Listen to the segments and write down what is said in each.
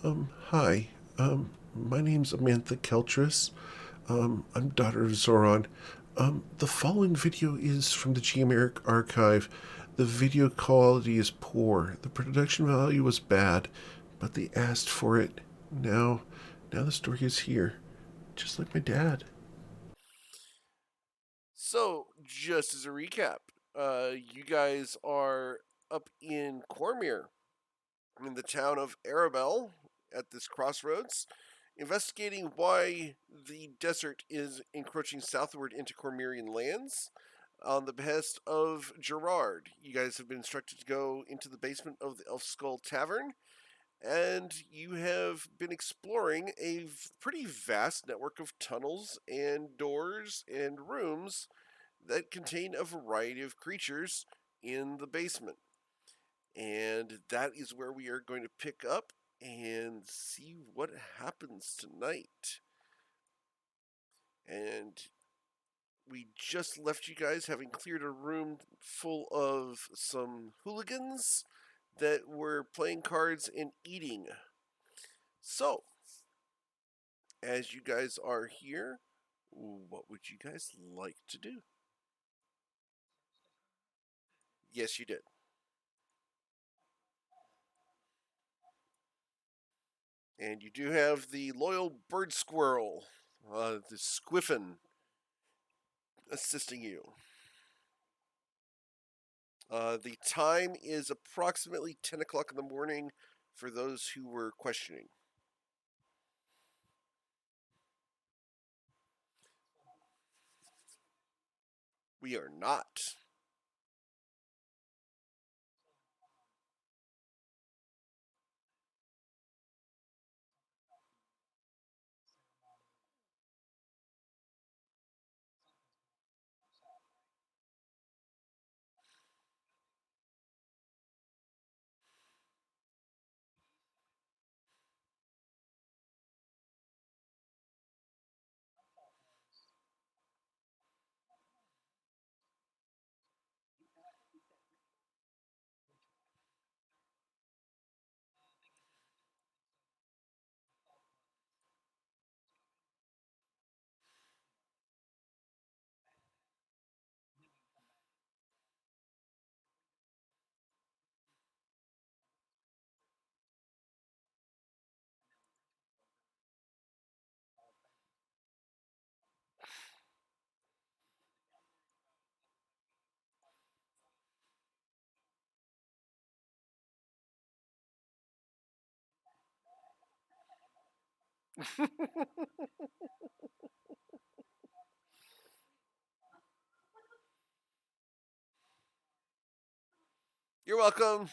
Hi. My name's Amantha Keltris. I'm daughter of Zoran. The following video is from the Geomeric archive. The video quality is poor. The production value was bad, but they asked for it. Now, now the story is here, just like my dad. So, just as a recap, you guys are up in Cormier, in the town of Arabelle, at this crossroads, investigating why the desert is encroaching southward into Cormerian lands. On the behest of Gerard, you guys have been instructed to go into the basement of the Elf Skull Tavern, and you have been exploring a pretty vast network of tunnels and doors and rooms that contain a variety of creatures in the basement. And that is where we are going to pick up and see what happens tonight. And we just left you guys having cleared a room full of some hooligans that were playing cards and eating. So, as you guys are here, what would you guys like to do? Yes, you did. And you do have the loyal bird squirrel, the squiffin, assisting you. The time is approximately 10 o'clock in the morning for those who were questioning. We are not. You're welcome.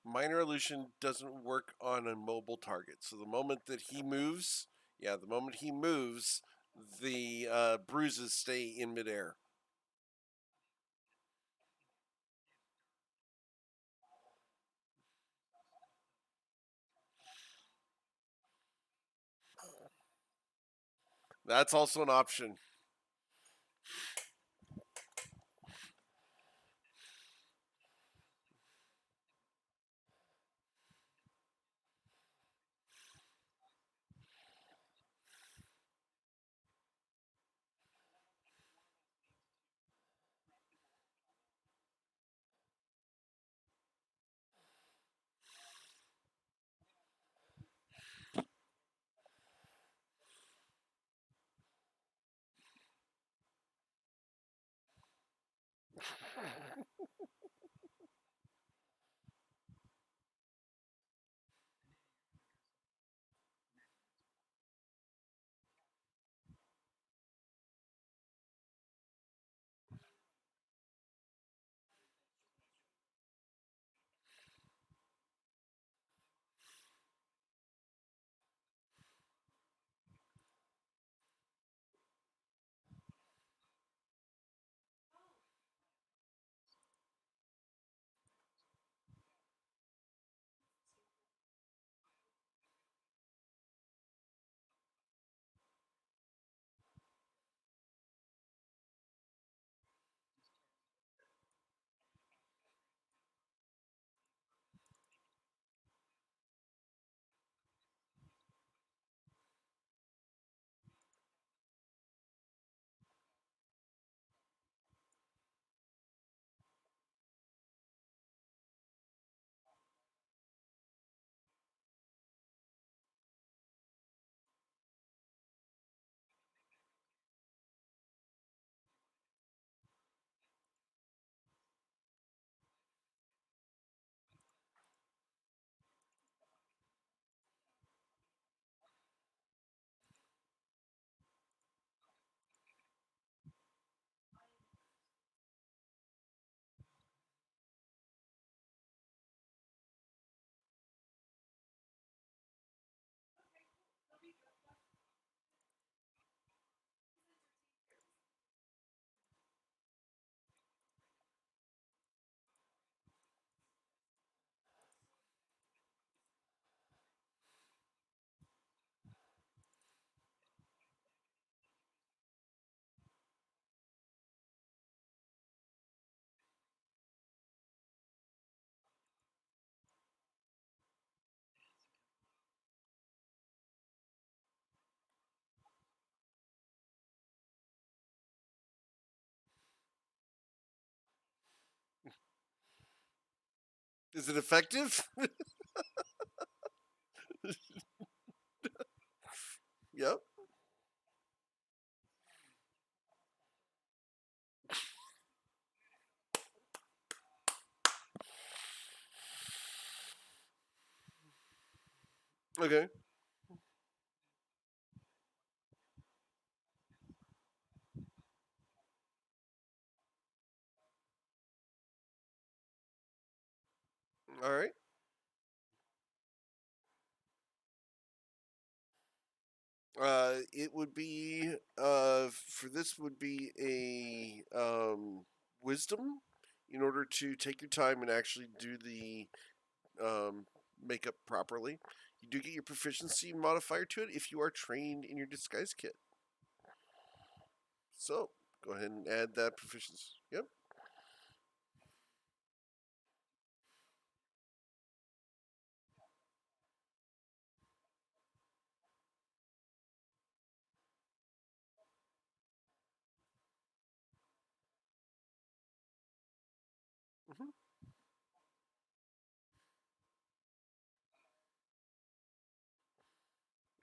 Minor illusion doesn't work on a mobile target. So the moment that he moves, yeah, the moment he moves, the bruises stay in midair. That's also an option. Is it effective? Yep. Okay. All right. It would be for this would be a wisdom in order to take your time and actually do the um, makeup properly. You do get your proficiency modifier to it if you are trained in your disguise kit. So go ahead and add that proficiency. Yep. Hmm.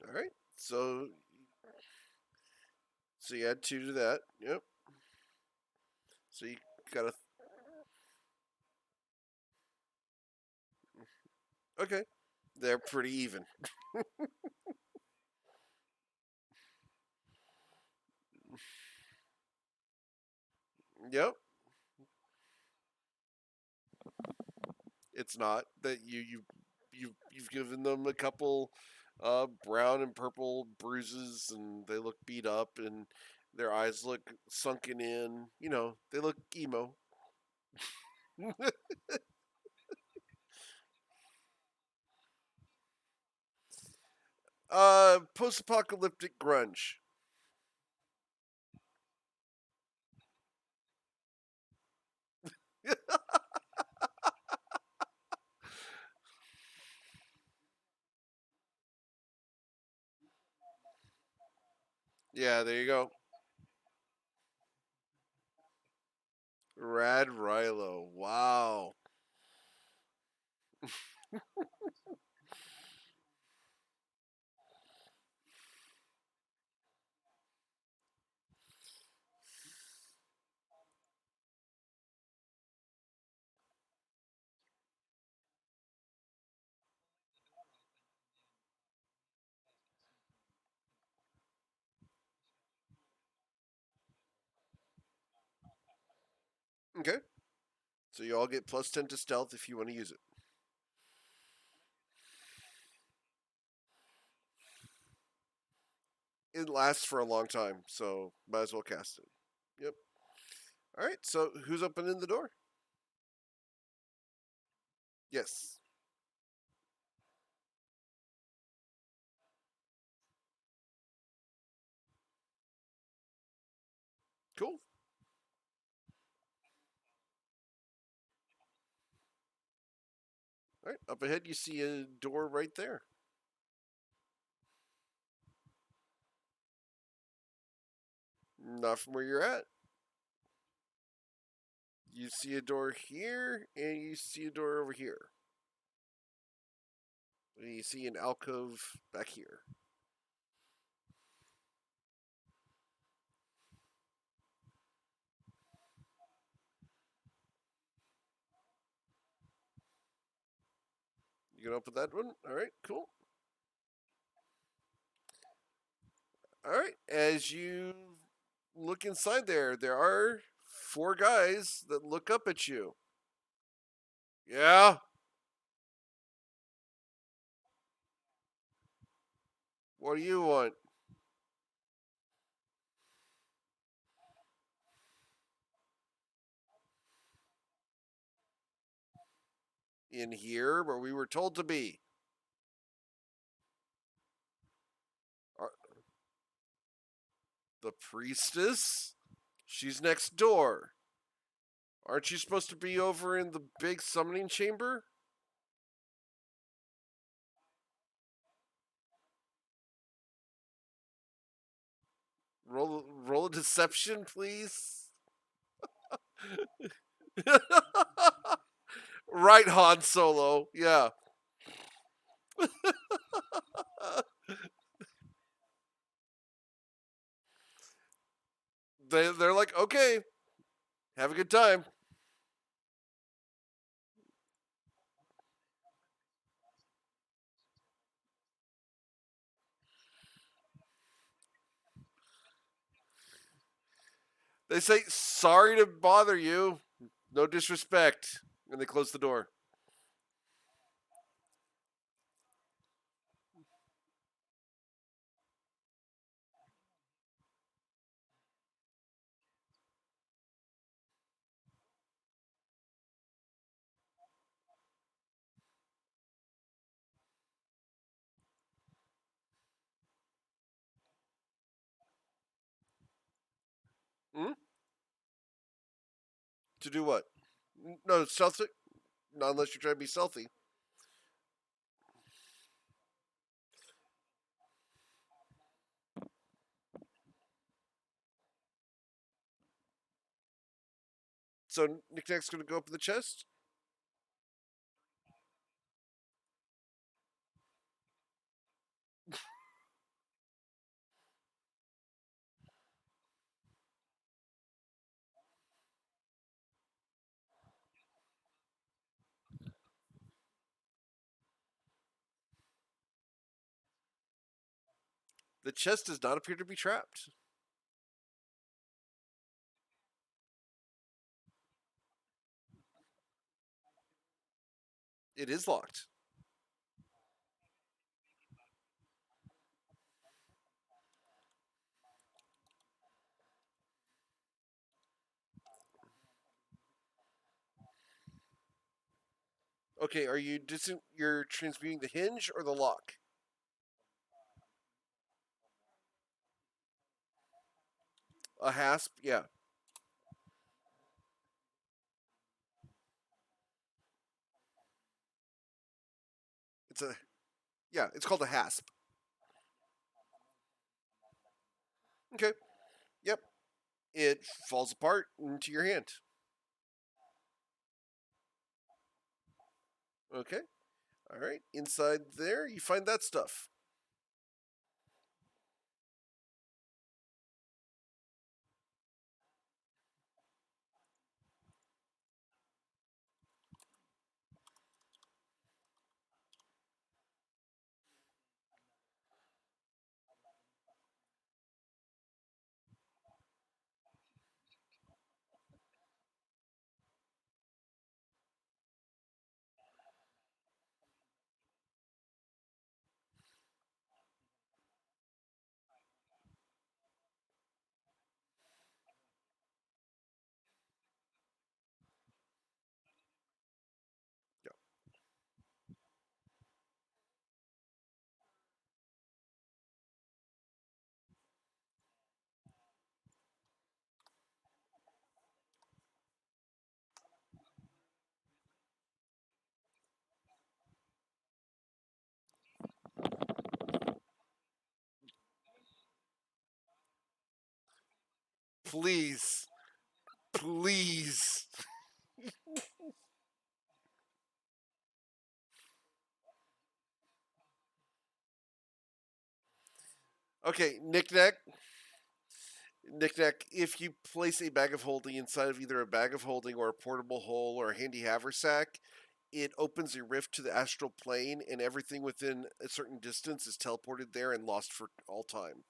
All right. So you add two to that. Yep. So you got a okay. They're pretty even. Yep. it's not. That you've given them a couple brown and purple bruises, and they look beat up, and their eyes look sunken in. They look emo. Post-apocalyptic grunge. Yeah, there you go. Rad Rilo. Wow. Okay. So you all get +10 to stealth if you want to use it. It lasts for a long time, so might as well cast it. Yep. All right. So who's opening the door? Yes. Cool. All right. Up ahead, you see a door right there. Not from where you're at. You see a door here, and you see a door over here. And you see an alcove back here. You can open that one. All right. Cool. All right. As you look inside there are four guys that look up at you. Yeah. What do you want? In here where we were told to be. The priestess? She's next door. Aren't you supposed to be over in the big summoning chamber? Roll a deception, please. Right, Han Solo. Yeah. They're like, okay, have a good time. They say, sorry to bother you. No disrespect. And they close the door. Hmm? To do what? No, stealthy. Not unless you're trying to be stealthy. So Knickknack's going to go up in the chest. The chest does not appear to be trapped. It is locked. Okay, are you you're transmuting the hinge or the lock? A hasp? Yeah. It's a yeah, it's called a hasp. Okay. Yep. It falls apart into your hand. Okay. All right. Inside there, you find that stuff. Yeah. Please. Please. Okay, knickknack. Knickknack. If you place a bag of holding inside of either a bag of holding or a portable hole or a handy haversack, it opens a rift to the astral plane, and everything within a certain distance is teleported there and lost for all time.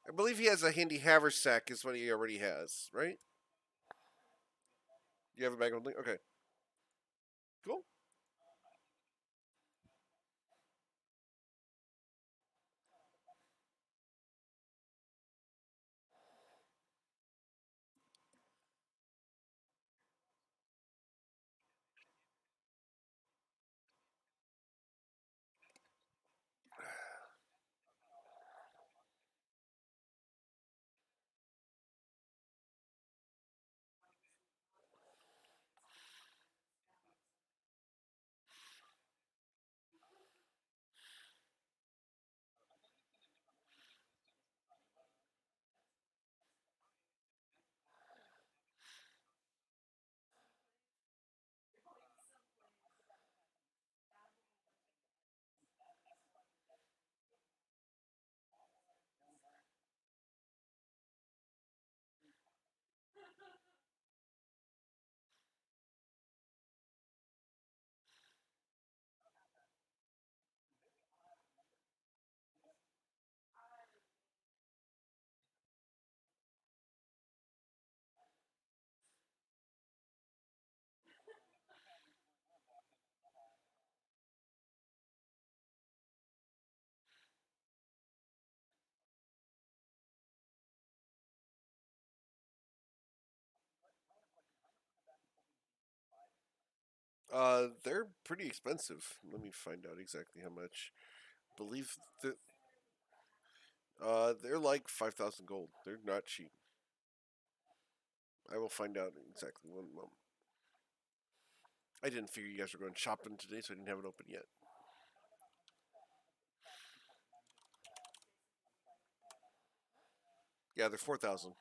I believe he has a handy haversack, is what he already has, right? You have a bag of holding? Okay, cool. They're pretty expensive. Let me find out exactly how much. Believe that they're like 5,000 gold. They're not cheap. I will find out exactly one moment. I didn't figure you guys were going shopping today, so I didn't have it open yet. Yeah, they're 4,000.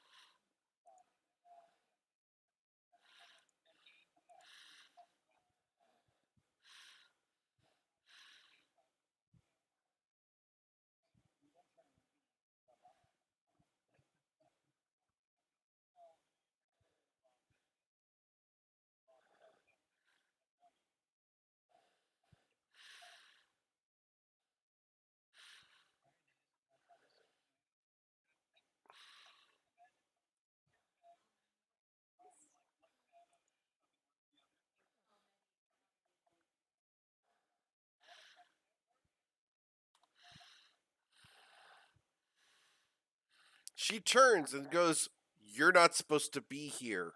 She turns and goes, "You're not supposed to be here."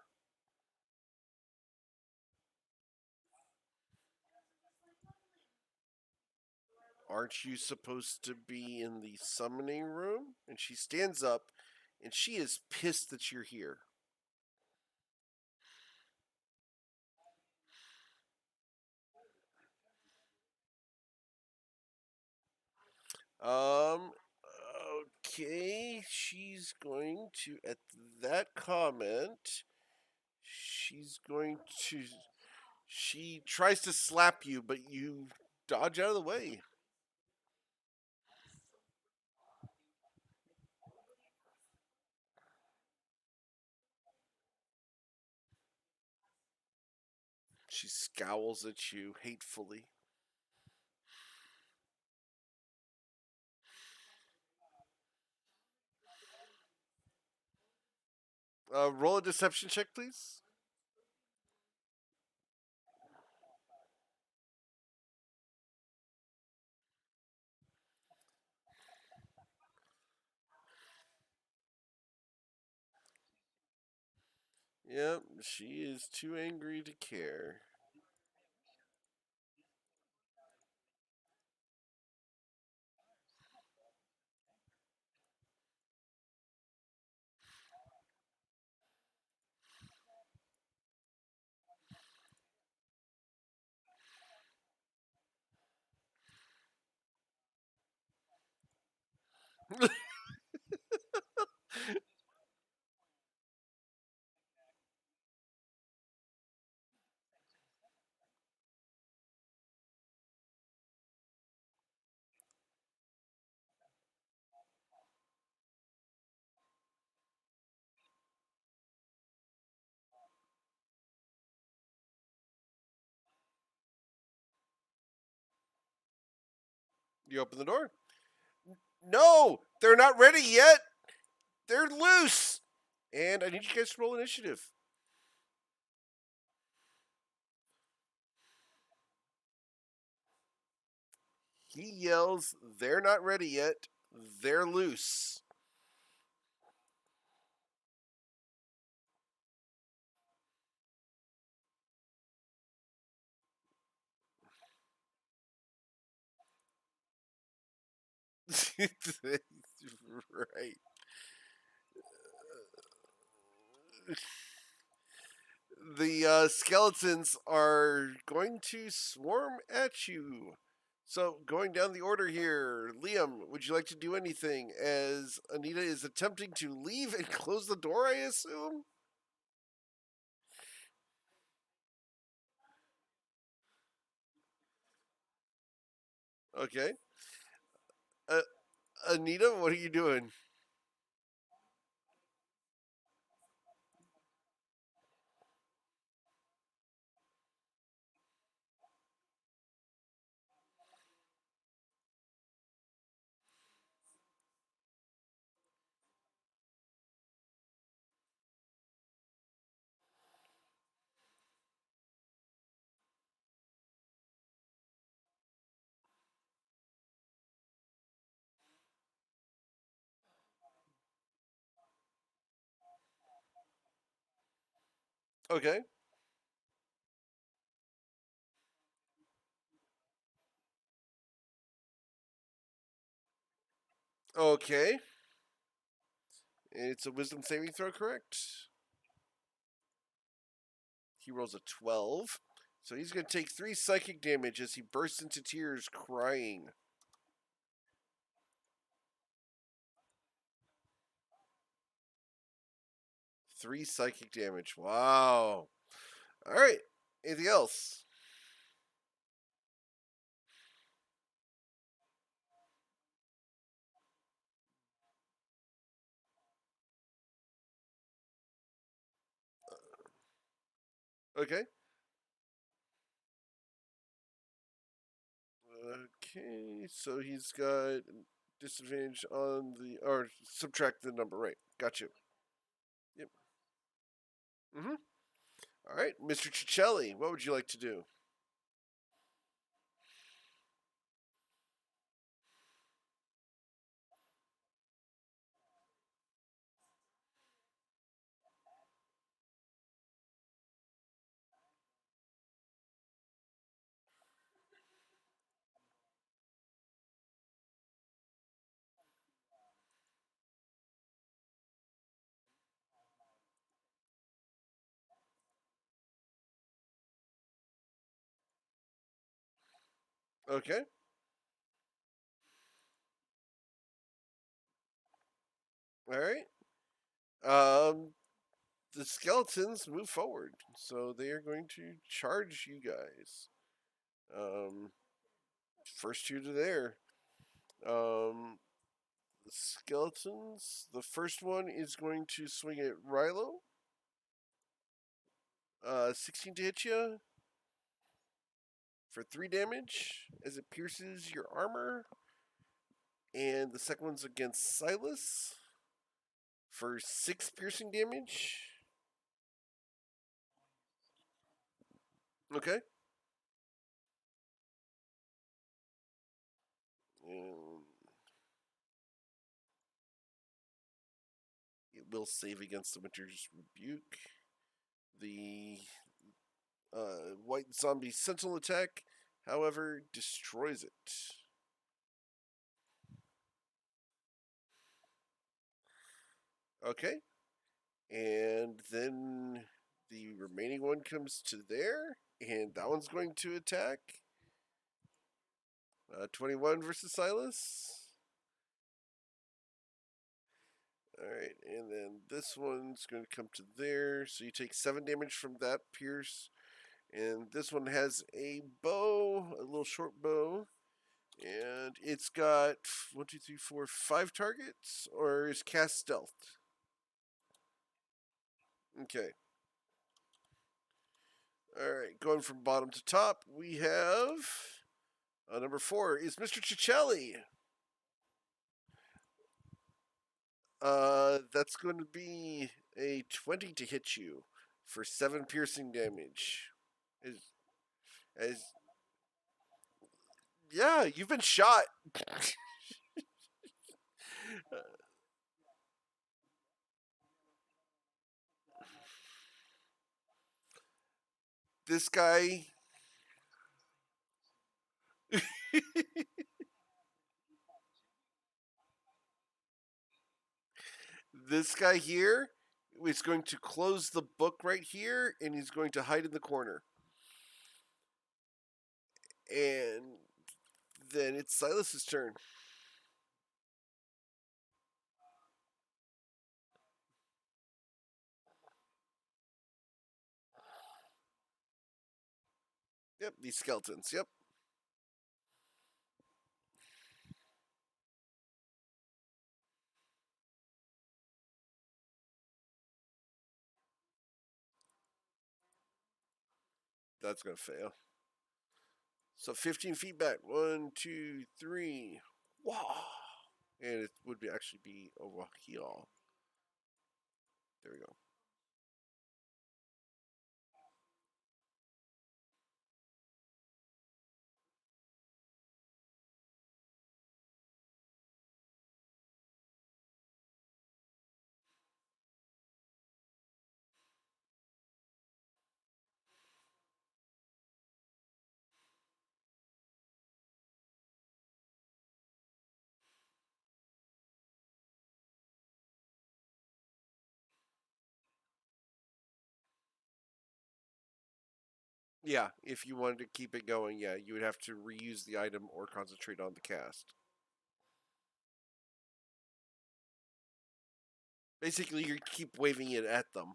"Aren't you supposed to be in the summoning room?" And she stands up, and she is pissed that you're here. Um, okay, she's going to, at that comment, she's going to, she tries to slap you, but you dodge out of the way. She scowls at you hatefully. Roll a deception check, please. Yep, she is too angry to care. You open the door. No, they're not ready yet. They're loose. And I need you guys to roll initiative. He yells, "They're not ready yet. They're loose." Right. The skeletons are going to swarm at you. So, going down the order here, Liam, would you like to do anything as Anita is attempting to leave and close the door, I assume? Okay. Uh, Anita, what are you doing? Okay. Okay. It's a wisdom saving throw, correct? He rolls a 12. So he's going to take 3 psychic damage as he bursts into tears, crying. 3 psychic damage. Wow. All right. Anything else? Okay. Okay. So he's got disadvantage on the, or subtract the number, right? Got you. Yep. Mm-hmm. All right. Mr. Cicelli, what would you like to do? Okay. All right. The skeletons move forward, so they are going to charge you guys. Um, first two to there. Um, the skeletons. The first one is going to swing at Rilo. 16 to hit you for 3 damage as it pierces your armor. And the second one's against Silas for 6 piercing damage. Okay. And it will save against the Winter's Rebuke. The white zombie sentinel attack, however, destroys it. Okay. And then the remaining one comes to there, and that one's going to attack. 21 versus Silas. Alright, and then this one's going to come to there. So you take 7 damage from that pierce. And this one has a bow, a little short bow. And it's got 1, 2, 3, 4, 5 targets, or is cast stealth? Okay. Alright, going from bottom to top, we have number 4 is Mr. Cicelli. That's going to be a 20 to hit you for 7 piercing damage. As yeah, you've been shot. This guy, this guy here is going to close the book right here, and he's going to hide in the corner. And then it's Silas's turn. Yep, these skeletons. Yep, that's gonna fail. So 15 feet back. 1, 2, 3. Wow. And it would be actually be over here. There we go. Yeah, if you wanted to keep it going, yeah, you would have to reuse the item or concentrate on the cast. Basically, you keep waving it at them.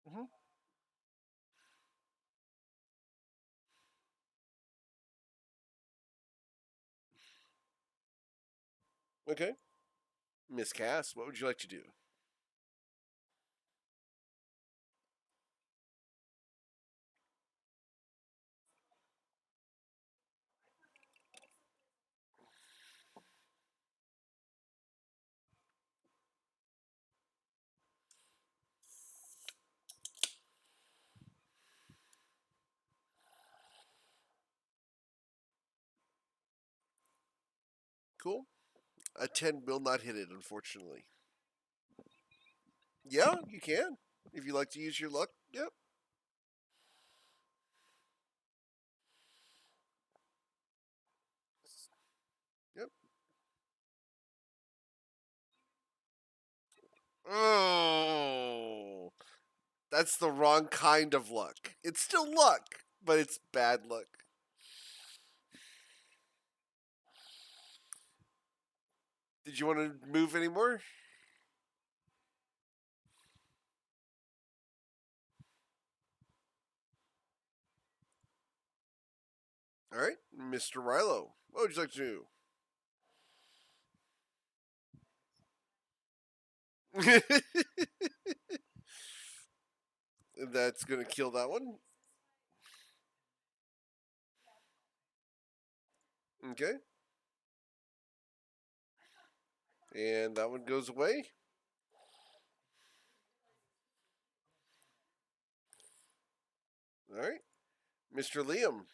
Mm-hmm. Okay. Miscast, what would you like to do? Cool. A 10 will not hit it, unfortunately. Yeah, you can. If you like to use your luck, yep. Yep. Oh, that's the wrong kind of luck. It's still luck, but it's bad luck. Did you want to move anymore? All right, Mr. Rilo, what would you like to do? That's gonna kill that one. Okay, and that one goes away. All right, Mr. Liam.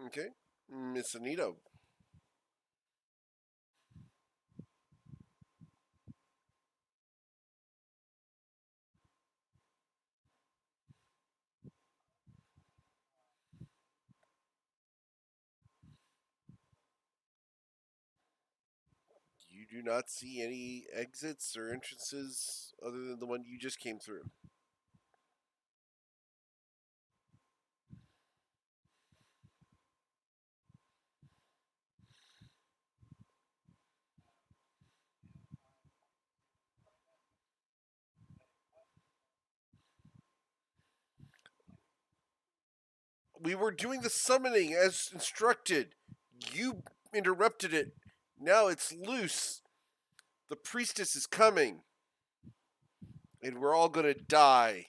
Okay, Miss Anito. You do not see any exits or entrances other than the one you just came through. We were doing the summoning as instructed. You interrupted it. Now it's loose. The priestess is coming, and we're all gonna die.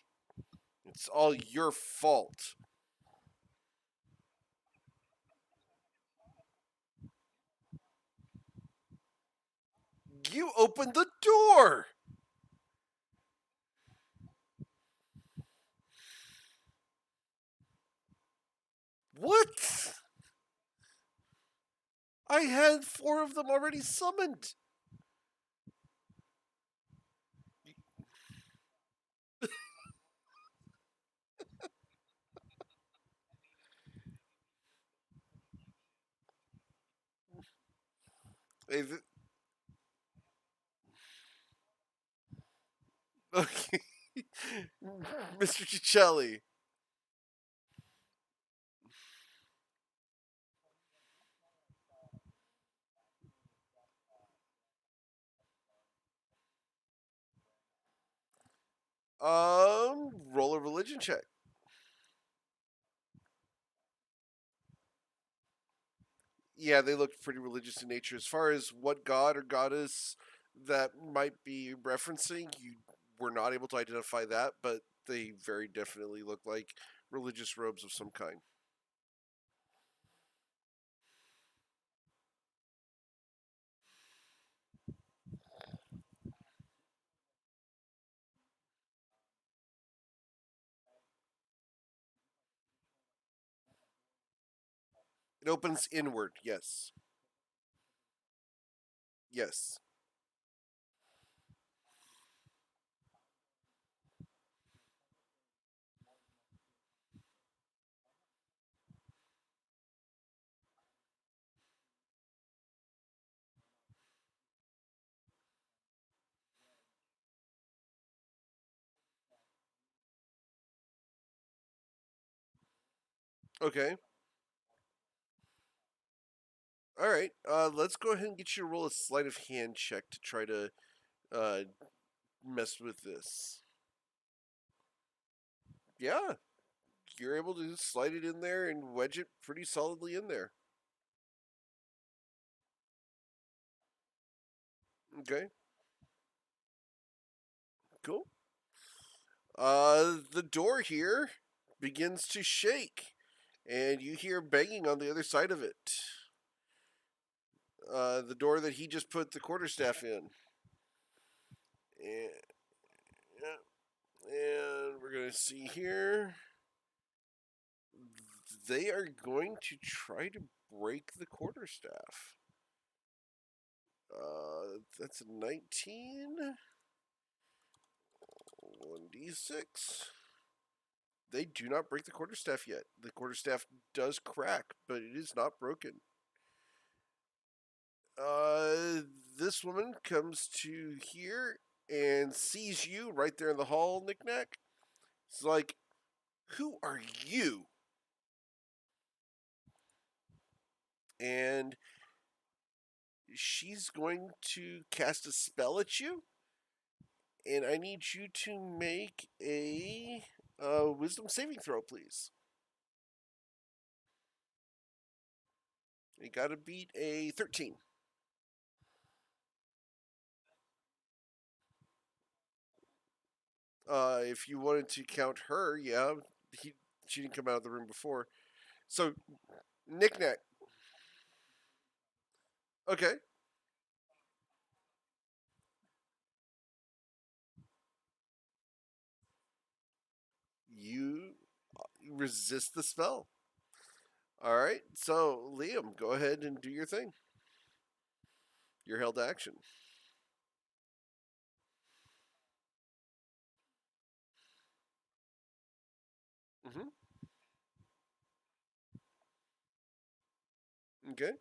It's all your fault. You opened the door. What? I had 4 of them already summoned. Okay. Mr. Cicelli. Roll a religion check. Yeah, they look pretty religious in nature. As far as what god or goddess that might be referencing, you were not able to identify that, but they very definitely look like religious robes of some kind. It opens inward, yes. Yes. Okay. All right. Let's go ahead and get you to roll a sleight of hand check to try to uh, mess with this. Yeah, you're able to slide it in there and wedge it pretty solidly in there. Okay, cool. The door here begins to shake, and you hear banging on the other side of it. The door that he just put the quarterstaff in. And, and we're going to see here. They are going to try to break the quarterstaff. That's a 19. 1d6. They do not break the quarterstaff yet. The quarterstaff does crack, but it is not broken. This woman comes to here and sees you right there in the hall, Knickknack. It's like, who are you? And she's going to cast a spell at you. And I need you to make a wisdom saving throw, please. You gotta beat a 13. If you wanted to count her, yeah, she didn't come out of the room before. So, Knickknack. Okay. You resist the spell. All right. So, Liam, go ahead and do your thing. Your held action. Mm-hmm. Okay.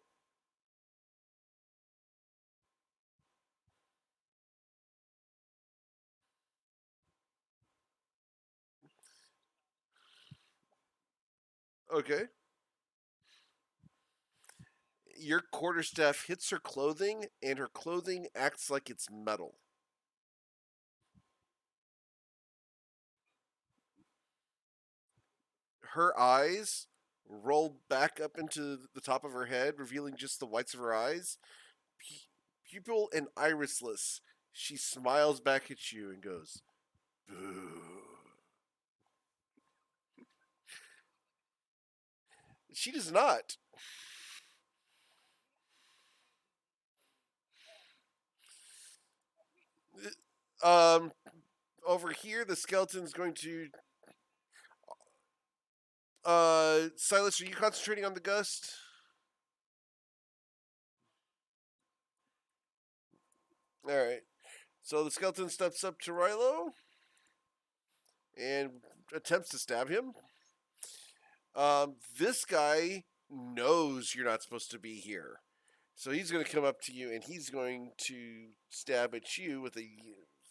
Okay. Your quarterstaff hits her clothing, and her clothing acts like it's metal. Her eyes roll back up into the top of her head, revealing just the whites of her eyes. Pupil and irisless, she smiles back at you and goes, "Boo." She does not. Um, Over here, the skeleton's going to. Silas, are you concentrating on the gust? All right. So the skeleton steps up to Rilo and attempts to stab him. This guy knows you're not supposed to be here. So he's going to come up to you and he's going to stab at you with a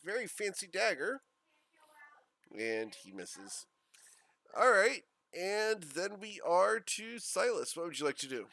very fancy dagger. And he misses. All right. And then we are to Silas. What would you like to do?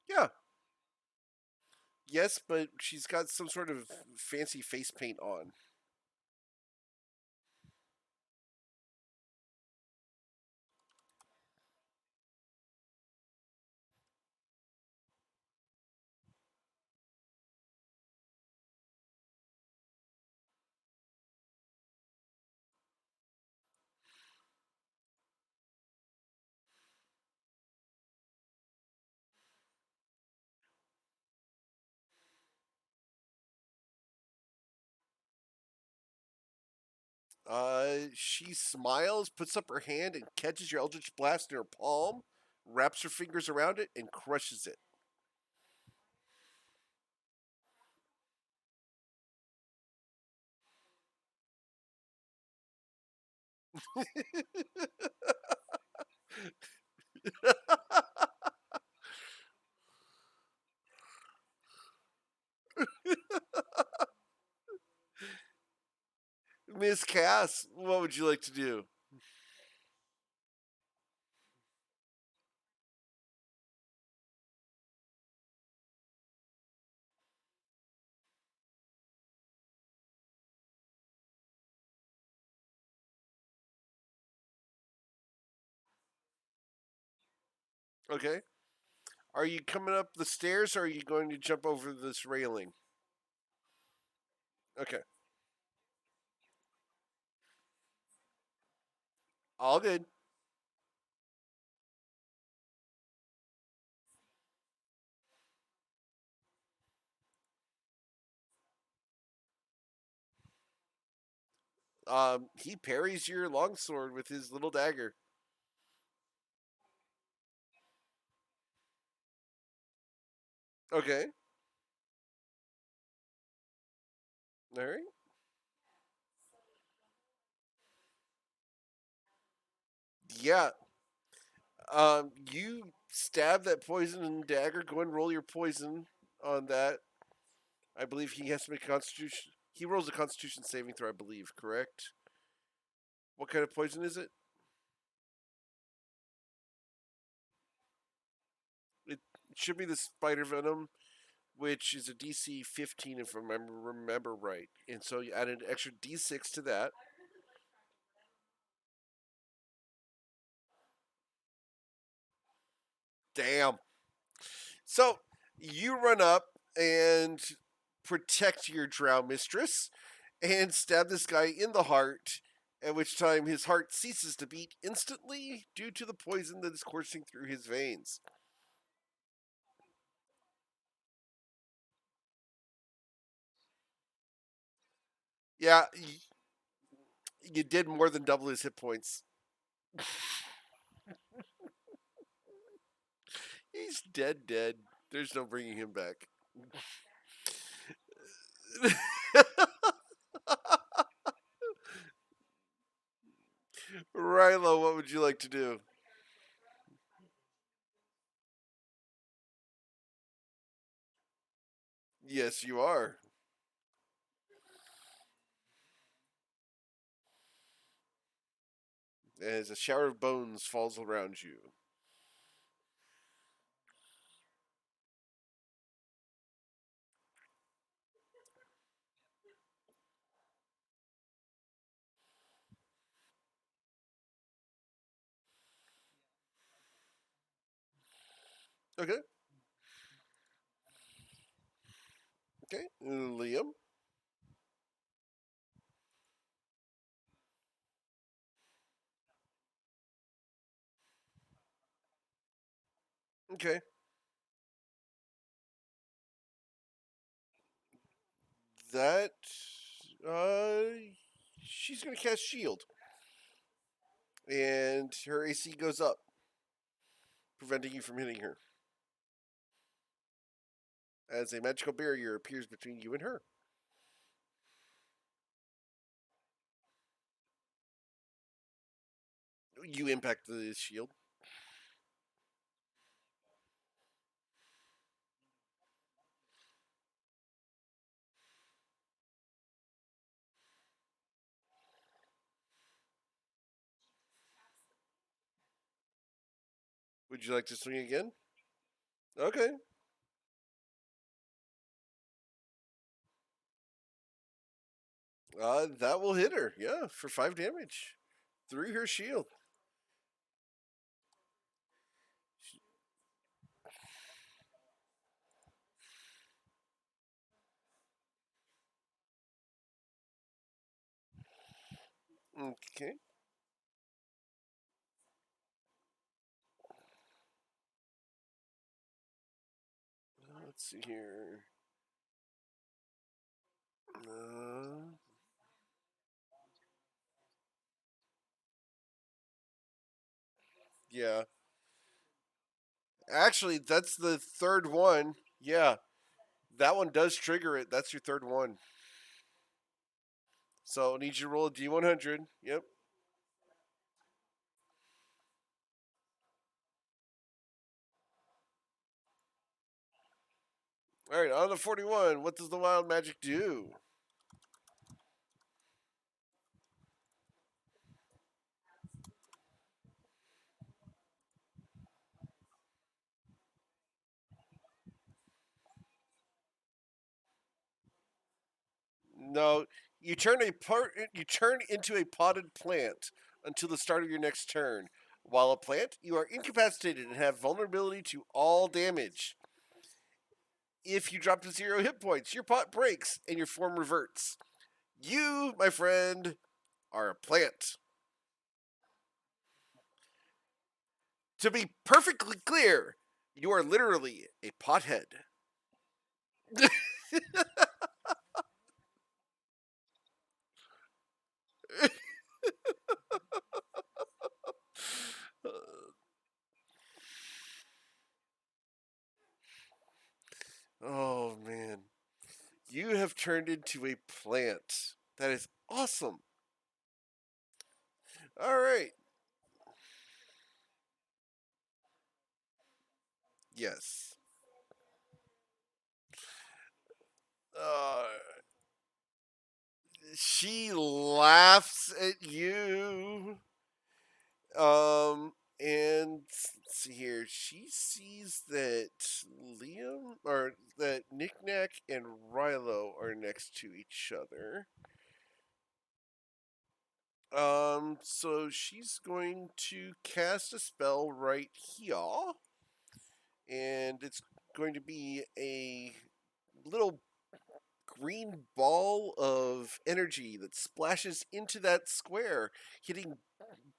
Yeah. Yes, but she's got some sort of fancy face paint on. She smiles, puts up her hand, and catches your Eldritch Blast in her palm, wraps her fingers around it, and crushes it. Miss Cass, what would you like to do? Okay. Are you coming up the stairs or are you going to jump over this railing? Okay. All good. He parries your longsword with his little dagger. Okay. All right. Yeah. You stab that poison and dagger. Go and roll your poison on that. I believe he has to make a constitution. He rolls a constitution saving throw, I believe, correct? What kind of poison is it? It should be the spider venom, which is a DC 15 if I remember right. And so you add an extra D6 to that. Damn. So you run up and protect your drow mistress and stab this guy in the heart, at which time his heart ceases to beat instantly due to the poison that is coursing through his veins. Yeah, you did more than double his hit points. He's dead, dead. There's no bringing him back. Rilo, what would you like to do? Yes, you are. As a shower of bones falls around you. Okay, okay. Liam. Okay. That. She's going to cast Shield. And her AC goes up, preventing you from hitting her. As a magical barrier appears between you and her. You impact the shield. Would you like to swing again? Okay. That will hit her. Yeah, for 5 damage through her shield. Okay. Let's see here. Uh, yeah. Actually, that's the third one. Yeah. That one does trigger it. That's your third one. So I need you to roll a D100. Yep. All right, on to 41. What does the wild magic do? No, you turn into a potted plant until the start of your next turn. While a plant, you are incapacitated and have vulnerability to all damage. If you drop to 0 hit points, your pot breaks and your form reverts. You, my friend, are a plant. To be perfectly clear, you are literally a pothead. Oh man, you have turned into a plant. That is awesome. All right. Yes. Uh, she laughs at you. And let's see here. She sees that Liam or that Knickknack and Rilo are next to each other. So she's going to cast a spell right here, and it's going to be a little green ball of energy that splashes into that square, hitting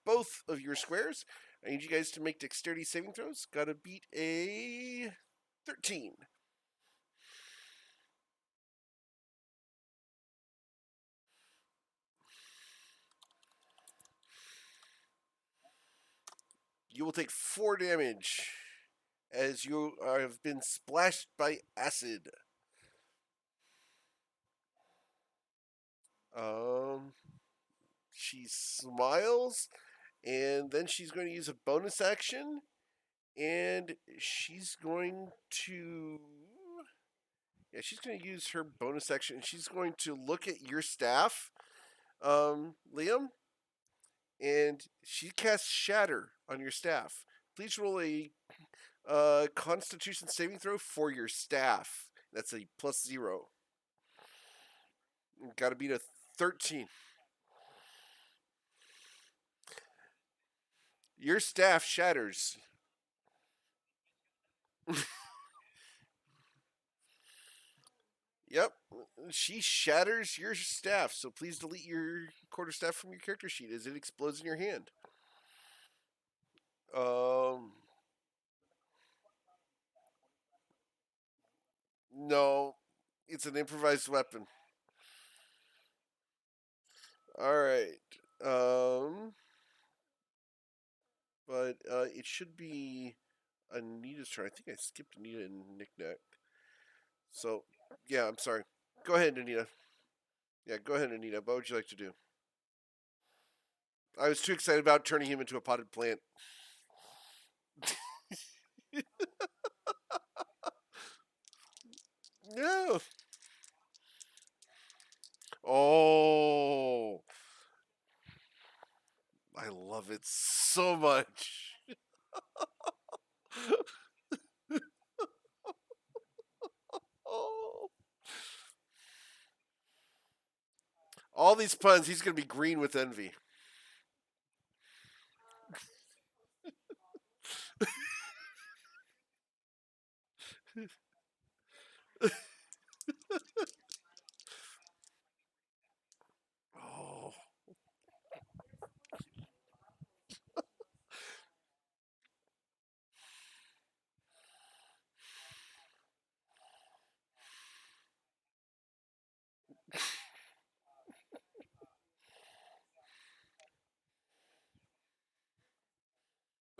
both of your squares. I need you guys to make dexterity saving throws. Gotta beat a 13. You will take 4 damage as you have been splashed by acid. Um, she smiles, and then she's going to use a bonus action, and she's going to. Yeah, she's going to use her bonus action, and she's going to look at your staff, Liam, and she casts Shatter on your staff. Please roll a Constitution saving throw for your staff. That's a +0. Got to beat a 13. Your staff shatters. Yep, she shatters your staff. So please delete your quarterstaff from your character sheet as it explodes in your hand. Um, no, it's an improvised weapon. All right. Um, but it should be Anita's turn. I think I skipped Anita and Knickknack. So, yeah, I'm sorry. Go ahead, Anita. Yeah, go ahead, Anita. What would you like to do? I was too excited about turning him into a potted plant. No. Oh, I love it so much. Oh. All these puns, he's going to be green with envy. Oh.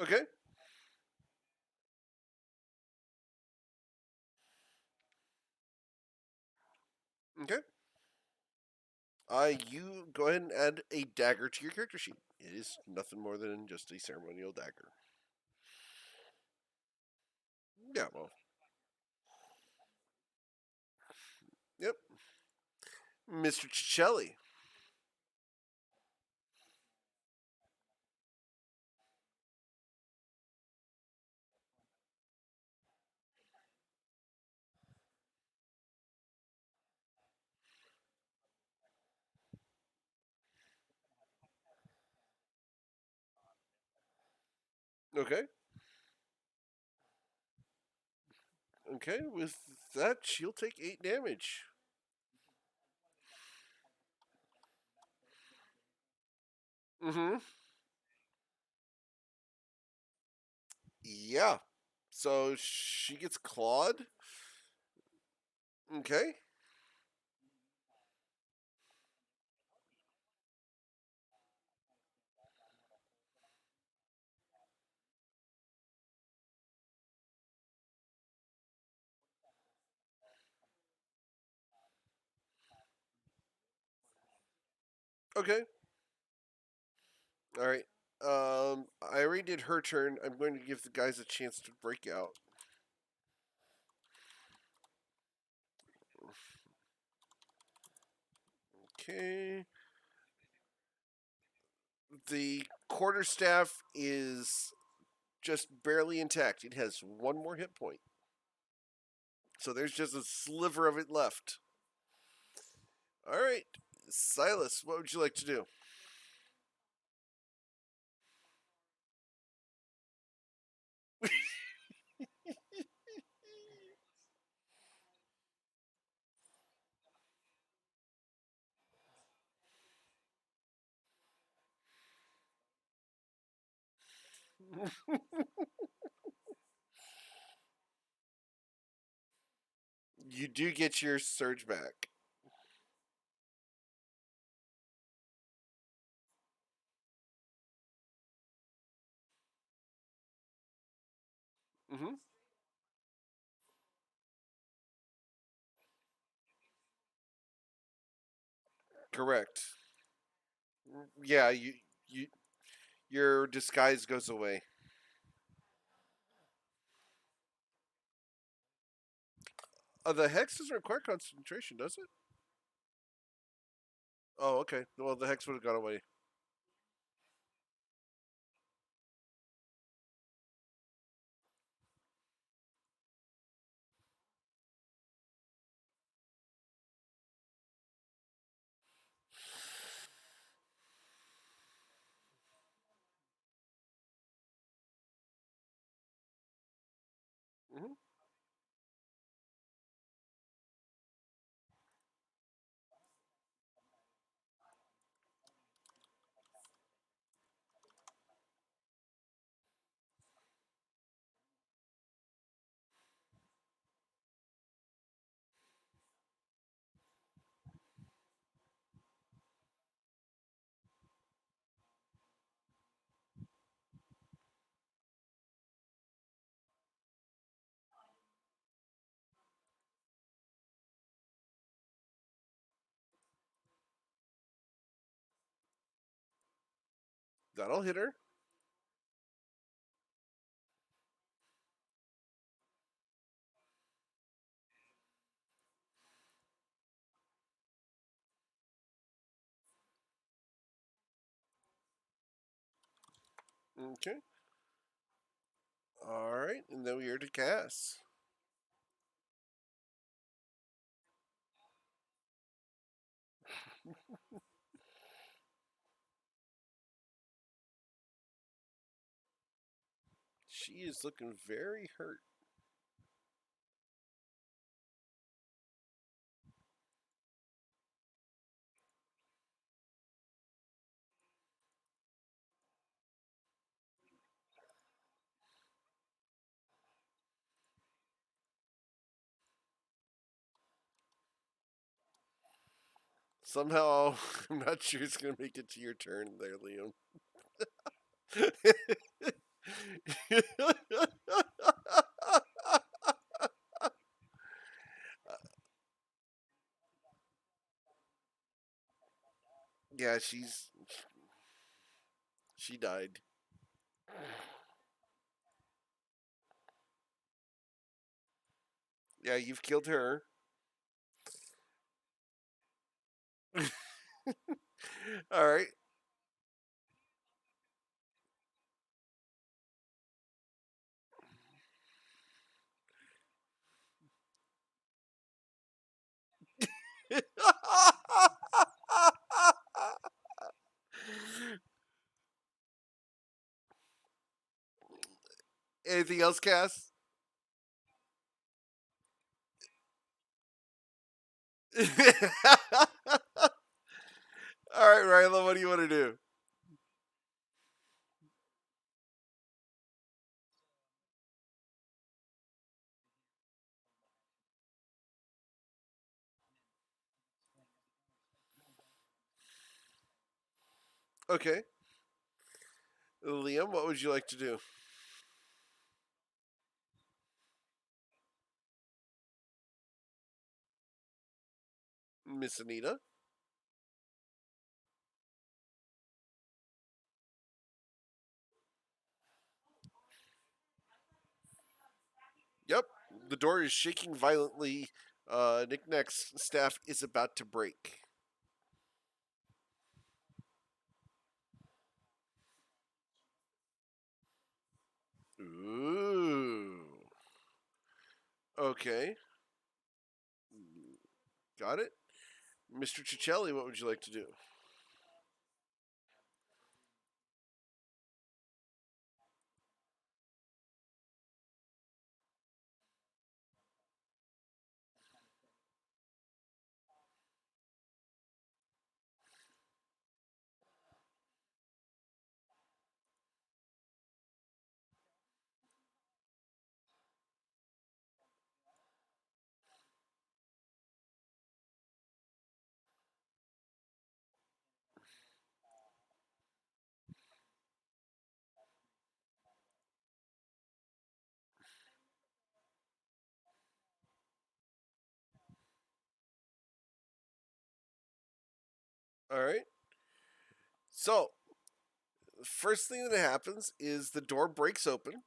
Okay. Okay. You go ahead and add a dagger to your character sheet. It is nothing more than just a ceremonial dagger. Yeah, well, Mr. Cicelli. Okay. Okay. With that, she'll take 8 damage. Mm-hmm. Yeah. So she gets clawed. Okay. Okay. All right. I already did her turn. I'm going to give the guys a chance to break out. Okay. The quarterstaff is just barely intact. It has 1 more hit point. So there's just a sliver of it left. All right. Silas, what would you like to do? You do get your surge back. Mm-hmm. Correct. Yeah, you your disguise goes away. The hex doesn't require concentration, does it? Oh, okay. Well, the hex would have gone away. Mm-hmm. That'll hit her. Okay. All right, and then we are to Cass. She is looking very hurt. Somehow, I'm not sure it's gonna make it to your turn there, Liam. Yeah, she died. Yeah, you've killed her. All right. Anything else, Cass? All right, Ryla, what do you want to do? Okay. Liam, what would you like to do? Miss Anita? Yep. The door is shaking violently. Nick Nack's staff is about to break. Ooh. Okay. Got it. Mr. Cicelli, what would you like to do? All right. So, the first thing that happens is the door breaks open.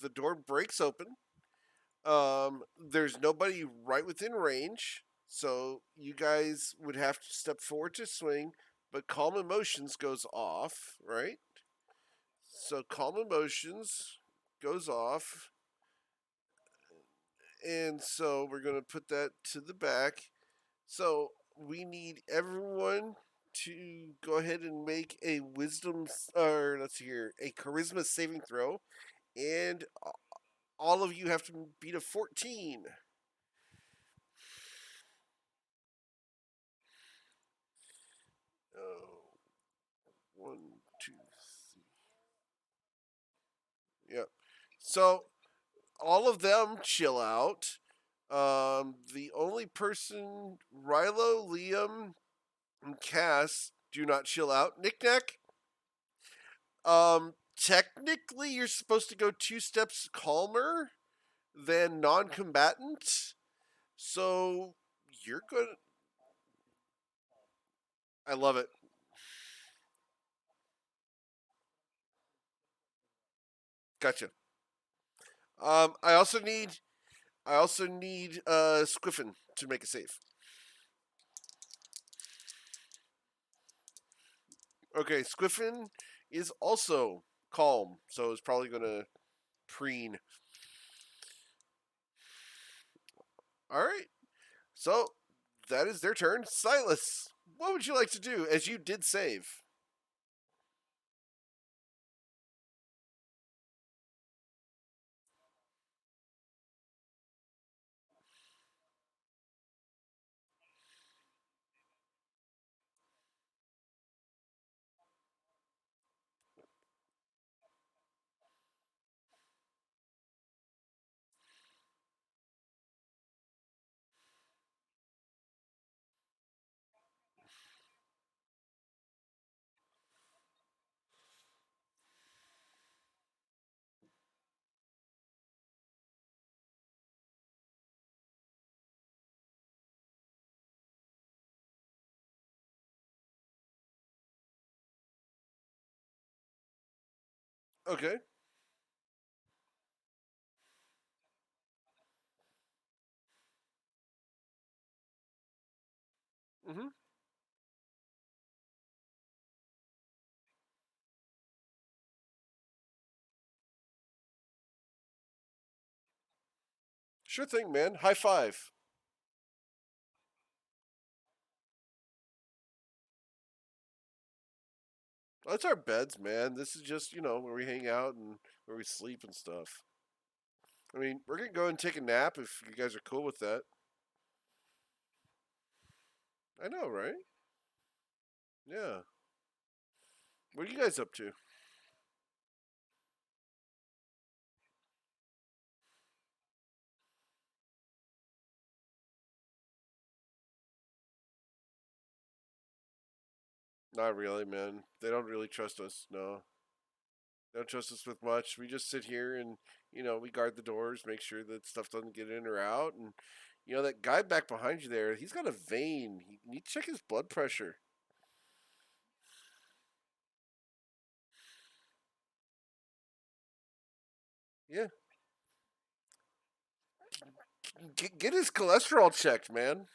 The door breaks open. There's nobody right within range, so you guys would have to step forward to swing, but calm emotions goes off, right? So calm emotions goes off, and so we're gonna put that to the back. So we need everyone to go ahead and make a wisdom, or let's see here, a charisma saving throw, and all of you have to beat a 14. Oh, one, two, three. Yep. So all of them chill out. The only person, Rilo, Liam, and Cass, do not chill out. Knick Knack. Technically, you're supposed to go 2 steps calmer than non-combatant. So you're good. I love it. Gotcha. I also need Squiffin to make a save. Okay, Squiffin is also calm, so it's probably gonna preen. All right, so that is their turn. Silas, what would you like to do? As you did save. Okay. Mm-hmm. Sure thing, man. High five. That's our beds, man. This is just, where we hang out and where we sleep and stuff. I mean, we're gonna go and take a nap if you guys are cool with that. I know, right? Yeah. What are you guys up to? Not really, man. They don't really trust us. No, they don't trust us with much. We just sit here and we guard the doors, make sure that stuff doesn't get in or out. And that guy back behind you there, he's got a vein. You need to check his blood pressure. Yeah, get his cholesterol checked, man.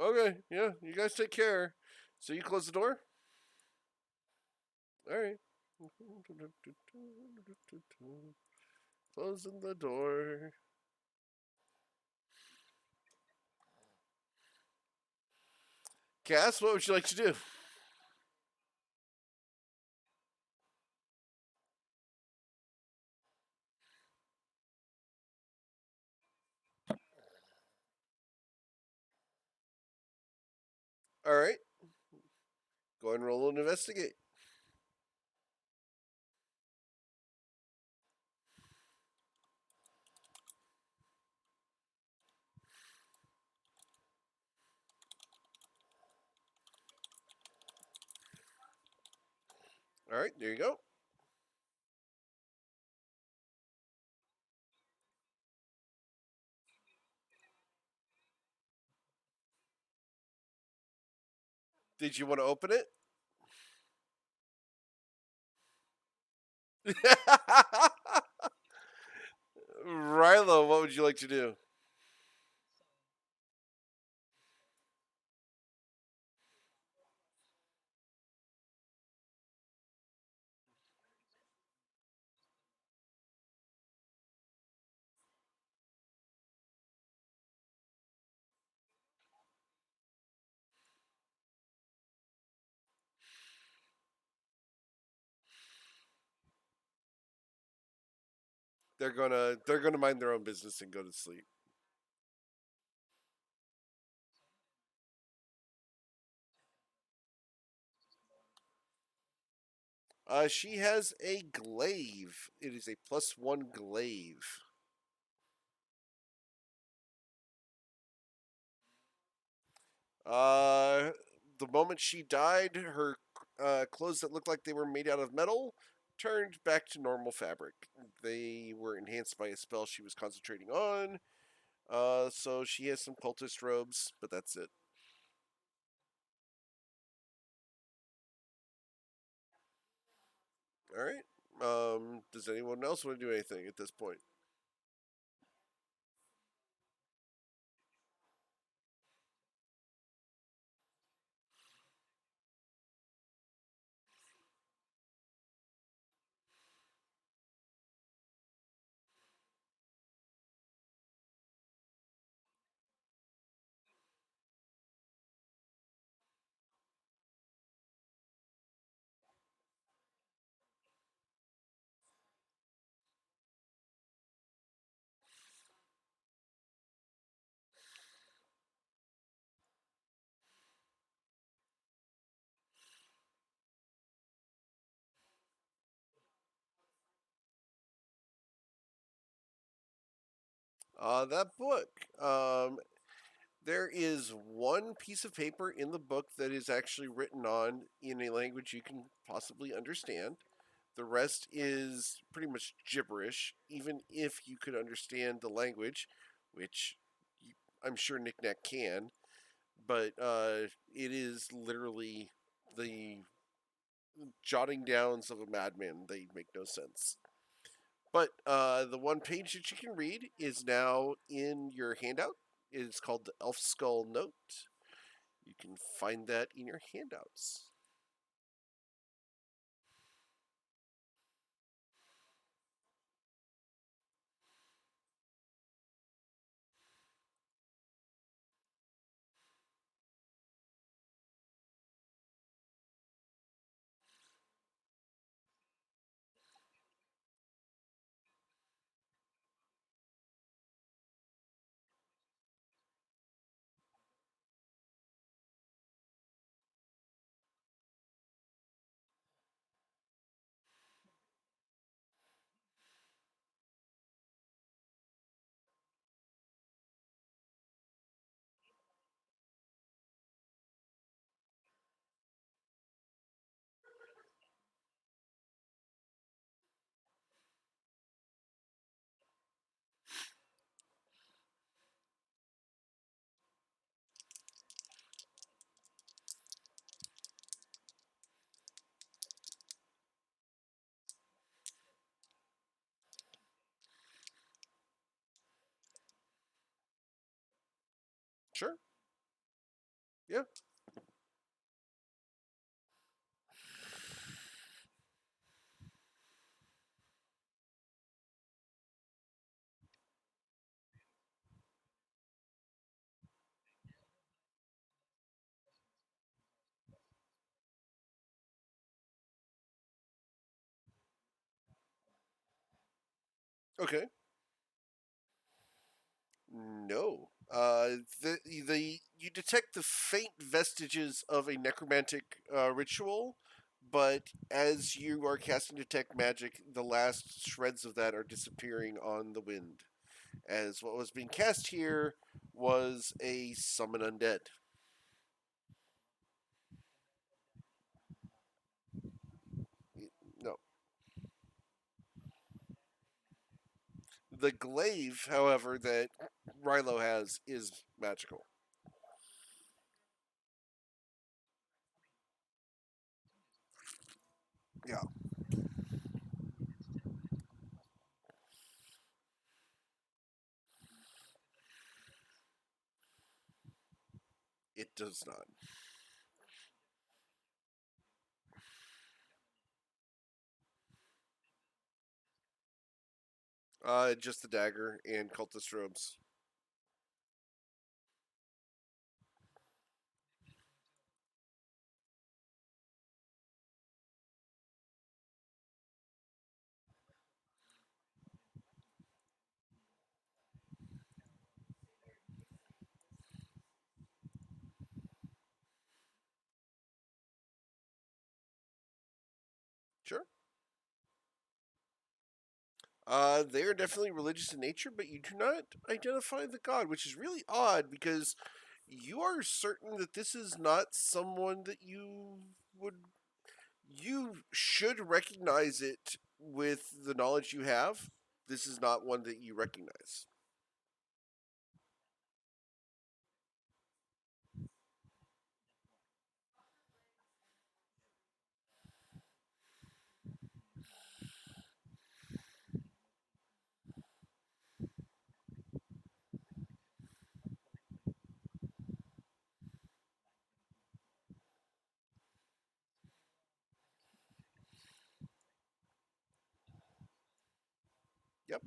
Okay, yeah, you guys take care. So you close the door. All right. Closing the door. Cass, what would you like to do? All right, go and roll and investigate. All right, there you go. Did you want to open it? Rilo, what would you like to do? They're gonna mind their own business and go to sleep. She has a glaive. It is a +1 glaive. Uh, the moment she died, her clothes that looked like they were made out of metal turned back to normal fabric. They were enhanced by a spell she was concentrating on. So she has some cultist robes, but that's it. All right. Does anyone else want to do anything at this point? That book. There is one piece of paper in the book that is actually written on in a language you can possibly understand. The rest is pretty much gibberish, even if you could understand the language, which I'm sure Nick Nack can. But it is literally the jotting downs of a madman. They make no sense. But the one page that you can read is now in your handout. It is called the Elf Skull Note. You can find that in your handouts. Sure. Yeah. Okay. No. The you detect the faint vestiges of a necromantic ritual, but as you are casting detect magic, the last shreds of that are disappearing on the wind. As what was being cast here was a summon undead. No. The glaive, however, that Rilo has is magical. Yeah, it does not. Just the dagger and cultist robes. Sure. They are definitely religious in nature, but you do not identify the god, which is really odd because you are certain that this is not someone that you would. You should recognize it with the knowledge you have. This is not one that you recognize. Yep.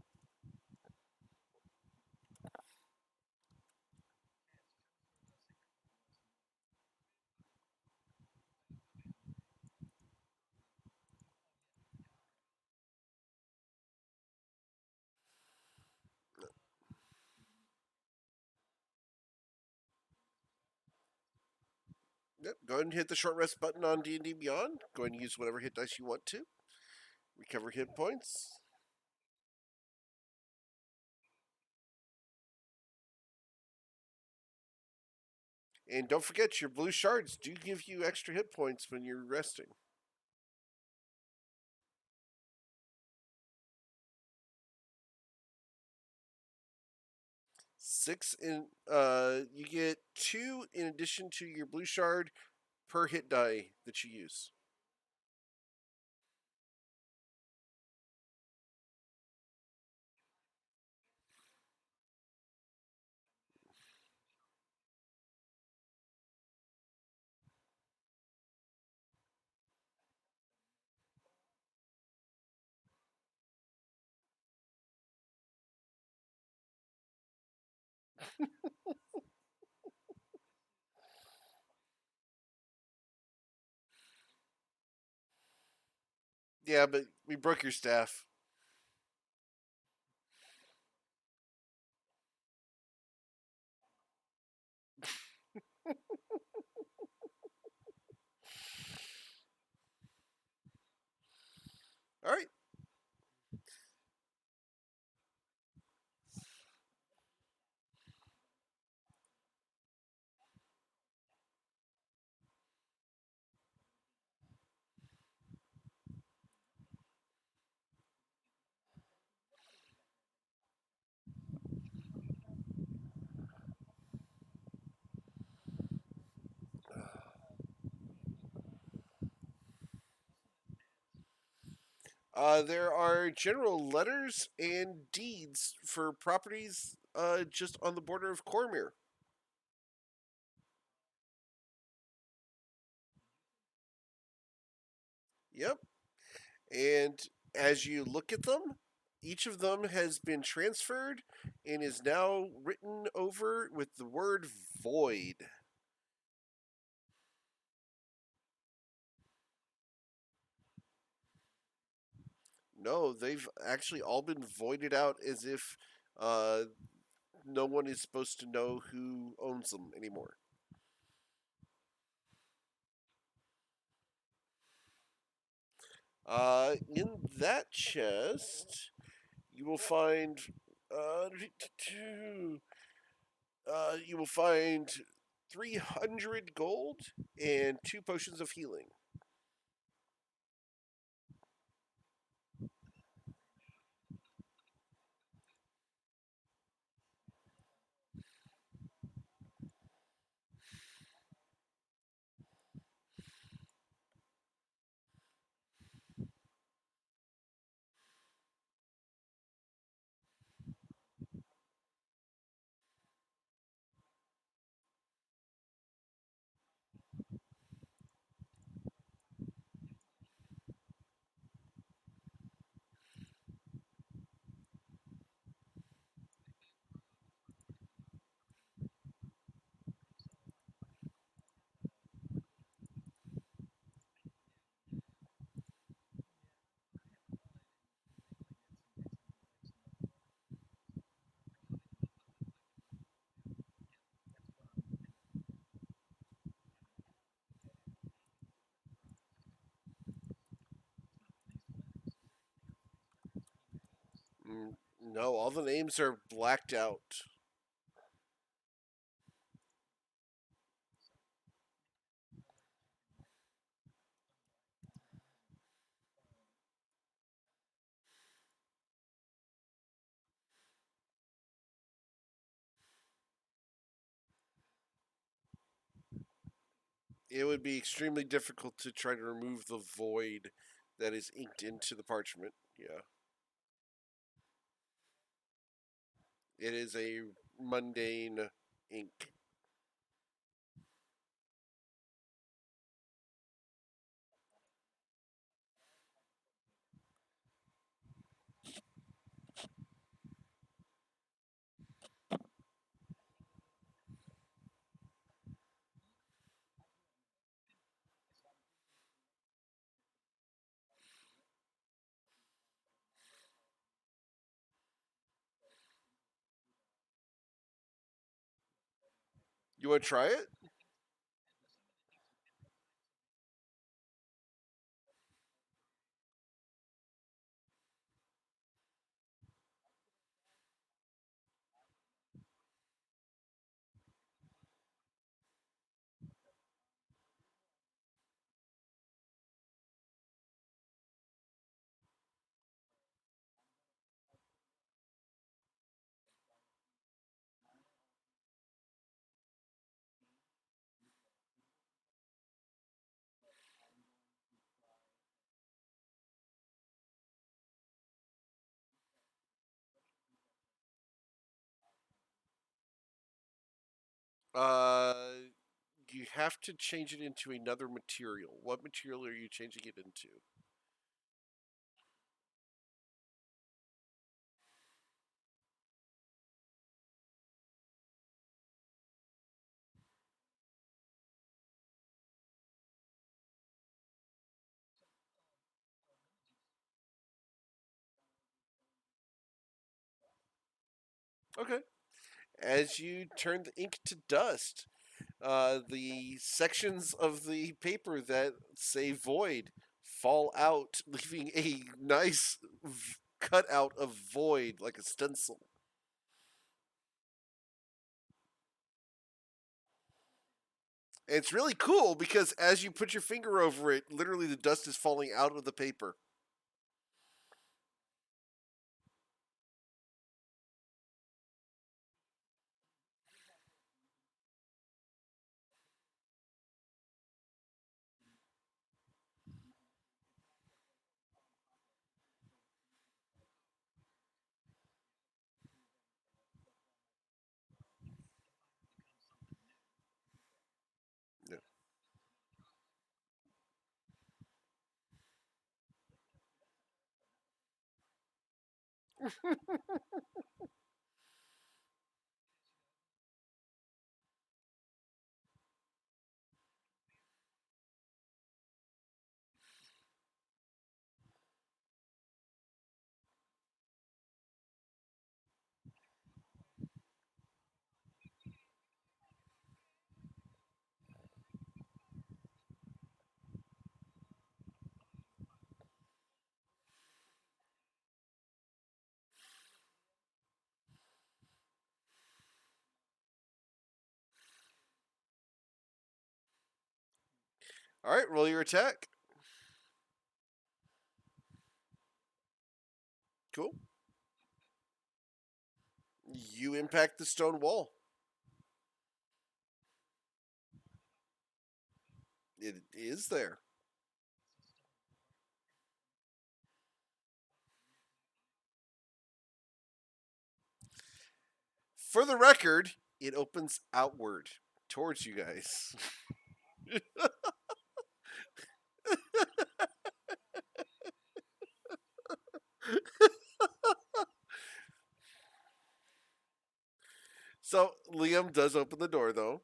Yep. Go ahead and hit the short rest button on D&D Beyond. Go ahead and use whatever hit dice you want to. Recover hit points. And don't forget, your blue shards do give you extra hit points when you're resting. 6 in you get 2 in addition to your blue shard per hit die that you use. Yeah, but we broke your staff. All right. There are general letters and deeds for properties just on the border of Cormier. Yep. And as you look at them, each of them has been transferred and is now written over with the word void. No, they've actually all been voided out as if uh, no one is supposed to know who owns them anymore. In that chest, you will find uh, you will find 300 gold and two potions of healing. No, all the names are blacked out. It would be extremely difficult to try to remove the void that is inked into the parchment. Yeah, it is a mundane ink. You want to try it? Uh, you have to change it into another material. What material are you changing it into? Okay. As you turn the ink to dust, the sections of the paper that say void fall out, leaving a nice cutout of void like a stencil. And it's really cool because as you put your finger over it, literally the dust is falling out of the paper. Yeah. All right, roll your attack. Cool. You impact the stone wall. It is there. For the record, it opens outward towards you guys. So Liam does open the door, though.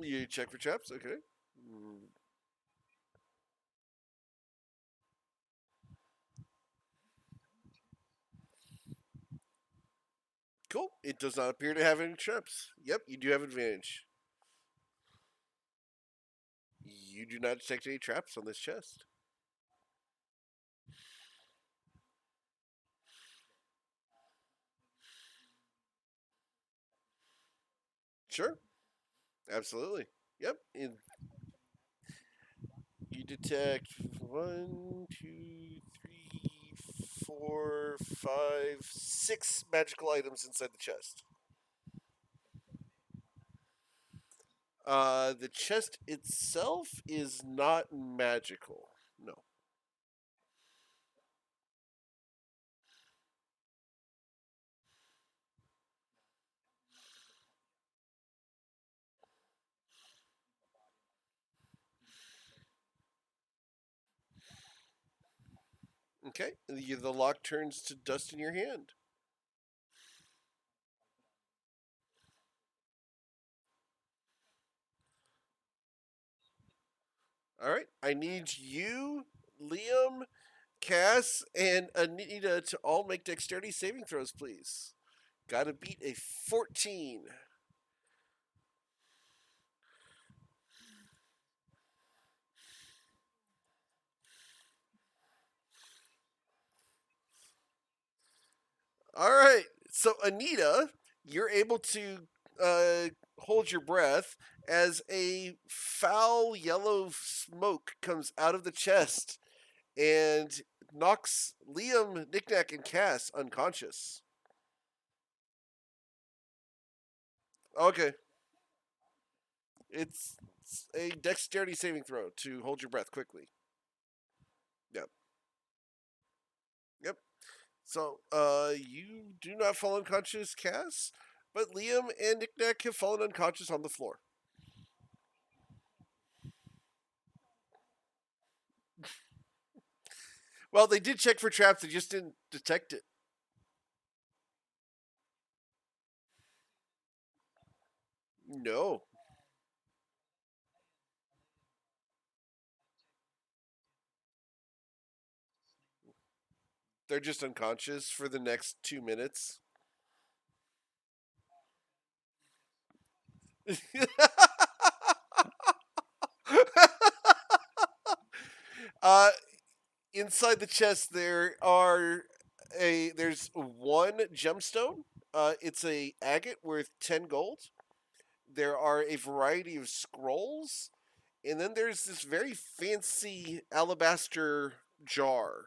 You check for traps. Okay. Mm, cool. It does not appear to have any traps. Yep, you do have advantage. You do not detect any traps on this chest. Sure. Absolutely. Yep. You detect one, two, three, four, five, six magical items inside the chest. The chest itself is not magical. No. Okay. The lock turns to dust in your hand. All right. I need you, Liam, Cass, and Anita to all make dexterity saving throws, please. Gotta beat a 14. All right. So, Anita, you're able to uh, hold your breath as a foul yellow smoke comes out of the chest and knocks Liam, Knickknack, and Cass unconscious. Okay. It's a dexterity saving throw to hold your breath quickly. Yep. Yep. So, you do not fall unconscious, Cass, but Liam and Knickknack have fallen unconscious on the floor. Well, they did check for traps, they just didn't detect it. No. They're just unconscious for the next 2 minutes. uh, inside the chest there's one gemstone. It's a agate worth 10 gold. There are a variety of scrolls, and then there's this very fancy alabaster jar.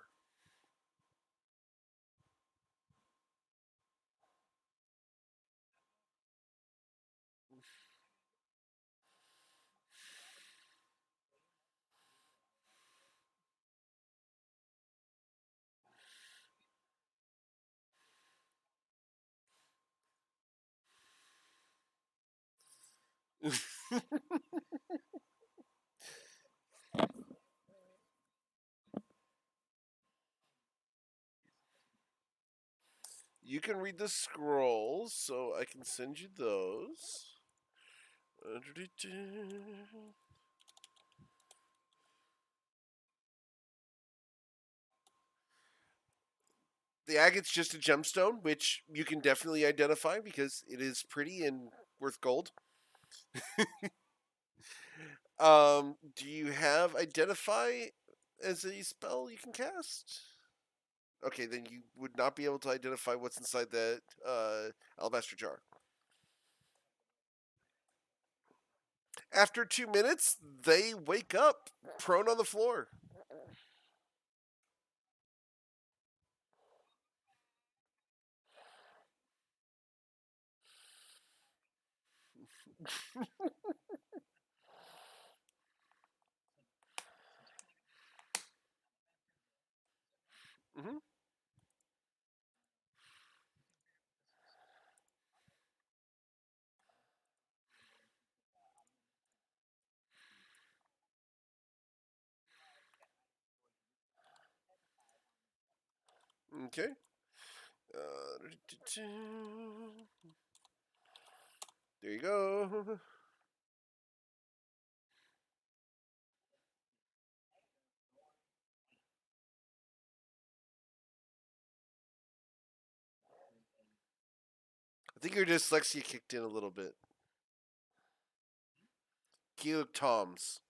You can read the scrolls, so I can send you those. The agate's just a gemstone, which you can definitely identify because it is pretty and worth gold. Do you have identify as a spell you can cast? Okay, then you would not be able to identify what's inside that alabaster jar. After 2 minutes, they wake up prone on the floor. Hmm. Okay. Uh, there you go. I think your dyslexia kicked in a little bit. Keeluk Toms.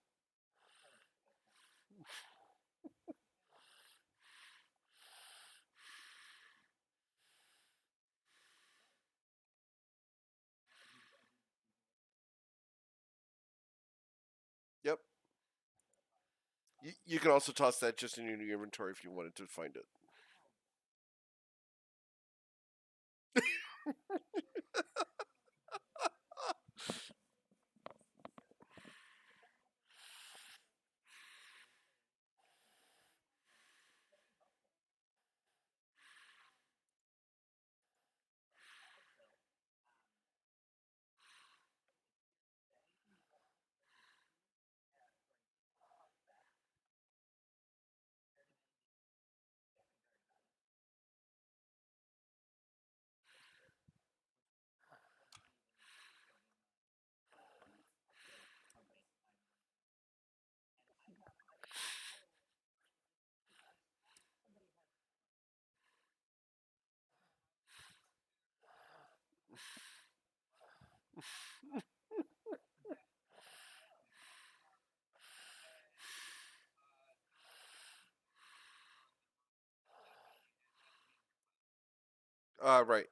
Yep. You can also toss that just in your inventory if you wanted to find it. Right.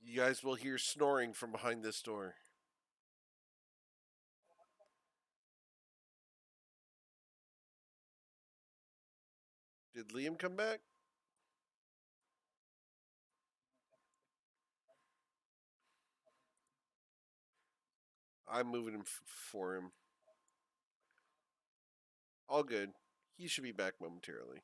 You guys will hear snoring from behind this door. Did Liam come back? I'm moving him for him. All good. He should be back momentarily.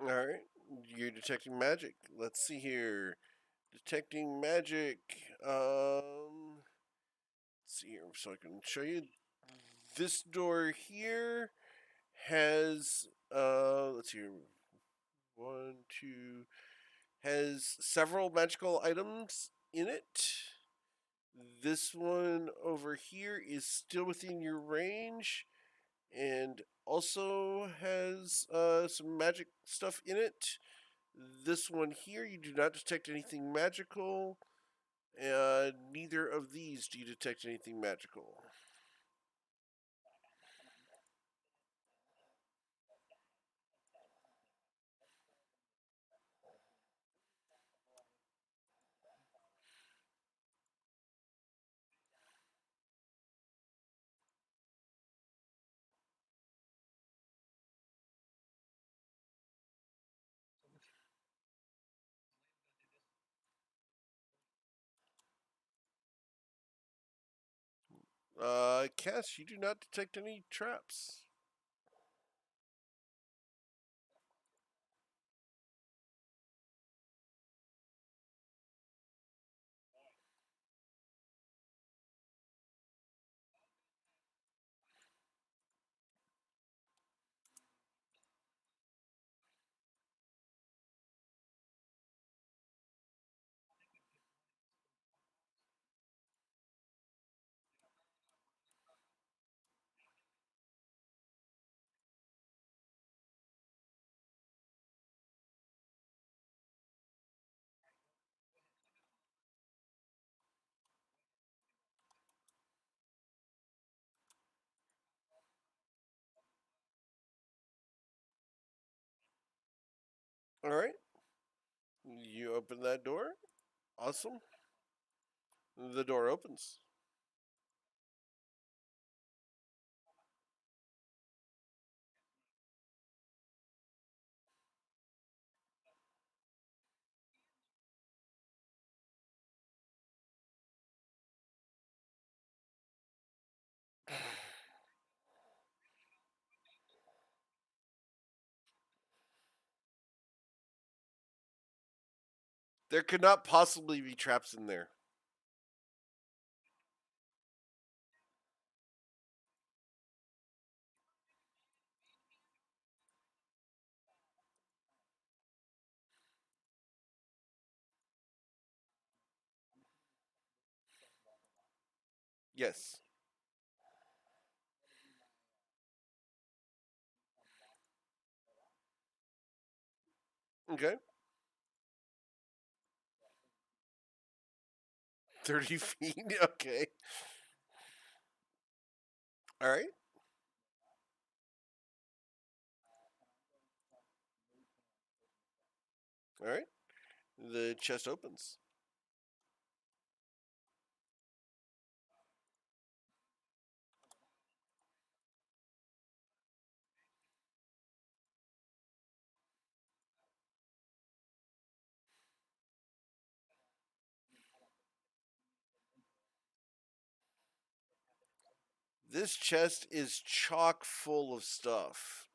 All right. You're detecting magic. Let's see here. Detecting magic. Let's see here, so I can show you. This door here has let's see here. One, two, has several magical items in it. This one over here is still within your range and also has some magic stuff in it. This one here, you do not detect anything magical. Neither of these do you detect anything magical. Cass, you do not detect any traps. All right. You open that door. Awesome. The door opens. There could not possibly be traps in there. Yes. Okay. 30 feet. Okay. All right. All right. The chest opens. This chest is chock full of stuff.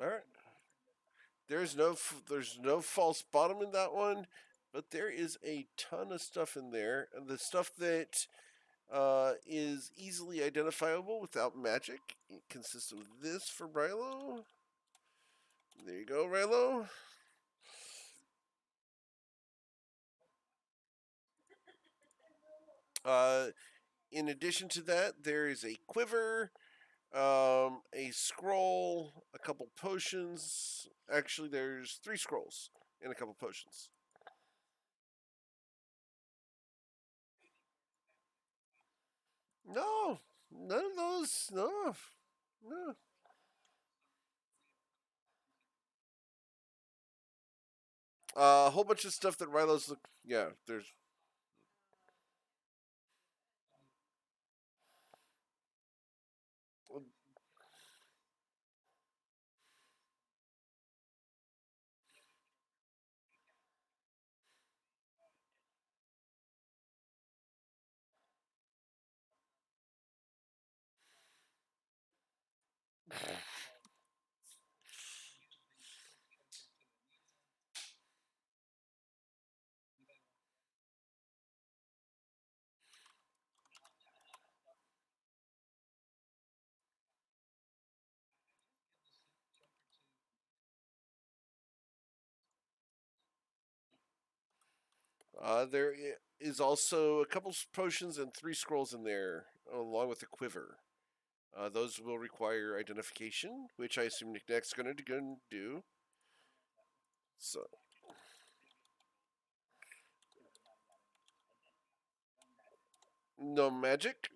All right. There's no false bottom in that one, but there is a ton of stuff in there, and the stuff that is easily identifiable without magic. It consists of this for Rilo. There you go, Rilo. Uh, in addition to that, there is a quiver, a scroll, a couple potions. Actually, there's 3 scrolls and a couple potions. No, none of those. No, no. A whole bunch of stuff that Rilo's look. Yeah, there's. There is also a couple potions and 3 scrolls in there, along with a quiver. Those will require identification, which I assume Nicknack's going to go do. So, no magic.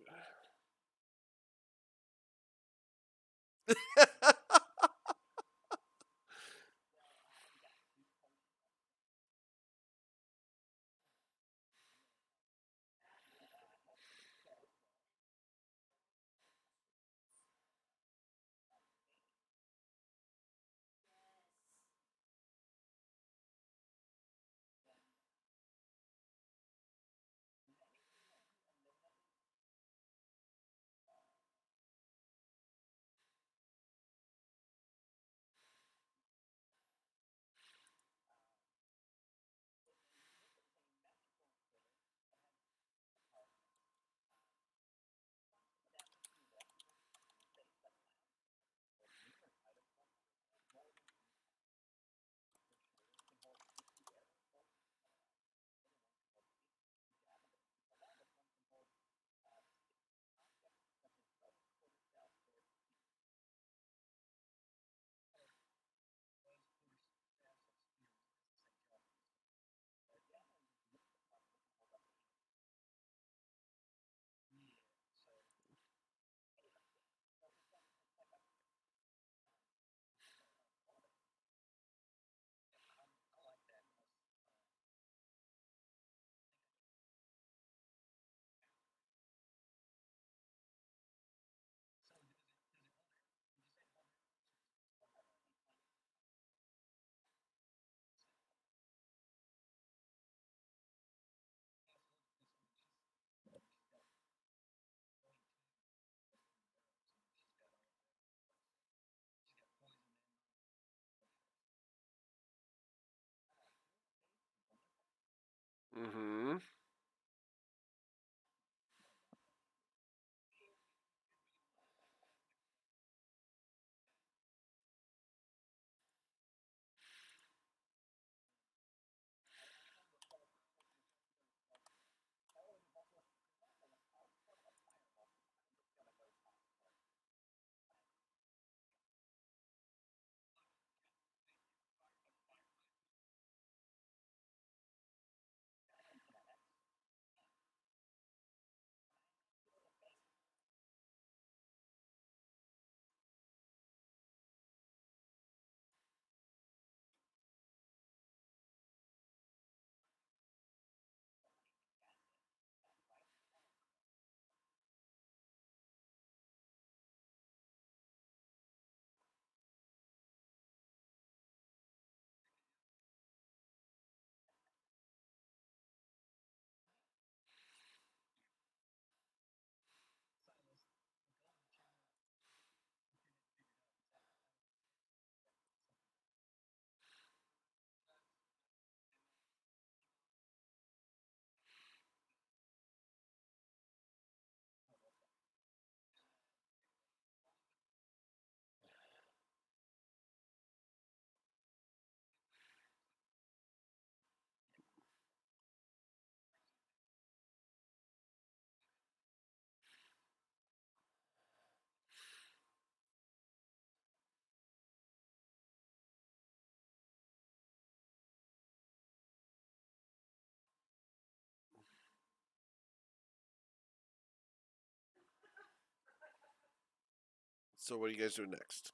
So what are you guys doing next?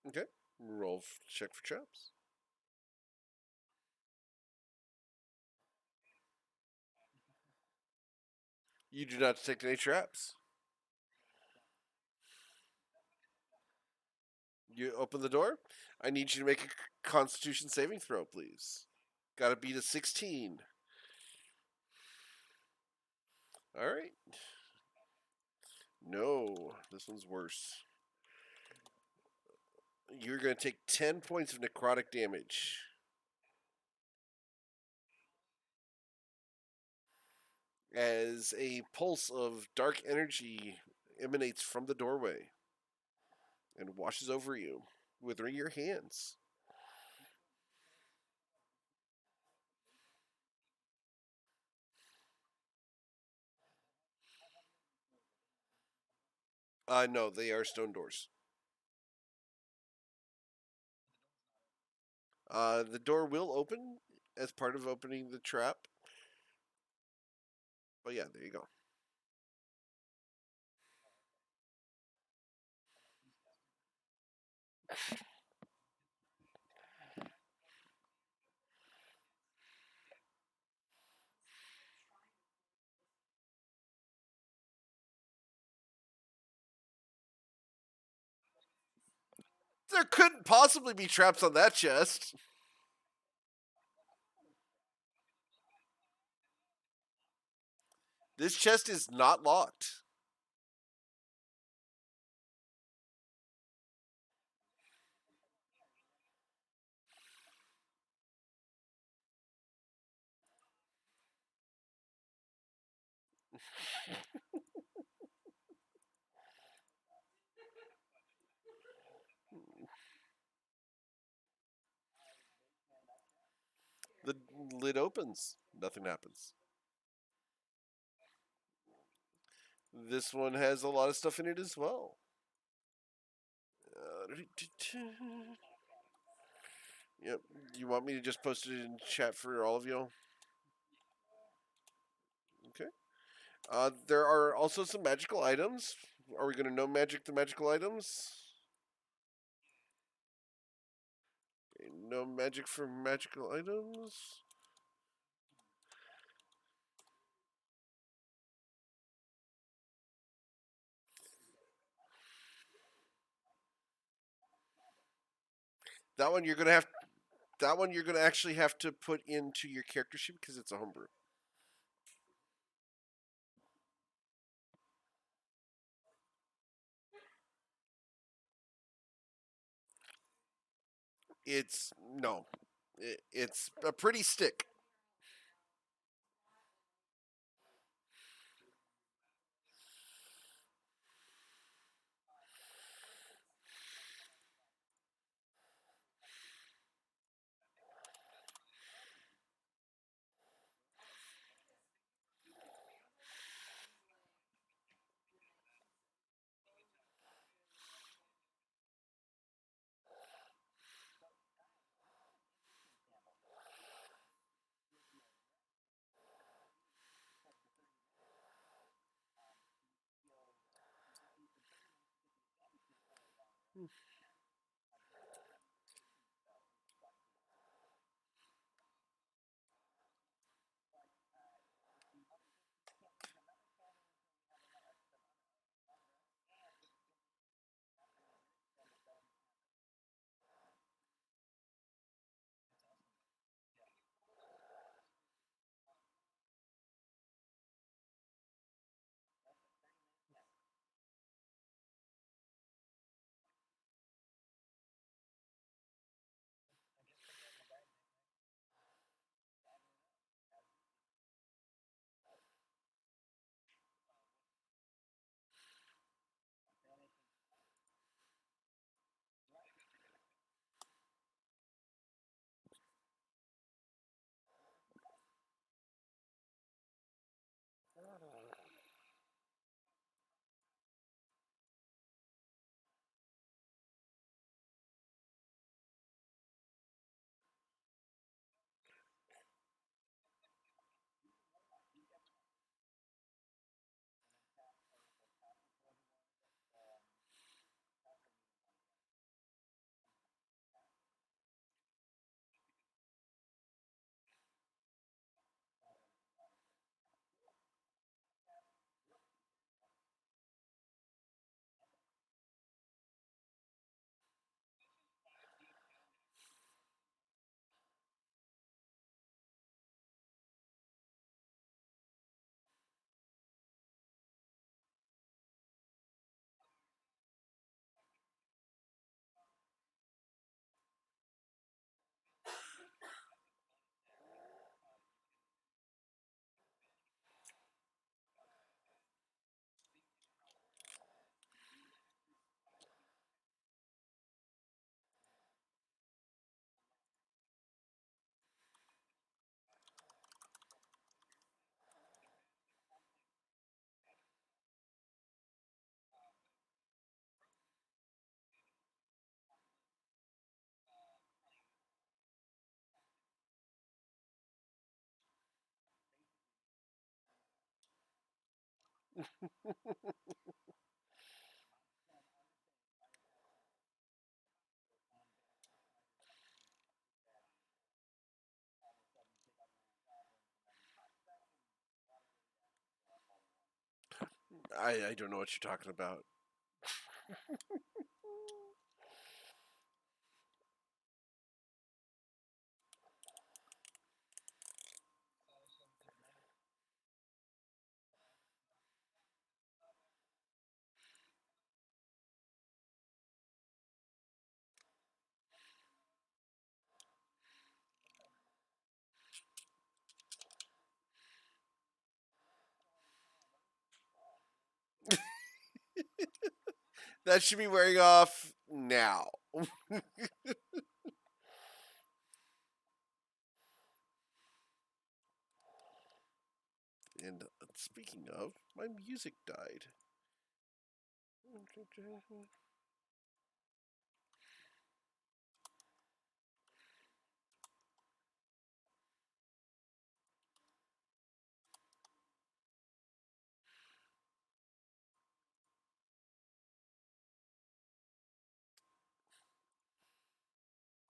Okay. Check for traps. You do not detect any traps. You open the door. I need you to make a Constitution saving throw, please. Got to beat a 16. All right. No, this one's worse. You're going to take 10 points of necrotic damage as a pulse of dark energy emanates from the doorway and washes over you, withering your hands. No, they are stone doors. The door will open as part of opening the trap. But yeah, there you go. There couldn't possibly be traps on that chest. This chest is not locked. The lid opens. Nothing happens. This one has a lot of stuff in it as well. Uh, yep. You want me to just post it in chat for all of you? Okay. There are also some magical items. Are we going to know the magical items? Okay, no magic for magical items. That one you're gonna have. That one you're gonna actually have to put into your character sheet because it's a homebrew. It's no. It's a pretty stick. I don't know what you're talking about. That should be wearing off now. And speaking of, my music died.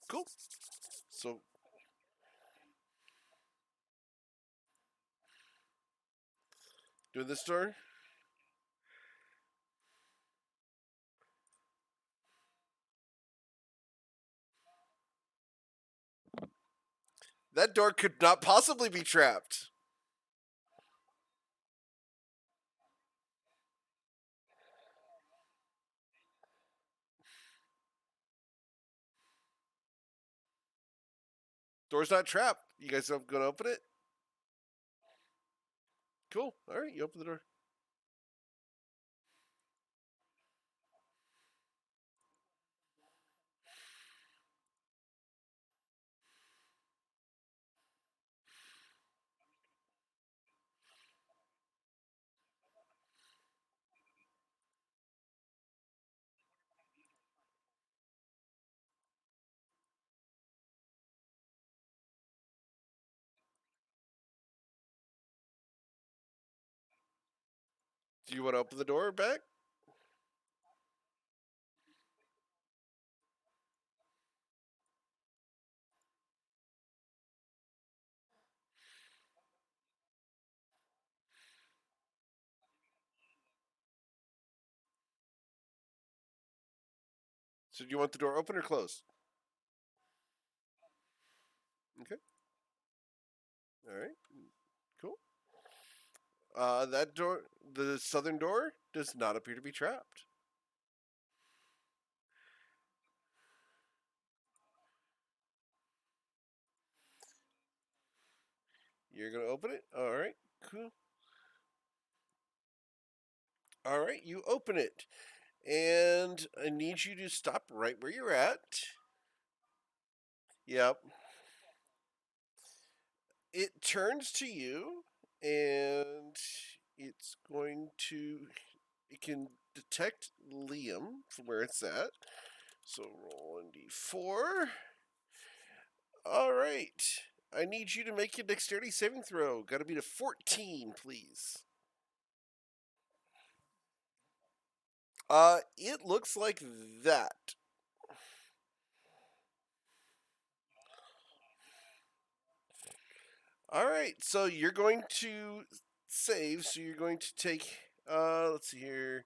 Cool. So, doing this door? That door could not possibly be trapped. Door's not trapped. You guys are gonna open it? Cool. All right, you open the door. Do you want to open the door back? So, do you want the door open or closed? Okay. All right. Cool. That door, the southern door, does not appear to be trapped. You're gonna open it. All right. Cool. All right. You open it, and I need you to stop right where you're at. Yep. It turns to you, and it's going to. It can detect Liam from where it's at. So roll an d4. All right. I need you to make a dexterity saving throw. Got to be to 14, please. It looks like that. All right. So you're going to save. So you're going to take. Let's see here.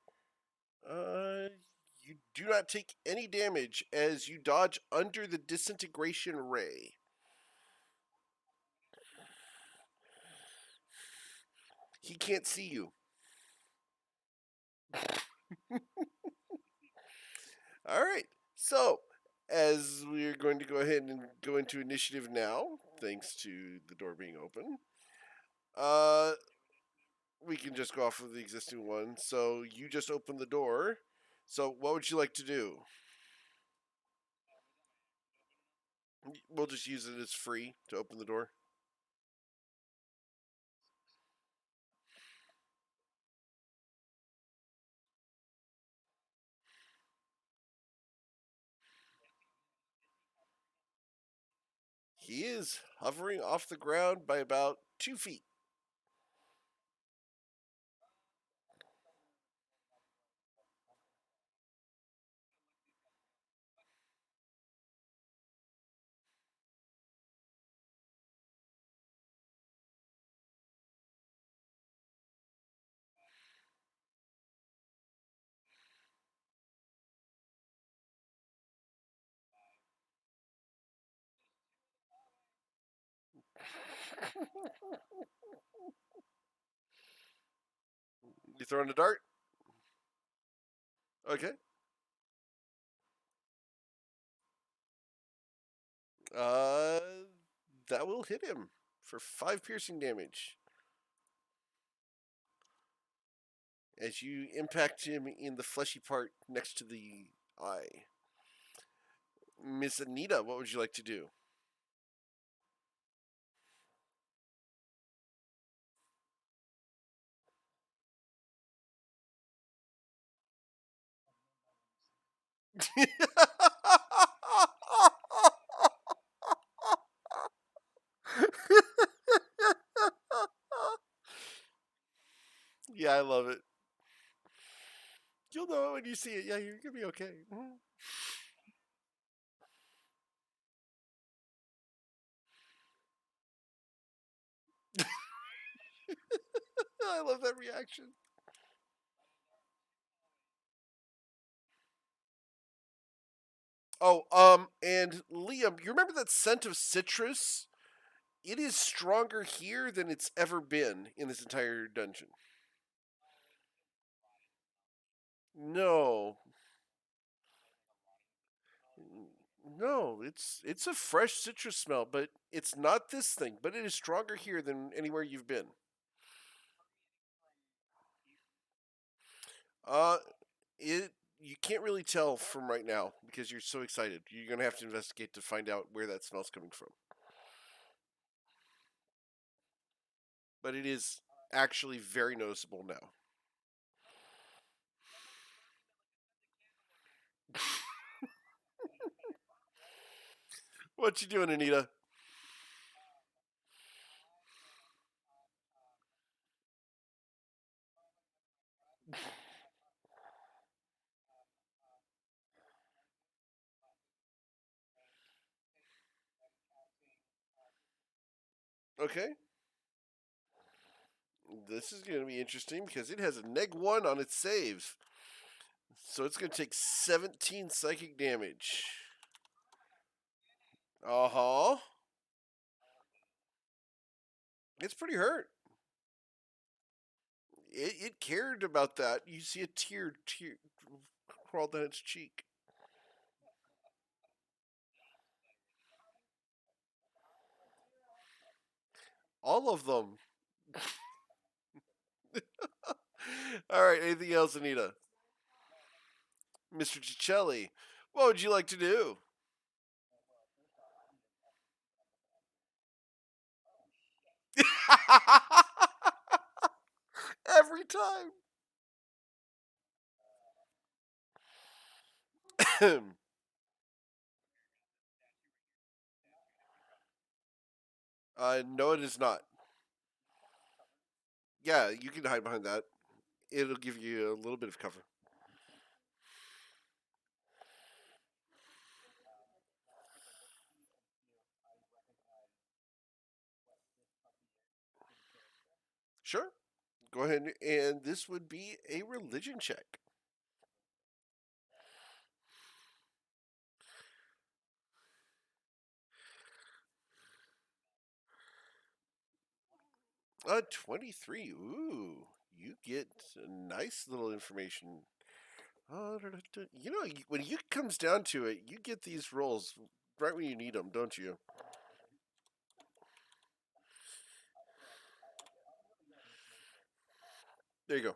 You do not take any damage as you dodge under the disintegration ray. He can't see you. All right. So, as we're going to go ahead and go into initiative now, thanks to the door being open, uh, we can just go off of the existing one. So, you just opened the door. So, what would you like to do? We'll just use it as free to open the door. He is hovering off the ground by about 2 feet. You throwing a dart? Okay. Uh, that will hit him for 5 piercing damage as you impact him in the fleshy part next to the eye. Miss Anita, what would you like to do? Yeah, I love it. You'll know it when you see it. Yeah, you're gonna be okay. I love that reaction. Oh, and Liam, you remember that scent of citrus? It is stronger here than it's ever been in this entire dungeon. No, no, it's a fresh citrus smell, but it's not this thing. But it is stronger here than anywhere you've been. Uh, it you can't really tell from right now because you're so excited. You're gonna have to investigate to find out where that smell's coming from. But it is actually very noticeable now. What you doing, Anita? Okay, this is gonna be interesting because it has a -1 on its save, so it's gonna take 17 psychic damage. Uh huh. It's pretty hurt. It cared about that. You see a tear crawl down its cheek. All of them. All right. Anything else, Anita? Mr. Cicelli, what would you like to do? Every time. No, it is not. Yeah, you can hide behind that. It'll give you a little bit of cover. Sure. Go ahead, and this would be a religion check. 23. Ooh, you get a nice little information. You know, when it comes down to it, you get these rolls right when you need them, don't you? There you go.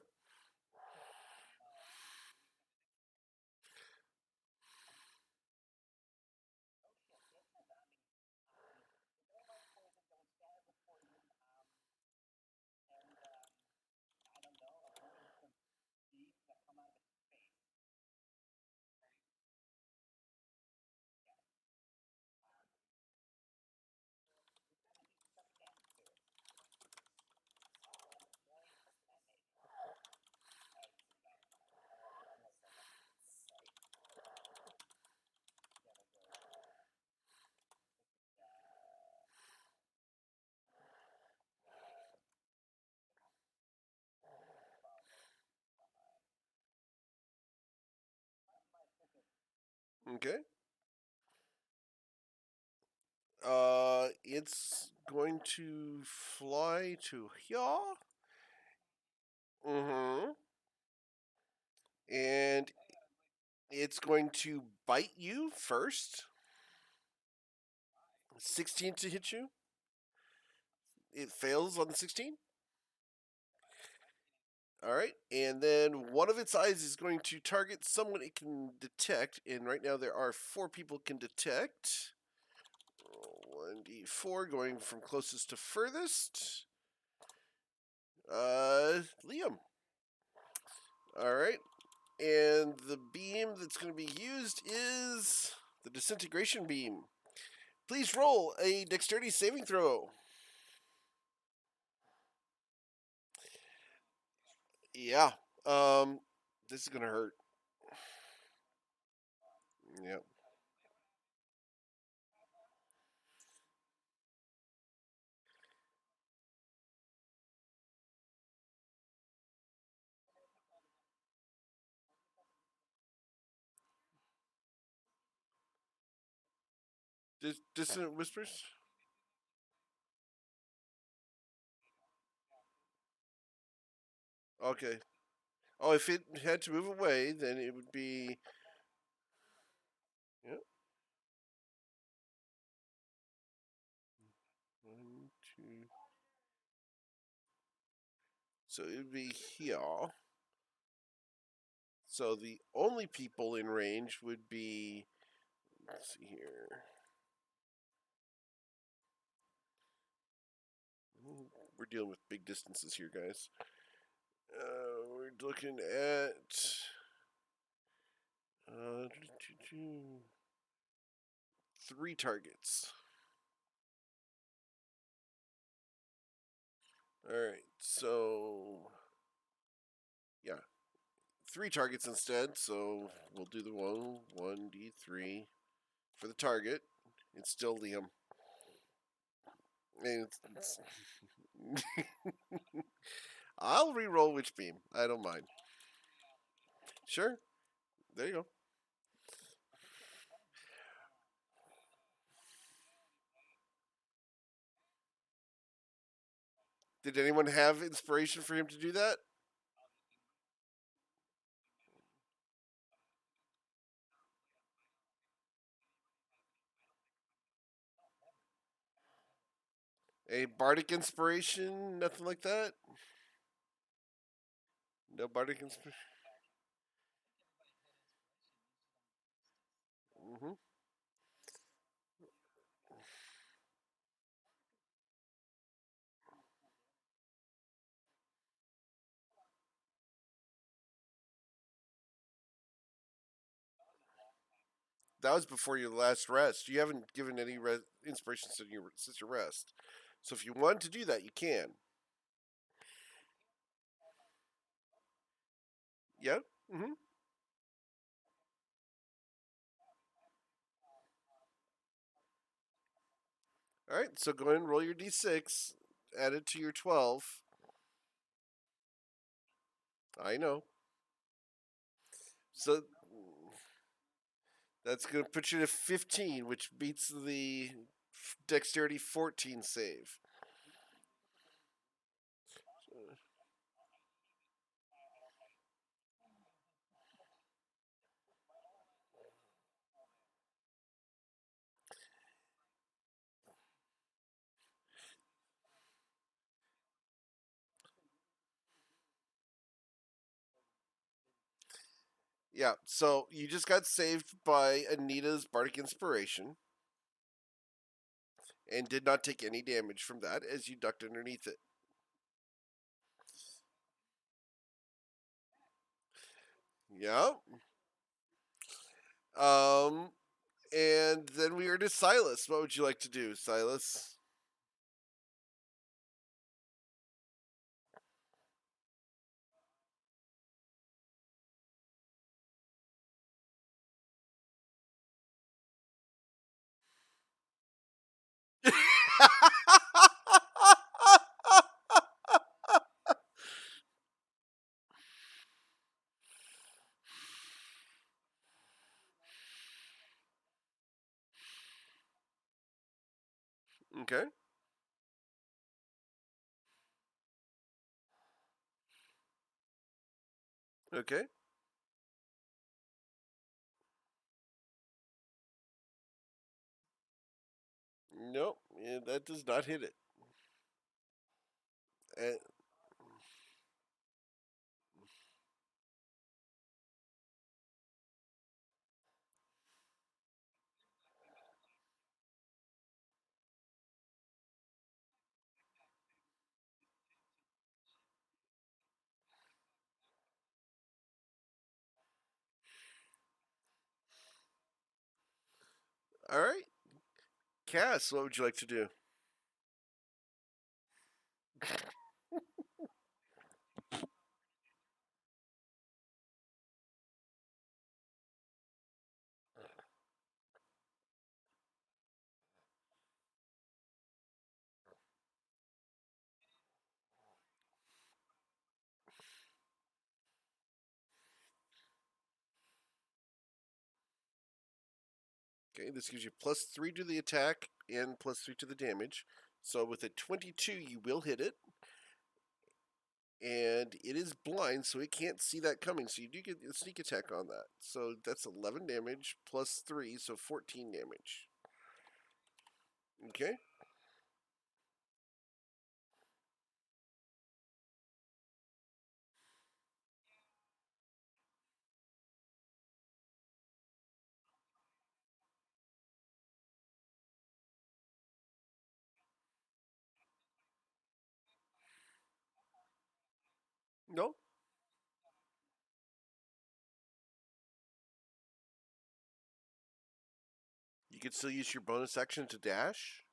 Okay. It's going to fly to here. Mm-hmm. And it's going to bite you first. 16 to hit you. It fails on the 16. All right. And then one of its eyes is going to target someone it can detect. And right now there are 4 people can detect. 1d4 going from closest to furthest. Liam. All right. And the beam that's going to be used is the disintegration beam. Please roll a dexterity saving throw. Yeah. This is gonna hurt. Yep. Dissonant whispers. Okay. Oh, if it had to move away, then it would be. Yep. 1, 2. So it would be here. So the only people in range would be. Let's see here. We're dealing with big distances here, guys. We're looking at. Uh, 3 targets. All right. So yeah, 3 targets instead. So we'll do the 1d3 for the target. It's still Liam. And I'll re-roll which beam. I don't mind. Sure. There you go. Did anyone have inspiration for him to do that? A bardic inspiration? Nothing like that? No bardic inspiration? Hmm. That was before your last rest. You haven't given any inspiration since your rest. So if you want to do that, you can. Yeah? Hmm. All right, so go ahead and roll your d6. Add it to your 12. I know. So that's going to put you to 15, which beats the dexterity 14 save. Yeah, so you just got saved by Anita's Bardic Inspiration and did not take any damage from that as you ducked underneath it. Yeah. Um, and then we are to Silas. What would you like to do, Silas? Okay. Okay. Nope. Yeah, that does not hit it. Uh, all right. Cass, what would you like to do? Okay, this gives you +3 to the attack and +3 to the damage. So with a 22, you will hit it. And it is blind, so it can't see that coming. So you do get a sneak attack on that. So that's 11 damage +3, so 14 damage. Okay? No? You could still use your bonus action to dash?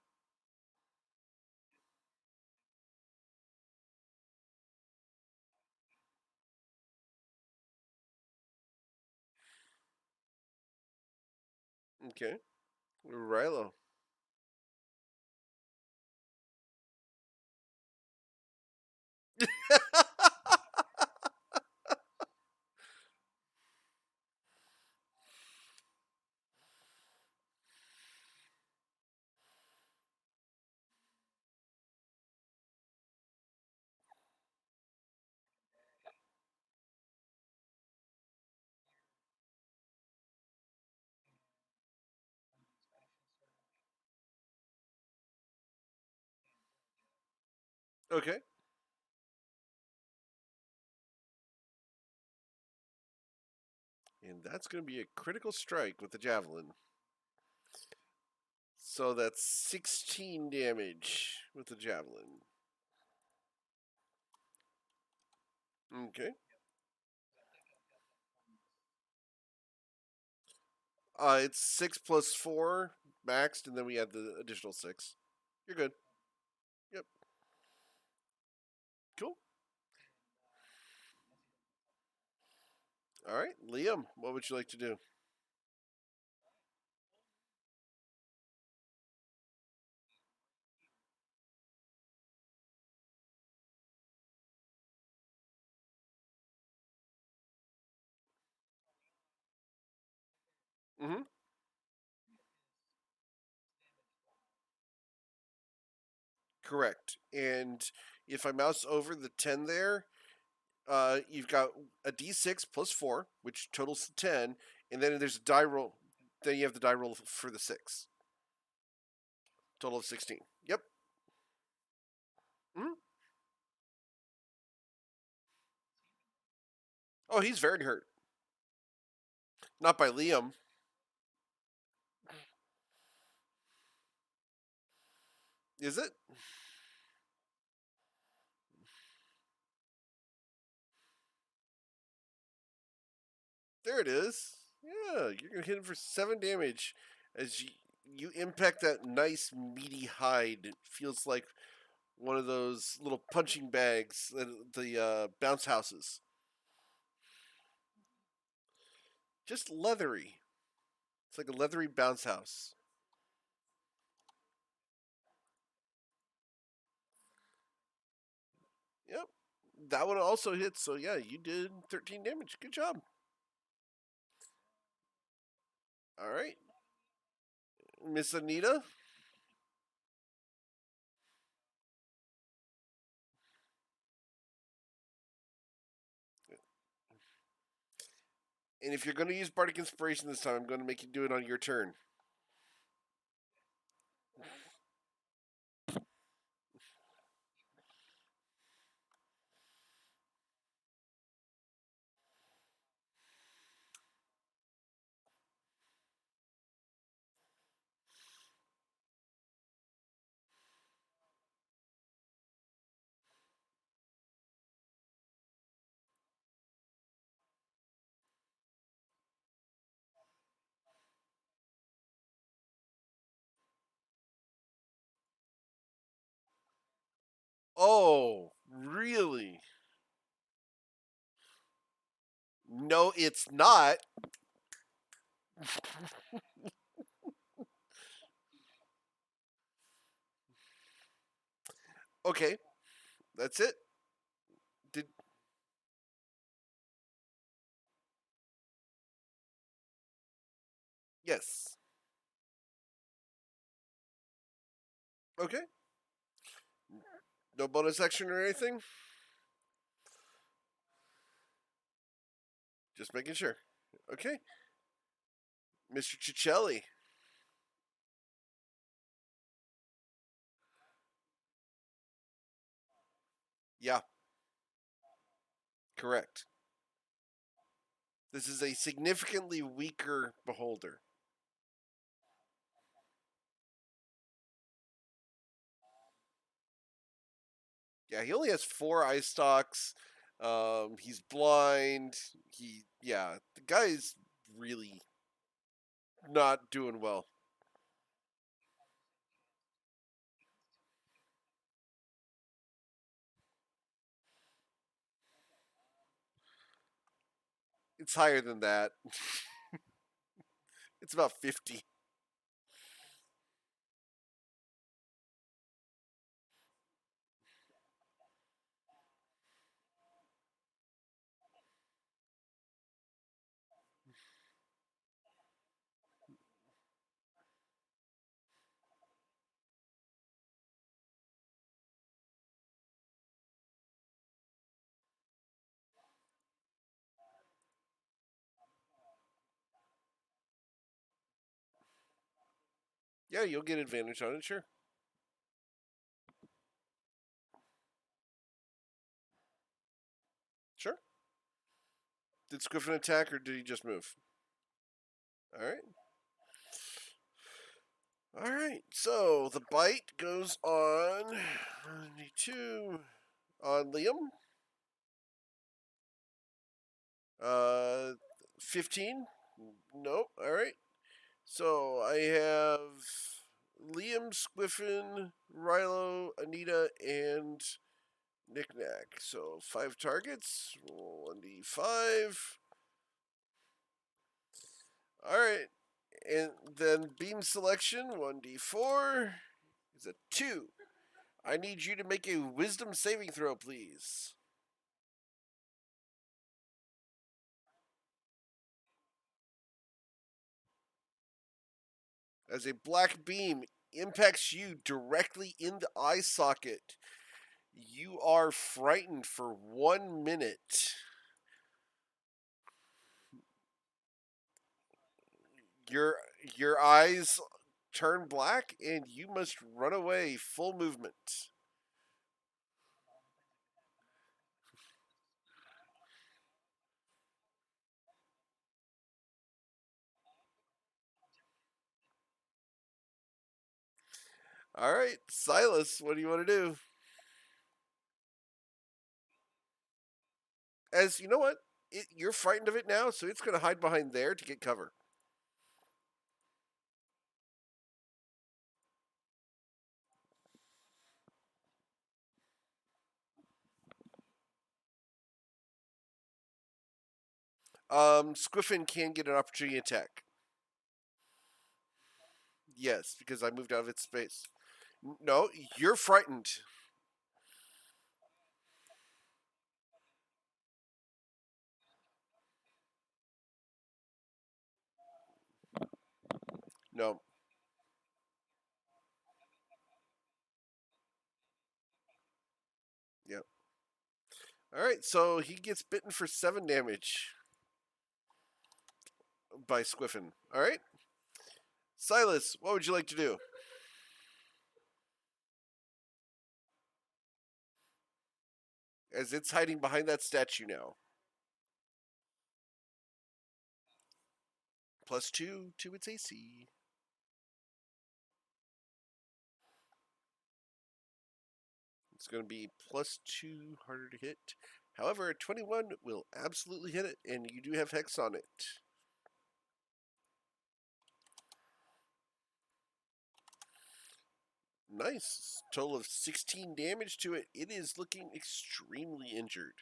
Okay. Rilo. Okay. And that's going to be a critical strike with the javelin. So that's 16 damage with the javelin. Okay. It's 6 + 4 maxed, and then we add the additional 6. You're good. Yep. Cool. All right, Liam, what would you like to do? Mm-hmm. Correct. And if I mouse over the 10 there, you've got a d6 +4, which totals to 10, and then there's a die roll. Then you have the die roll for the 6. Total of 16. Yep. Mm-hmm. Oh, he's very hurt. Not by Liam. Is it? There it is. Yeah, you're going to hit him for 7 damage as you impact that nice meaty hide. It feels like one of those little punching bags, the bounce houses. Just leathery. It's like a leathery bounce house. Yep. That one also hits, so yeah, you did 13 damage. Good job. All right. Miss Anita? And if you're going to use Bardic Inspiration this time, I'm going to make you do it on your turn. Oh, really? No, it's not. Okay, that's it. Did yes. Okay. No bonus action or anything? Just making sure. Okay. Mr. Cicelli. Yeah, correct. This is a significantly weaker beholder. Yeah, he only has 4 eye stalks. He's blind. Yeah, the guy's really not doing well. It's higher than that. It's about 50. Yeah, you'll get advantage on it, sure. Sure. Did Squiffin attack or did he just move? All right. All right. So the bite goes on 92 on Liam. 15. Nope. All right. So I have Liam, Squiffin, Rilo, Anita, and Knickknack. So 5 targets. Roll 1d5. All right. And then beam selection 1d4 is a 2. I need you to make a wisdom saving throw, please. As a black beam impacts you directly in the eye socket, you are frightened for 1 minute. Your your eyes turn black and you must run away full movement. All right, Silas, what do you want to do? As you know what? You're frightened of it now, so it's going to hide behind there to get cover. Squiffin can get an opportunity attack. Yes, because I moved out of its space. No, you're frightened. No. Yep. All right, so he gets bitten for 7 damage. by Squiffin. All right, Silas, what would you like to do? As it's hiding behind that statue now. +2 to its AC. It's going to be +2 harder to hit. However, a 21 will absolutely hit it, and you do have Hex on it. Nice. Total of 16 damage to it. It is looking extremely injured.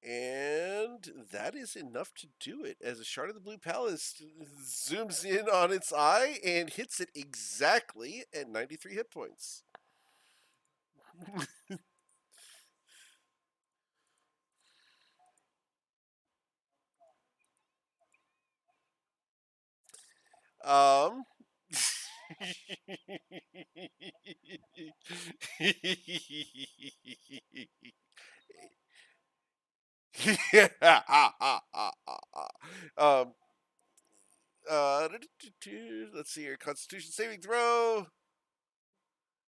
And that is enough to do it as a Shard of the Blue Palace zooms in on its eye and hits it exactly at 93 hit points. Um. um. Let's see here. Constitution saving throw.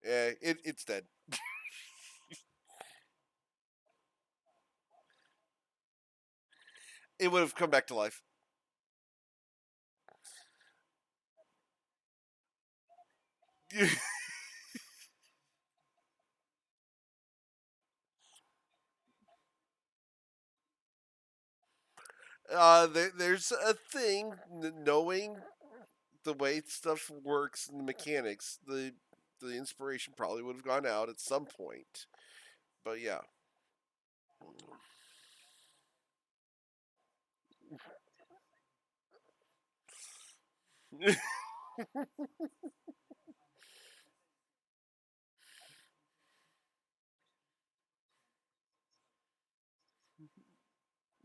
Yeah, it's dead. It would have come back to life. There's a thing, knowing the way stuff works and the mechanics. The inspiration probably would have gone out at some point, but yeah.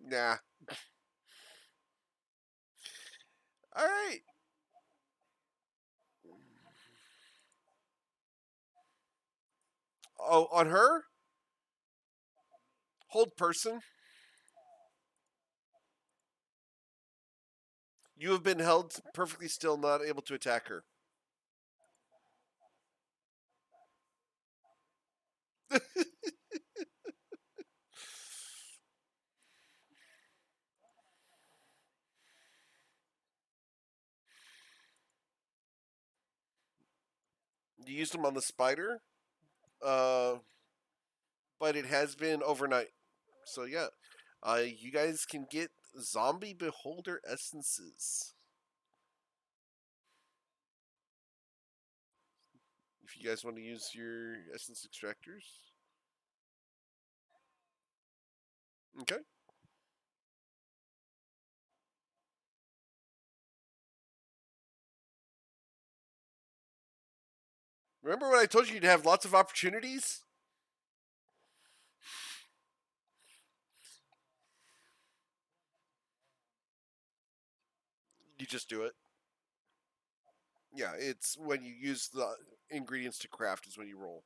Nah. All right. Oh, on her, hold person. You have been held perfectly still, not able to attack her. You used them on the spider, uh, but it has been overnight. So yeah, you guys can get zombie beholder essences if you guys want to use your essence extractors. Okay. Remember when I told you you'd have lots of opportunities? You just do it. Yeah, it's when you use the ingredients to craft is when you roll.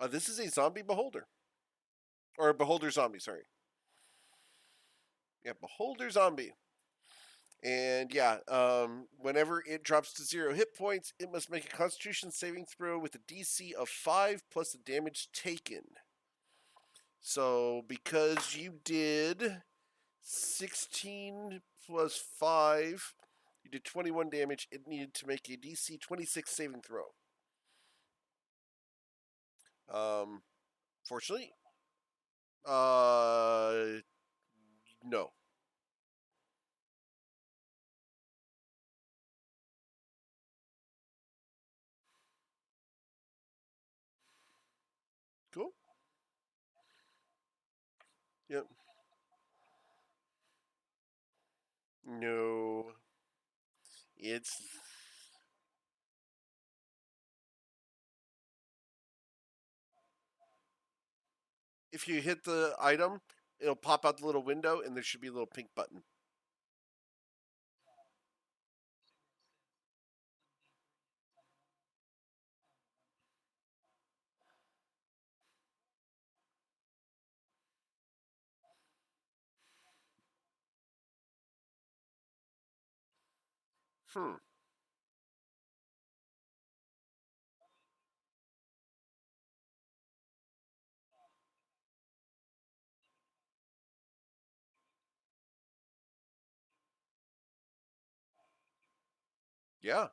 This is a zombie beholder. Or a beholder zombie, sorry. Yeah, beholder zombie. And yeah, whenever it drops to 0 hit points, it must make a Constitution saving throw with a DC of 5 plus the damage taken. So because you did 16 plus 5, you did 21 damage. It needed to make a DC 26 saving throw. Fortunately, no. Cool. Yep. No. It's if you hit the item, it'll pop out the little window, and there should be a little pink button. Hmm. Yeah.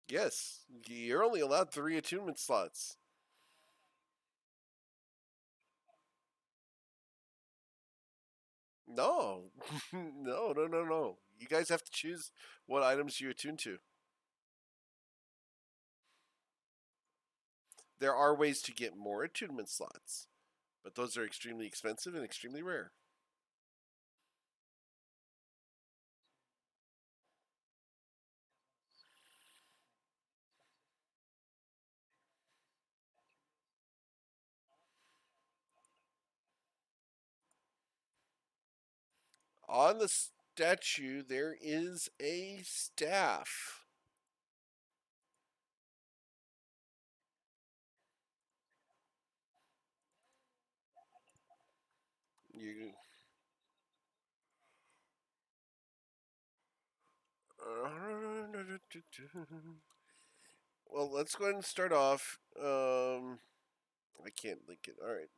Yes. You're only allowed 3 attunement slots. No. No, no, no, no. You guys have to choose what items you attune to. There are ways to get more attunement slots, but those are extremely expensive and extremely rare. On the statue, there is a staff. You. Well, let's go ahead and start off. I can't link it. All right.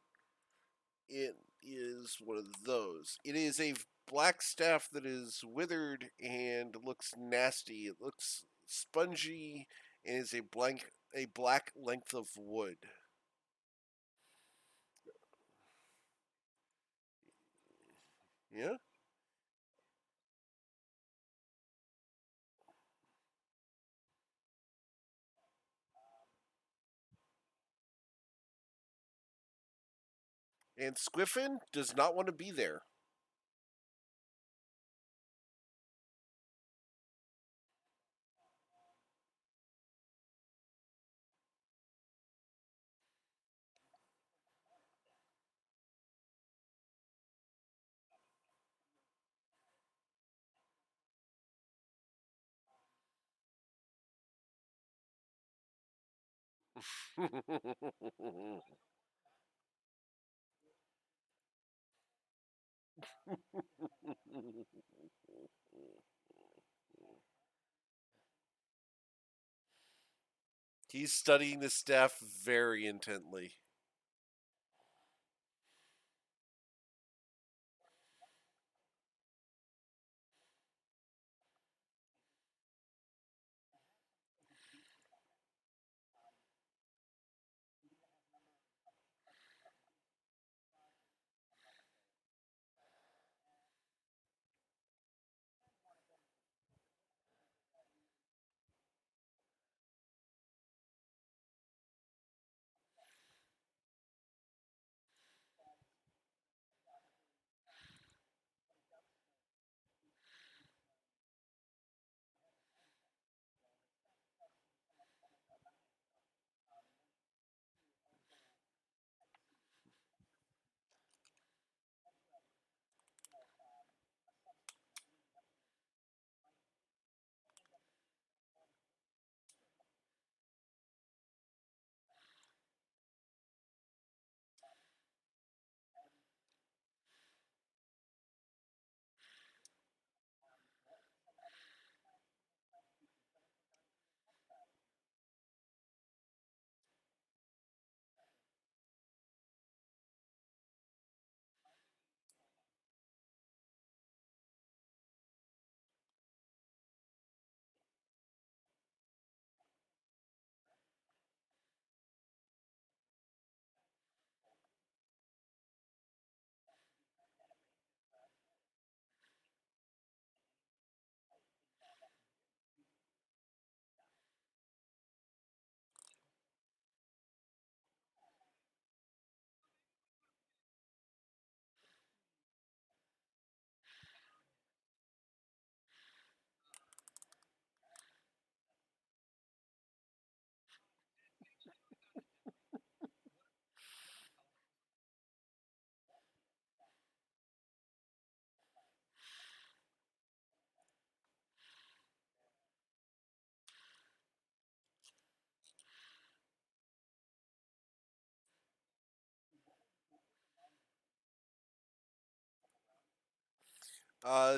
It is one of those. It is a black staff that is withered and looks nasty. It looks spongy and is a black length of wood. Yeah? And Squiffin does not want to be there. He's studying the staff very intently.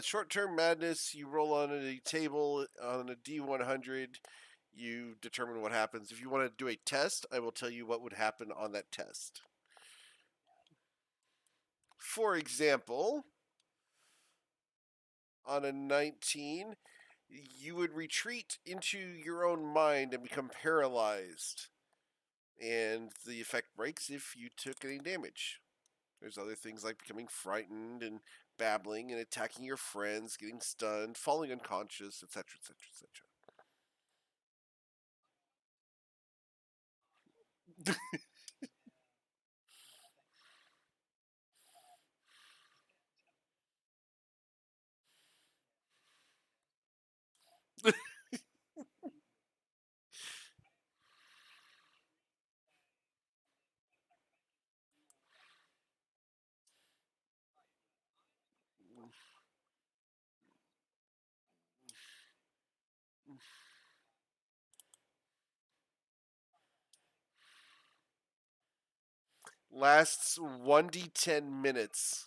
Short-term madness. You roll on a table on a D100. You determine what happens. If you want to do a test, I will tell you what would happen on that test. For example, on a 19, you would retreat into your own mind and become paralyzed. And the effect breaks if you took any damage. There's other things like becoming frightened and babbling and attacking your friends, getting stunned, falling unconscious, etc., etc., etc. Lasts 1d10 minutes.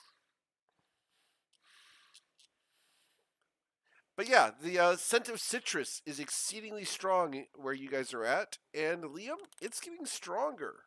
But yeah, the scent of citrus is exceedingly strong where you guys are at, and Liam, it's getting stronger.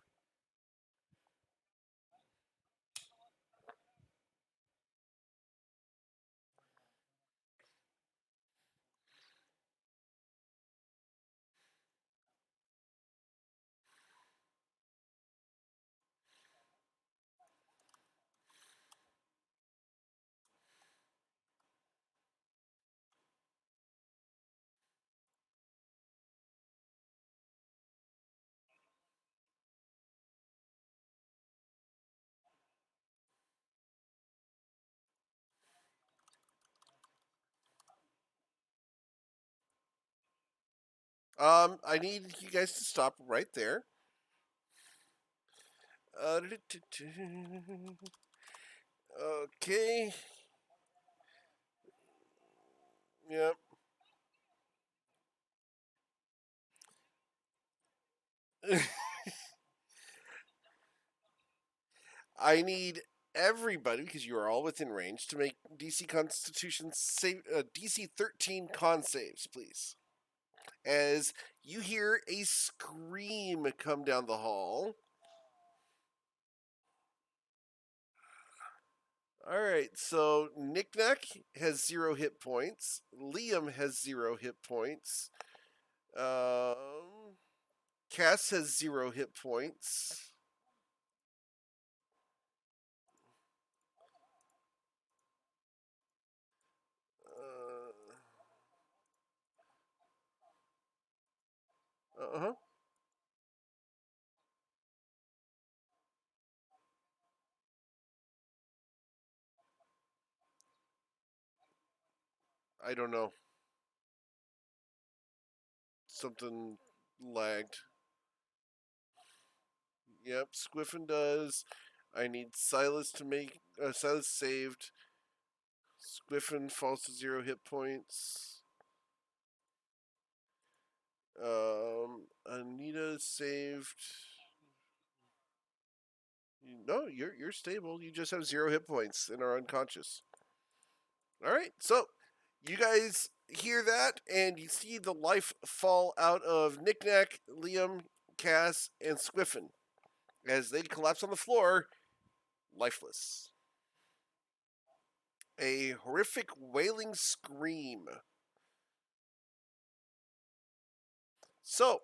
I need you guys to stop right there. Okay. Yep. I need everybody, because you are all within range, to make DC Constitution save DC 13 con saves, please. As you hear a scream come down the hall. All right, so Knickknack has 0 hit points. Liam has 0 hit points. Um, Cass has 0 hit points. Uh huh. I don't know. Something lagged. Yep, Squiffin does. I need Silas to make Silas saved. Squiffin falls to 0 hit points. Anita saved. No, you're stable. You just have 0 hit points and are unconscious. All right, so you guys hear that and you see the life fall out of Knickknack, Liam, Cass, and Squiffin as they collapse on the floor, lifeless. A horrific wailing scream. So,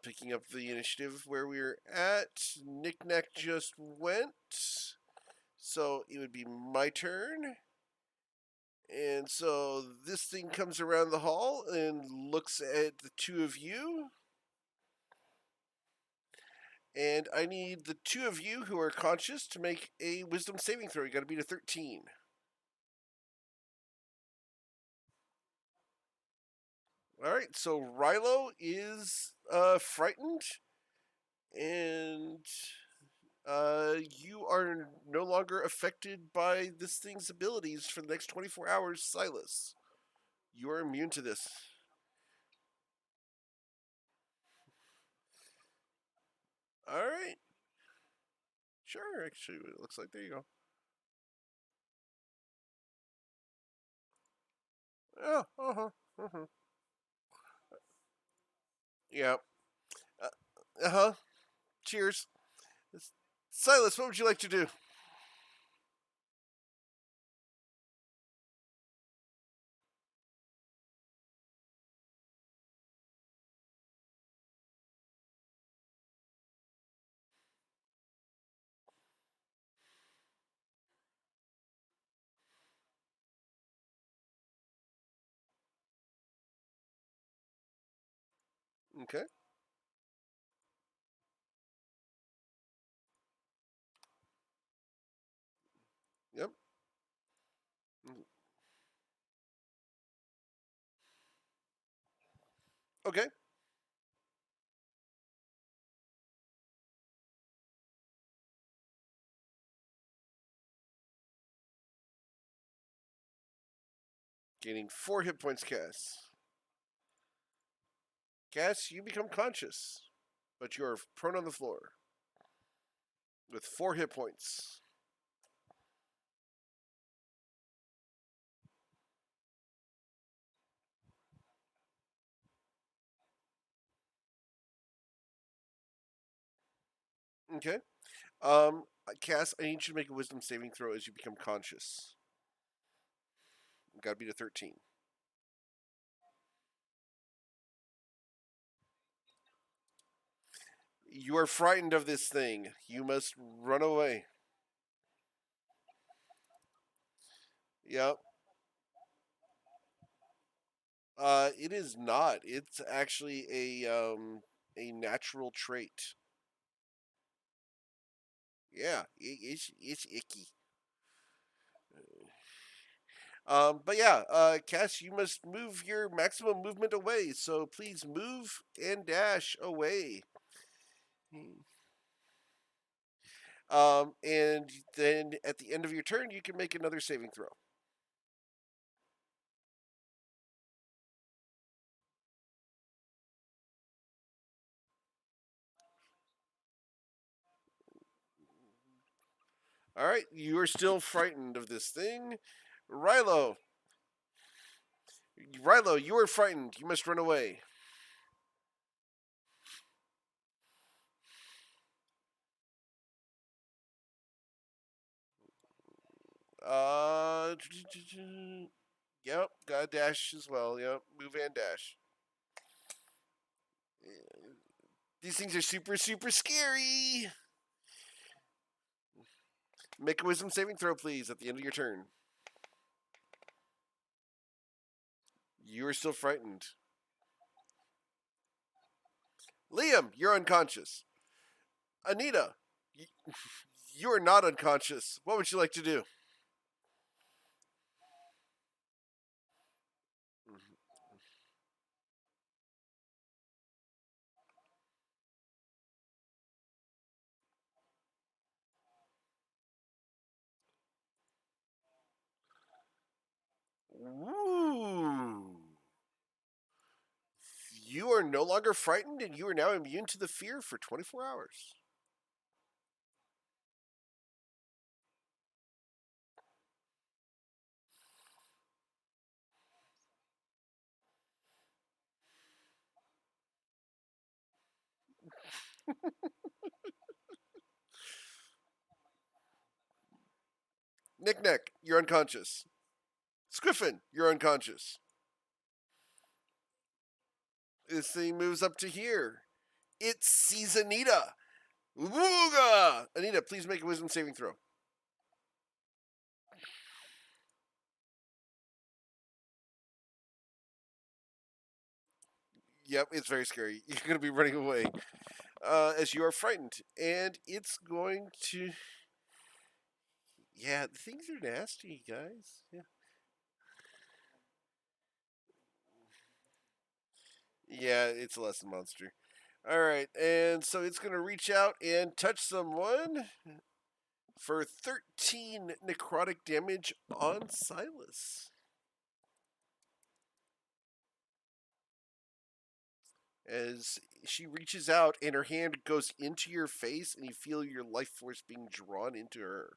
picking up the initiative where we're at, Knickknack just went. So it would be my turn. And so this thing comes around the hall and looks at the two of you. And I need the two of you who are conscious to make a wisdom saving throw. You gotta beat a 13. Alright, so Rilo is frightened. And you are no longer affected by this thing's abilities for the next 24 hours, Silas. You are immune to this. Alright. Sure, actually, it looks like there you go. Oh, uh-huh. Uh-huh. Yeah. Uh-huh. Cheers. Silas, what would you like to do? Okay. Yep. Okay. Gaining 4 hit points, Cass. Cass, you become conscious, but you are prone on the floor with 4 hit points. Okay. Cass, I need you to make a wisdom saving throw as you become conscious. Gotta be to 13. You are frightened of this thing. You must run away. Yep. It is not. It's actually a natural trait. Yeah, it's icky. But yeah, Cass, you must move your maximum movement away. So please move and dash away. And then at the end of your turn, you can make another saving throw. All right, you are still frightened of this thing, Rilo. Rilo, you are frightened. You must run away. Uh, yep, got a dash as well. Yep, move and dash. These things are super, super scary. Make a wisdom saving throw, please, at the end of your turn. You are still frightened. Liam, you're unconscious. Anita, you are not unconscious. What would you like to do? Ooh. You are no longer frightened, and you are now immune to the fear for 24 hours. Nick Nick, you're unconscious. Squiffin, you're unconscious. This thing moves up to here. It sees Anita. Wooga! Anita, please make a wisdom saving throw. Yep, it's very scary. You're going to be running away as you are frightened. And it's going to. Yeah, things are nasty, guys. Yeah. Yeah, it's a lesson monster. All right, and so it's going to reach out and touch someone for 13 necrotic damage on Silas. As she reaches out and her hand goes into your face, and you feel your life force being drawn into her.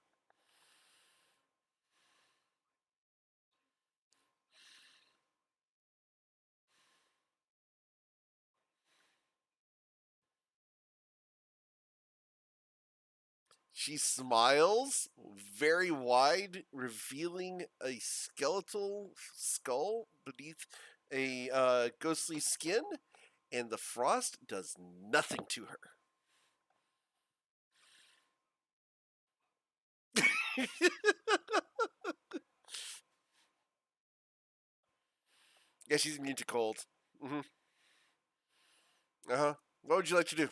She smiles very wide, revealing a skeletal skull beneath a ghostly skin, and the frost does nothing to her. Yeah, she's immune to cold. Mm-hmm. Uh huh. What would you like to do?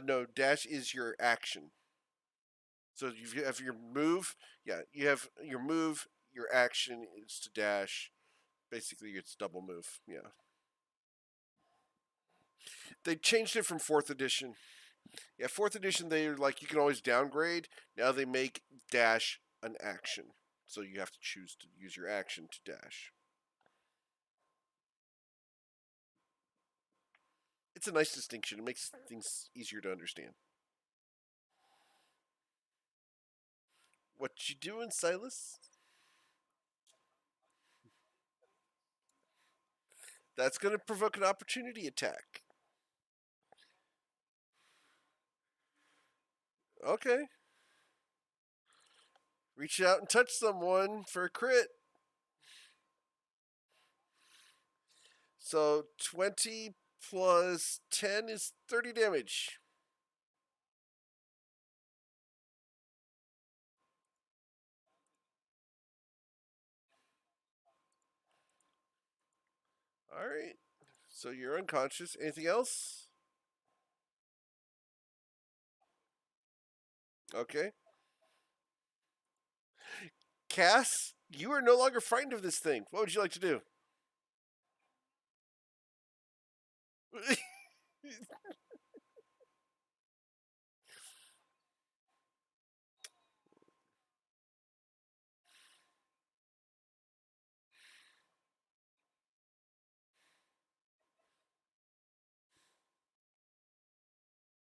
No, dash is your action. So you have your move. Yeah, you have your move. Your action is to dash. Basically, it's double move. Yeah, they changed it from fourth edition. Yeah, fourth edition. They're like you can always downgrade. Now they make dash an action, so you have to choose to use your action to dash. It's a nice distinction. It makes things easier to understand. What you doing, Silas? That's going to provoke an opportunity attack. Okay. Reach out and touch someone for a crit. So 20 plus 10 is 30 damage. All right. So you're unconscious. Anything else? Okay. Cass, you are no longer frightened of this thing. What would you like to do?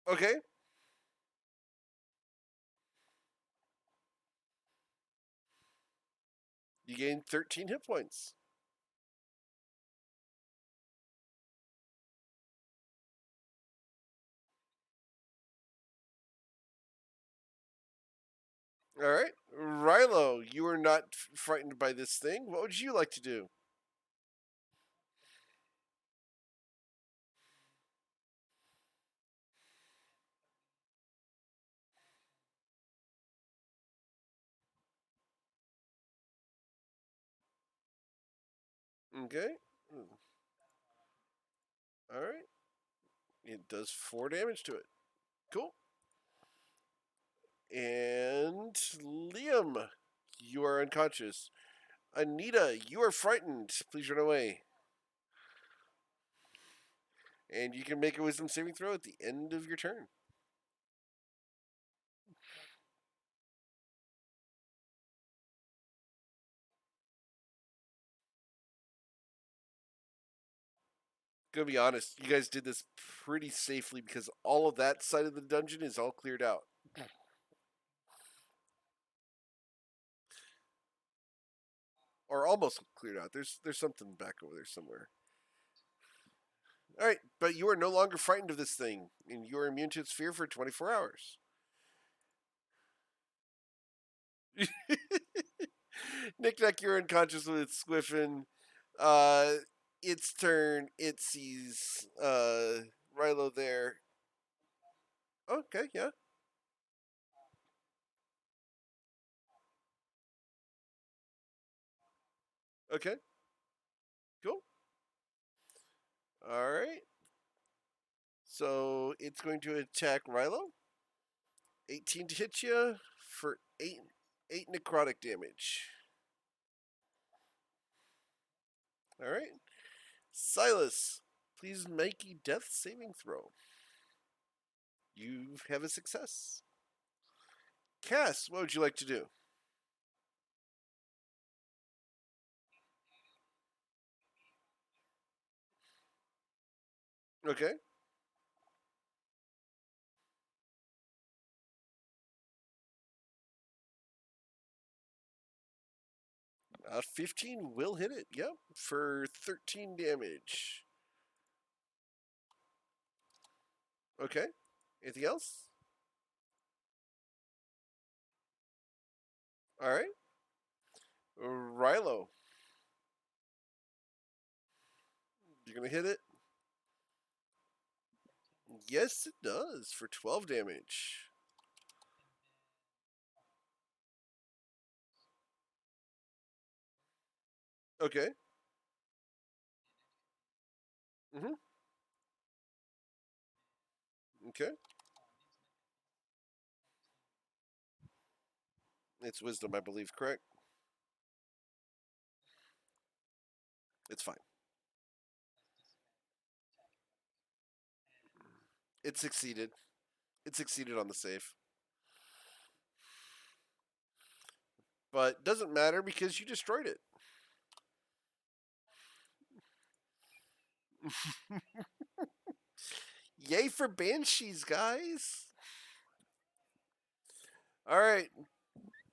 Okay. You gain 13 hit points. All right. Rilo, you are not frightened by this thing. What would you like to do? Okay. All right. It does 4 damage to it. Cool. And Liam, you are unconscious. Anita, you are frightened. Please run away. And you can make a wisdom saving throw at the end of your turn. Gonna be honest, you guys did this pretty safely because all of that side of the dungeon is all cleared out. Or almost cleared out. There's something back over there somewhere. Alright, but you are no longer frightened of this thing, and you are immune to its fear for 24 hours. Knick-Knack, you're unconscious with Squiffin. Uh, its turn. It sees Rilo there. Okay, yeah. Okay, cool. All right. So it's going to attack Rilo. 18 to hit you for eight necrotic damage. All right. Silas, please make a death saving throw. You have a success. Cass, what would you like to do? Okay. 15 will hit it. Yep, for 13 damage. Okay. Anything else? All right. Rilo, you're gonna hit it. Yes, it does for 12 damage. Okay. Mm-hmm. Okay. It's wisdom, I believe, correct? It's fine. It succeeded. It succeeded on the save. But doesn't matter because you destroyed it. Yay for banshees, guys. All right.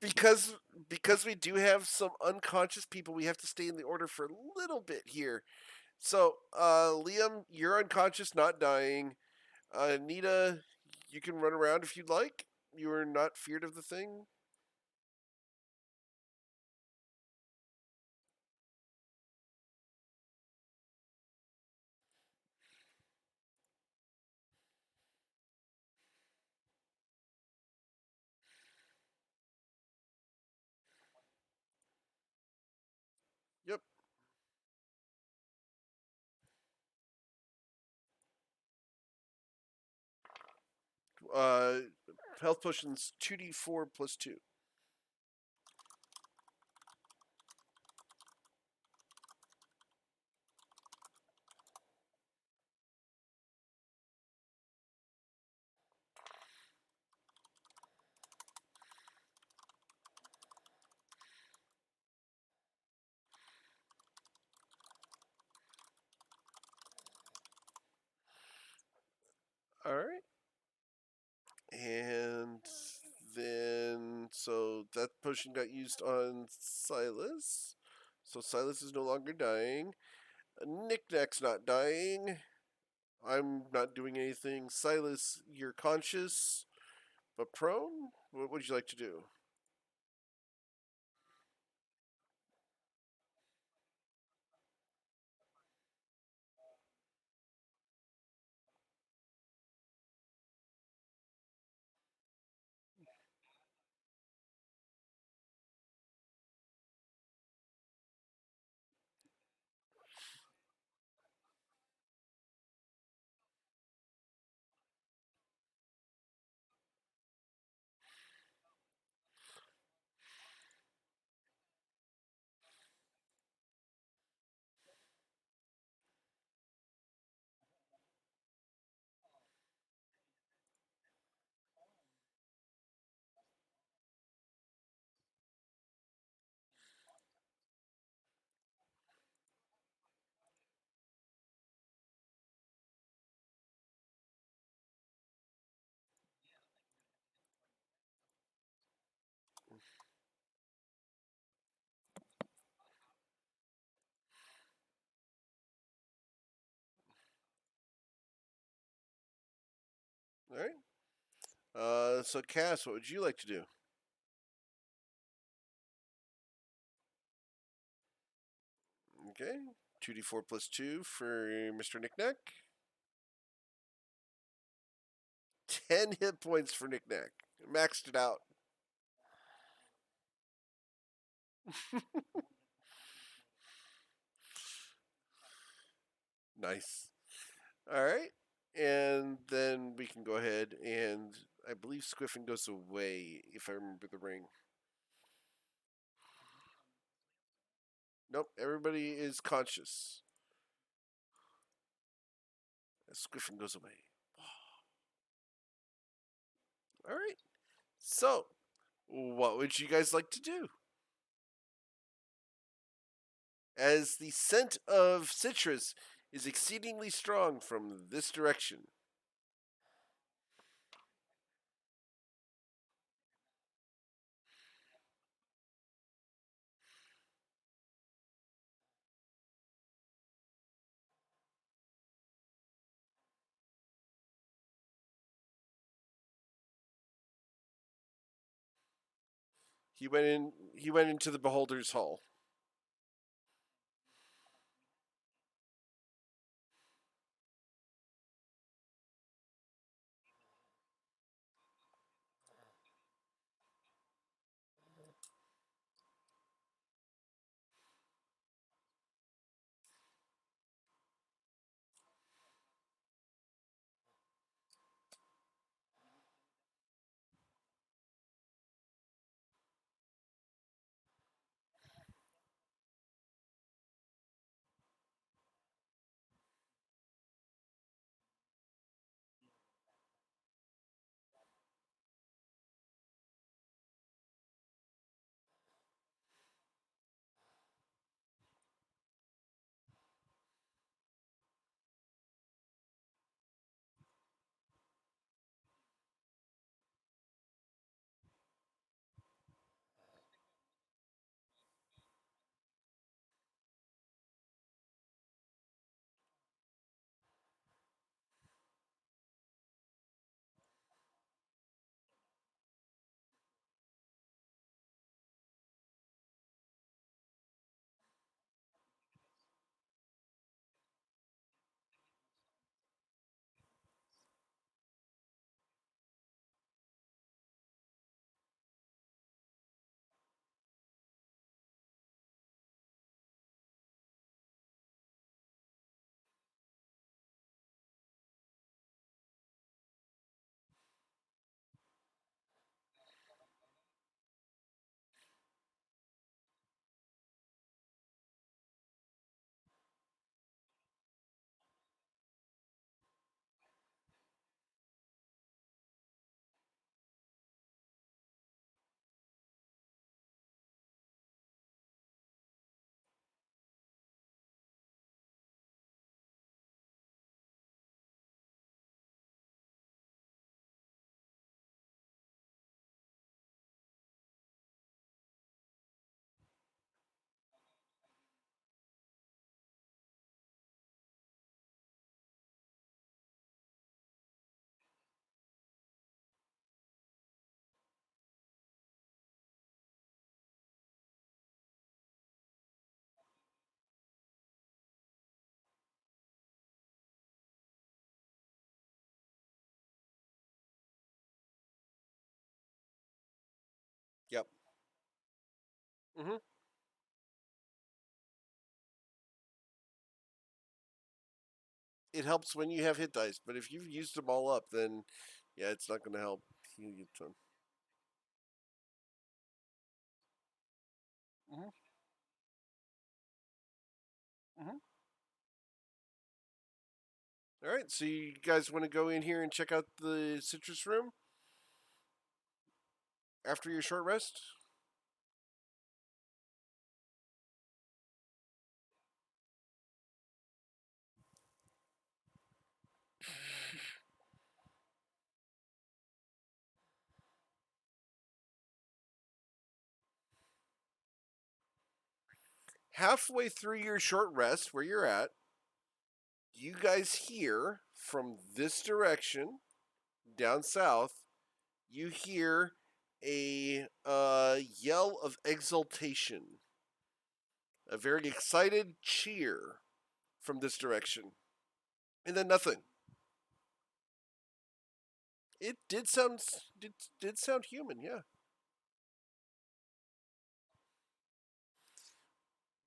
Because because we do have some unconscious people, we have to stay in the order for a little bit here. So, Liam, you're unconscious, not dying. Nita, you can run around if you'd like. You are not feared of the thing. Yep. Uh, health potions 2d4 plus 2. All right. And then, so that potion got used on Silas. So Silas is no longer dying. Knick-Knack's not dying. I'm not doing anything. Silas, you're conscious, but prone? What would you like to do? All right. So Cass, what would you like to do? Okay. 2d4 plus 2 for Mr. Knickknack. 10 hit points for Knickknack. Maxed it out. Nice. All right. And then we can go ahead and I believe Squiffin goes away if I remember the ring. Nope, everybody is conscious. Squiffin goes away. All right. So, what would you guys like to do? As the scent of citrus is exceedingly strong from this direction. He went in. He went into the beholder's hall. Yep. Hmm. It helps when you have hit dice, but if you've used them all up, then yeah, it's not going to help heal you a ton. Hmm. Hmm. All right, so you guys want to go in here and check out the citrus room after your short rest? Halfway through your short rest, where you're at, you guys hear from this direction down south. You hear a yell of exultation, a very excited cheer from this direction, and then nothing. It did sound human, yeah.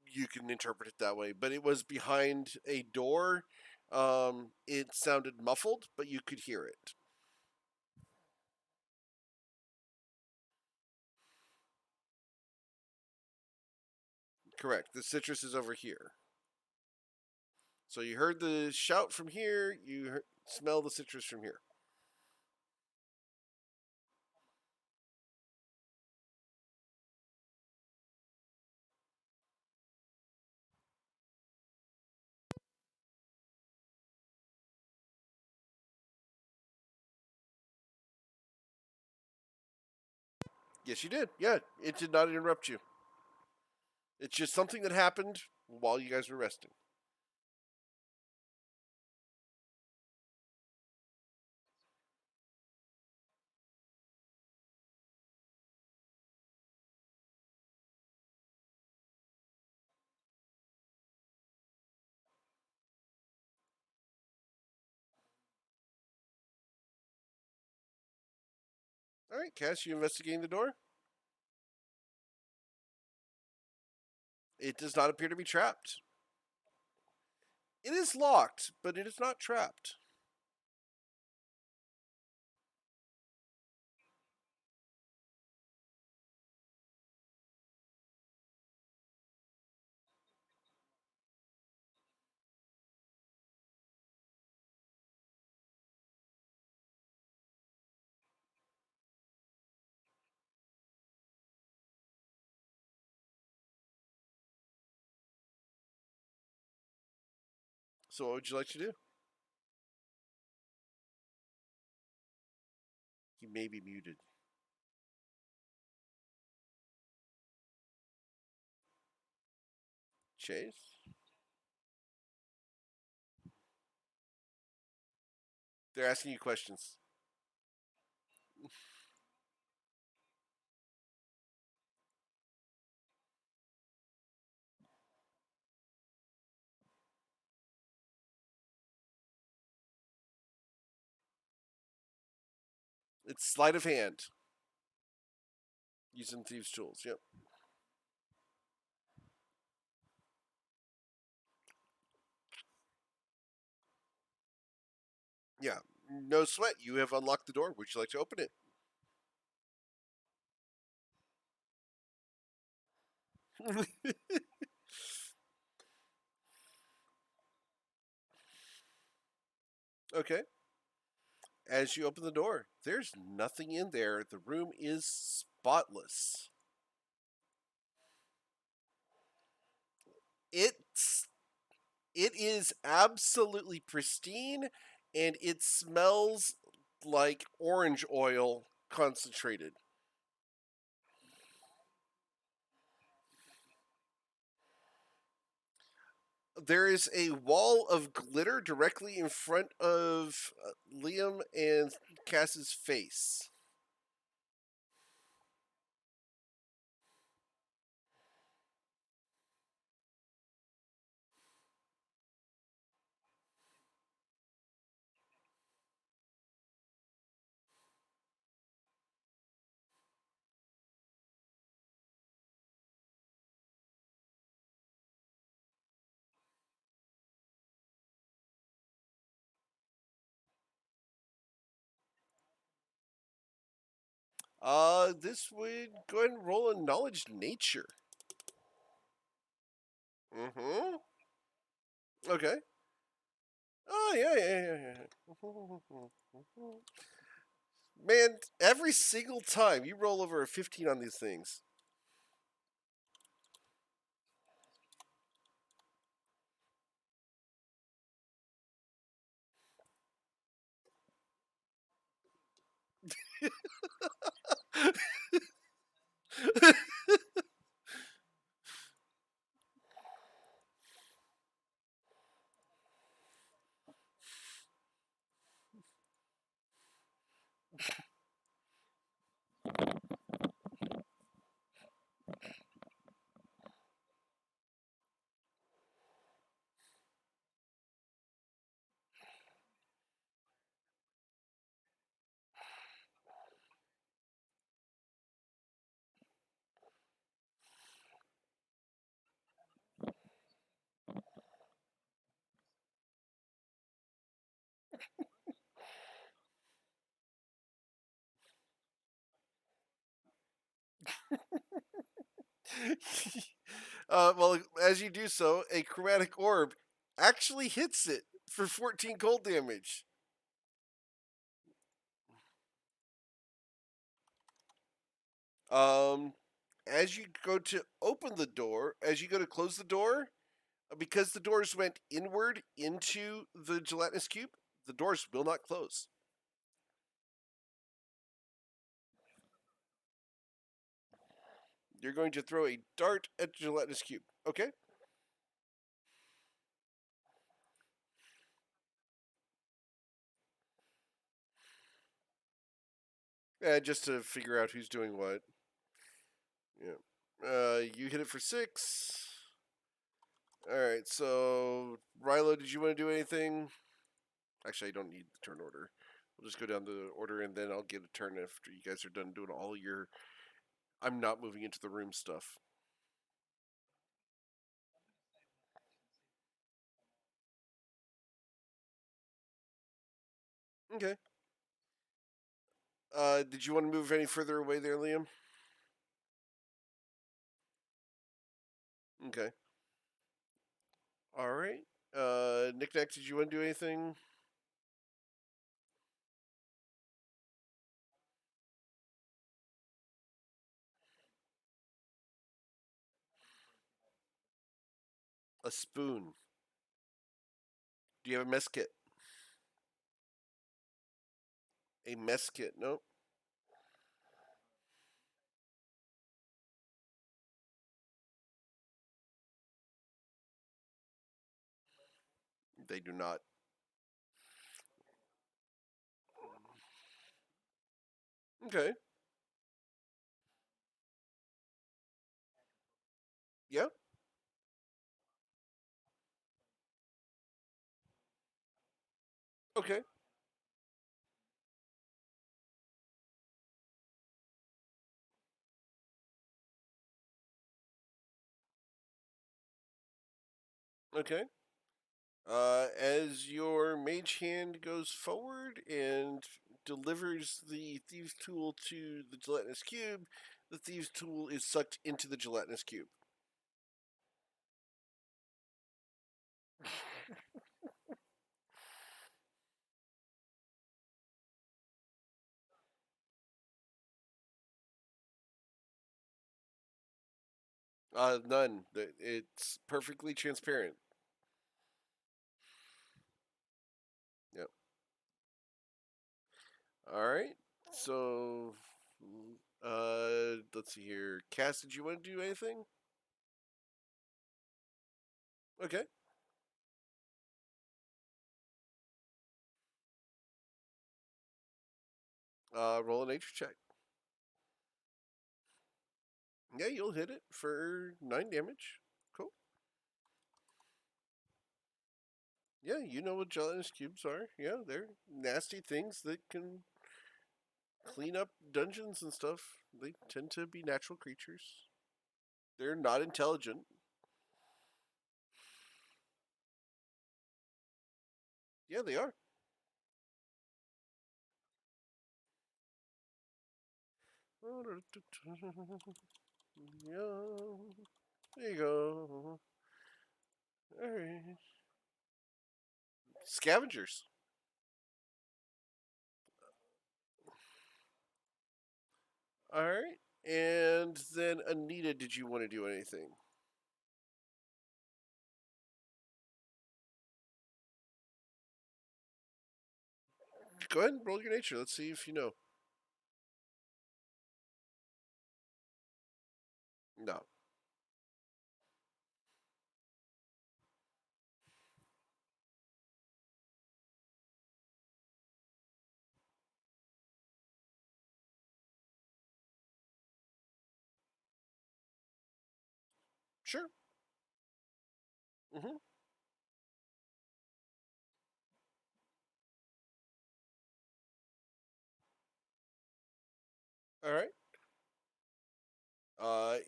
You can interpret it that way, but it was behind a door. It sounded muffled, but you could hear it. Correct. The citrus is over here. So you heard the shout from here. Smell the citrus from here. Yes, you did. Yeah, it did not interrupt you. It's just something that happened while you guys were resting. All right, Cass, you investigating the door? It does not appear to be trapped. It is locked, but it is not trapped. So, what would you like to do? He may be muted. Chase? They're asking you questions. It's sleight of hand using thieves' tools. Yep. Yeah. No sweat. You have unlocked the door. Would you like to open it? Okay. As you open the door, there's nothing in there. The room is spotless. It's it is absolutely pristine, and it smells like orange oil concentrated. There is a wall of glitter directly in front of Liam and Cass's face. This would go ahead and roll a knowledge nature. Mm-hmm. Okay. Oh yeah. Man, every single time you roll over a 15 on these things. Well, as you do so, a chromatic orb actually hits it for 14 cold damage. Um, as you go to open the door, as you go to close the door, because the doors went inward into the gelatinous cube, the doors will not close. You're going to throw a dart at the gelatinous cube. Okay? Just to figure out who's doing what. Yeah. You hit it for 6. All right. So, Rilo, did you want to do anything? Actually, I don't need the turn order. We'll just go down the order, and then I'll get a turn after you guys are done doing all your I'm not moving into the room stuff. Okay. Did you want to move any further away there, Liam? Okay. All right. Nick, did you want to do anything? A spoon. Do you have a mess kit? A mess kit? Nope. They do not. Okay. Yeah. Okay. Okay. As your mage hand goes forward and delivers the thieves' tool to the gelatinous cube, the thieves' tool is sucked into the gelatinous cube. None. It's perfectly transparent. Yep. All right. So, let's see here. Cass, did you want to do anything? Okay. Roll a nature check. Yeah, you'll hit it for 9 damage. Cool. Yeah, you know what gelatinous cubes are. Yeah, they're nasty things that can clean up dungeons and stuff. They tend to be natural creatures. They're not intelligent. Yeah, they are. Yeah, there you go. All right. Scavengers. All right. And then Anita, did you want to do anything? Go ahead and roll your nature. Let's see if you know. No. Sure. Mm-hmm. All right.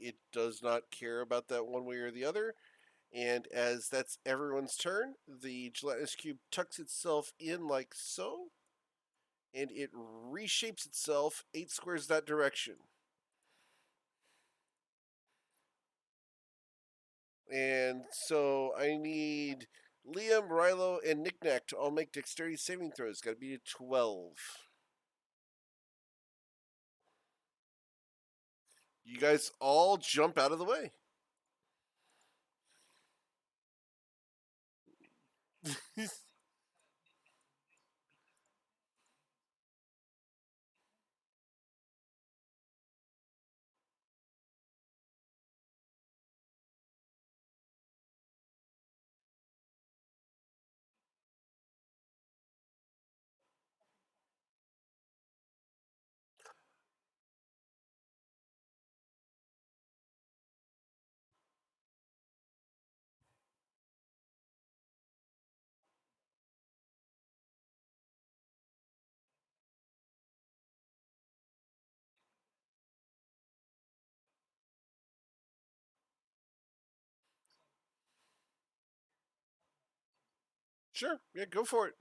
It does not care about that one way or the other. And as that's everyone's turn, the gelatinous cube tucks itself in like so, and it reshapes itself 8 squares that direction. And so I need Liam, Rilo, and Knickknack to all make dexterity saving throws. Got to be a 12. You guys all jump out of the way. Sure. Yeah, go for it.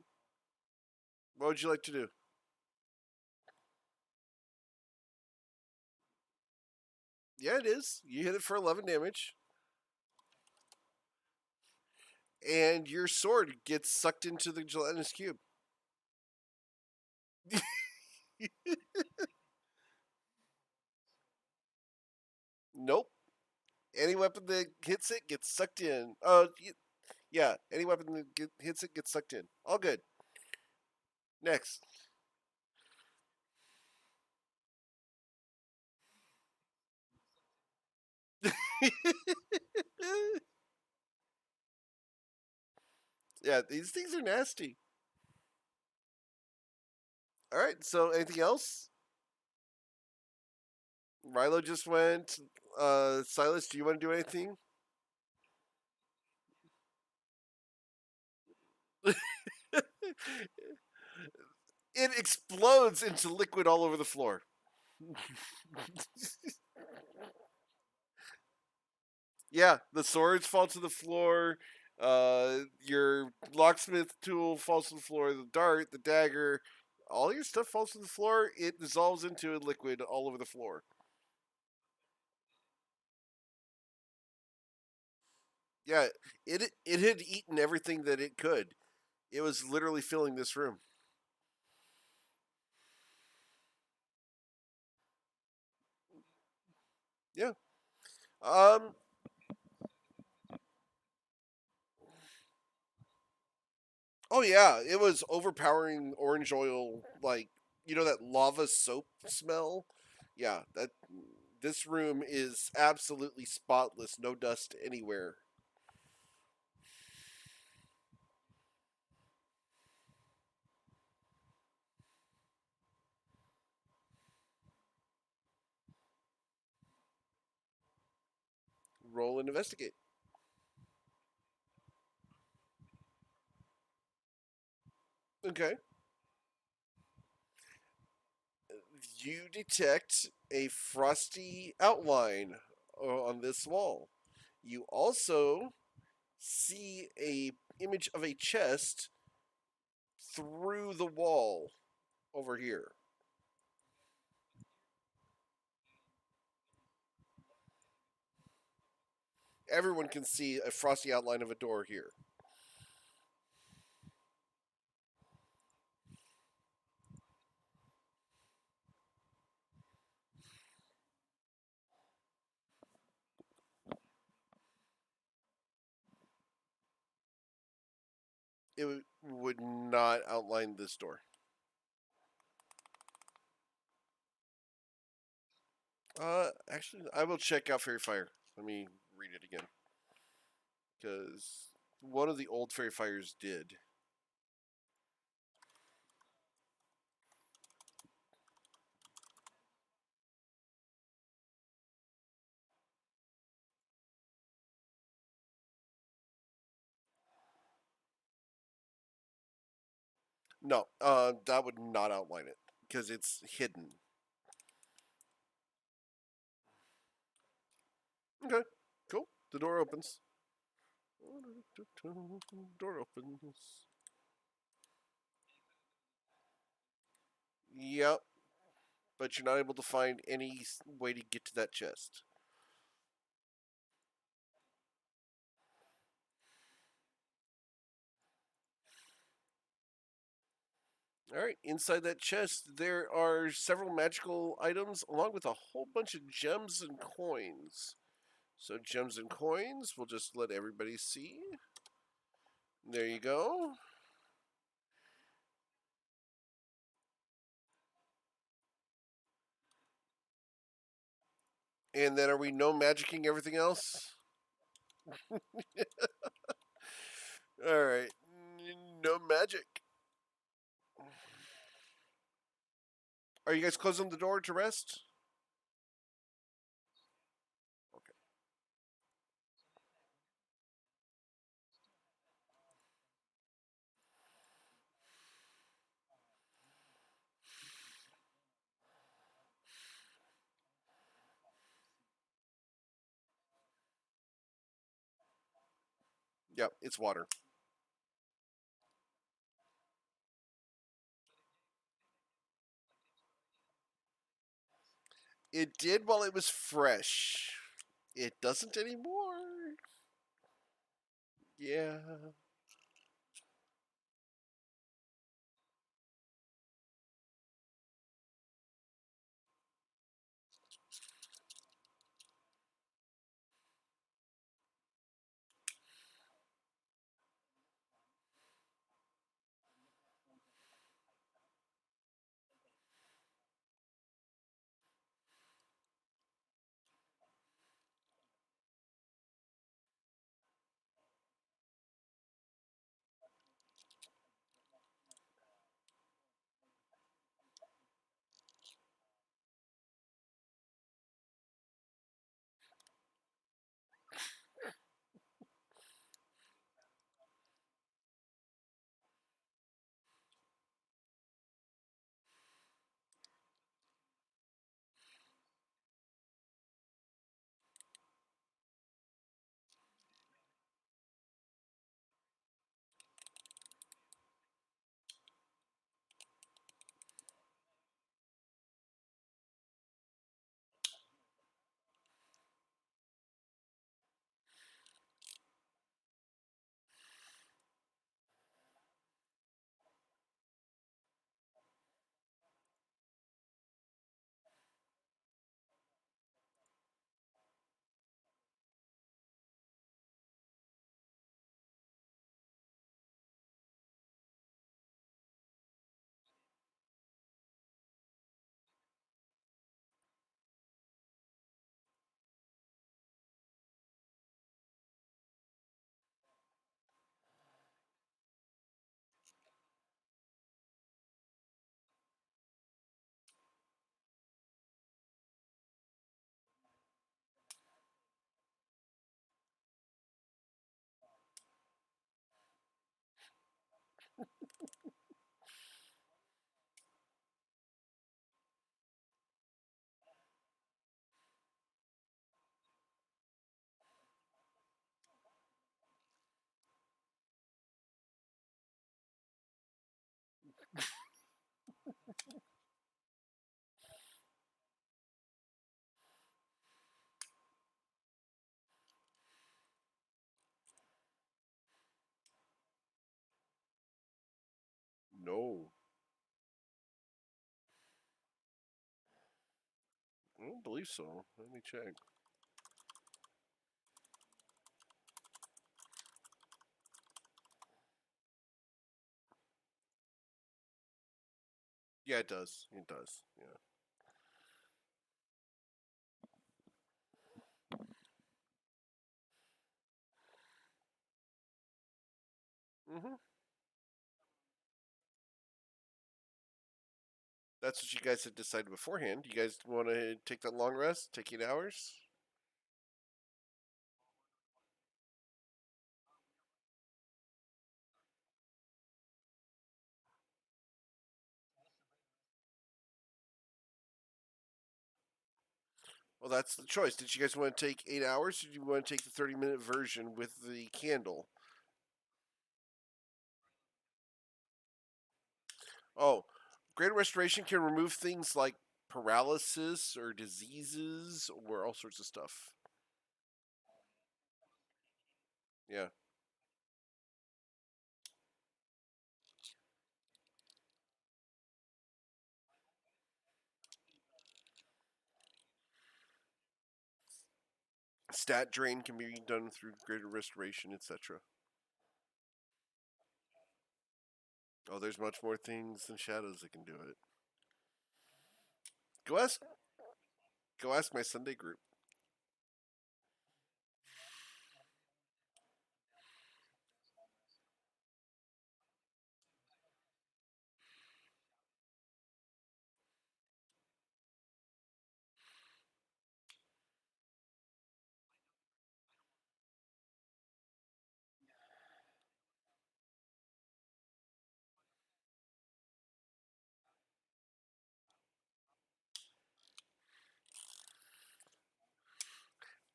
What would you like to do? Yeah, it is. You hit it for 11 damage, and your sword gets sucked into the gelatinous cube. Nope. Any weapon that hits it gets sucked in. Yeah. Any weapon that hits it gets sucked in. All good. Next. Yeah, these things are nasty. All right. So, anything else? Rilo just went. Silas, do you want to do anything? It explodes into liquid all over the floor. Yeah, the swords fall to the floor. Your locksmith tool falls to the floor. The dart, the dagger, all your stuff falls to the floor. It dissolves into a liquid all over the floor. Yeah, it had eaten everything that it could. It was literally filling this room. Yeah. Um. Oh yeah, it was overpowering orange oil, like that lava soap smell. Yeah, that this room is absolutely spotless, no dust anywhere. Roll and investigate. Okay. You detect a frosty outline on this wall. You also see a image of a chest through the wall over here. Everyone can see a frosty outline of a door here. It would not outline this door. Actually, I will check out Fairy Fire. Let me read it again because one of the old Fairy Fires did. No, that would not outline it because it's hidden. Okay, cool. The door opens. Door opens. Yep, but you're not able to find any way to get to that chest. All right, inside that chest, there are several magical items along with a whole bunch of gems and coins. So, gems and coins, we'll just let everybody see. There you go. And then are we no magicking everything else? All right, no magic. Are you guys closing the door to rest? Okay. Yep, it's water. It did while it was fresh. It doesn't anymore. Yeah. No. I don't believe so. Let me check. Yeah, it does. It does. Yeah. Mm-hmm. That's what you guys had decided beforehand. You guys want to take that long rest? Take 8 hours? Well, that's the choice. Did you guys want to take 8 hours, or do you want to take the 30-minute version with the candle? Oh, Greater Restoration can remove things like paralysis or diseases or all sorts of stuff. Yeah. Stat drain can be done through Greater Restoration, etc. Oh, there's much more things than shadows that can do it. Go ask go ask my Sunday group.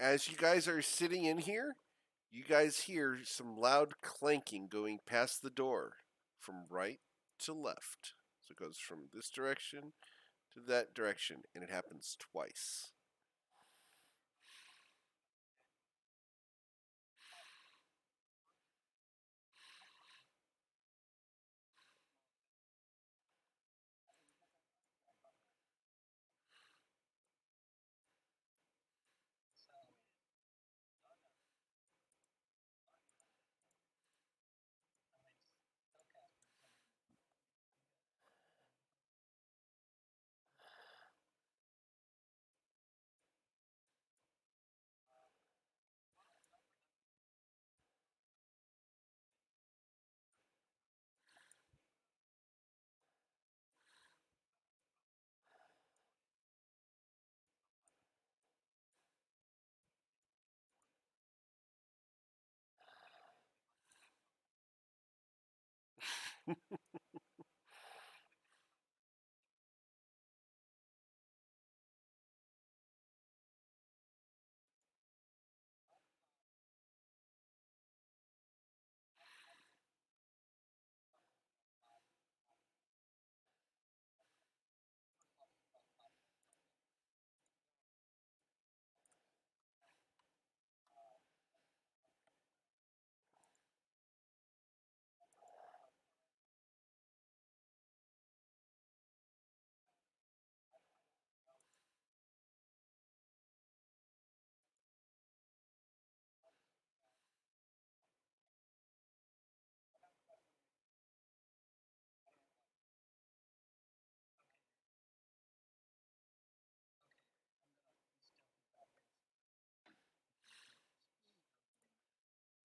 As you guys are sitting in here, you guys hear some loud clanking going past the door from right to left. So it goes from this direction to that direction, and it happens twice.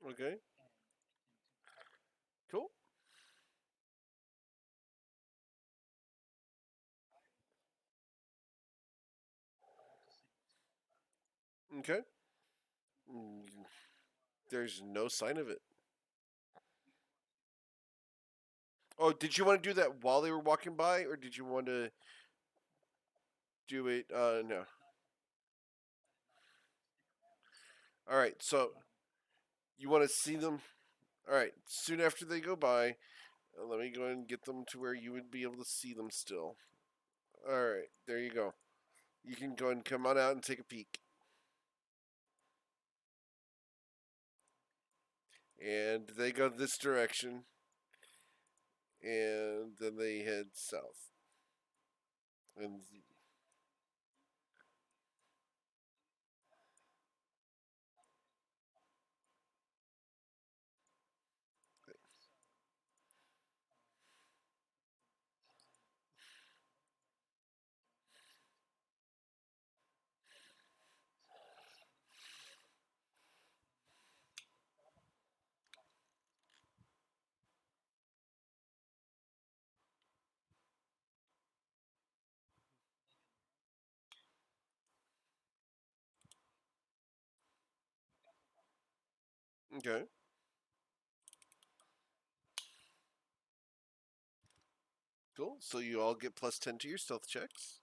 Okay, cool. Okay. Mm, there's no sign of it. Oh, did you want to do that while they were walking by, or did you want to do it? No. All right. So you want to see them? All right. Soon after they go by, let me go and get them to where you would be able to see them still. All right. There you go. You can go and come on out and take a peek. And they go this direction, and then they head south. And okay, cool. So you all get +10 to your stealth checks.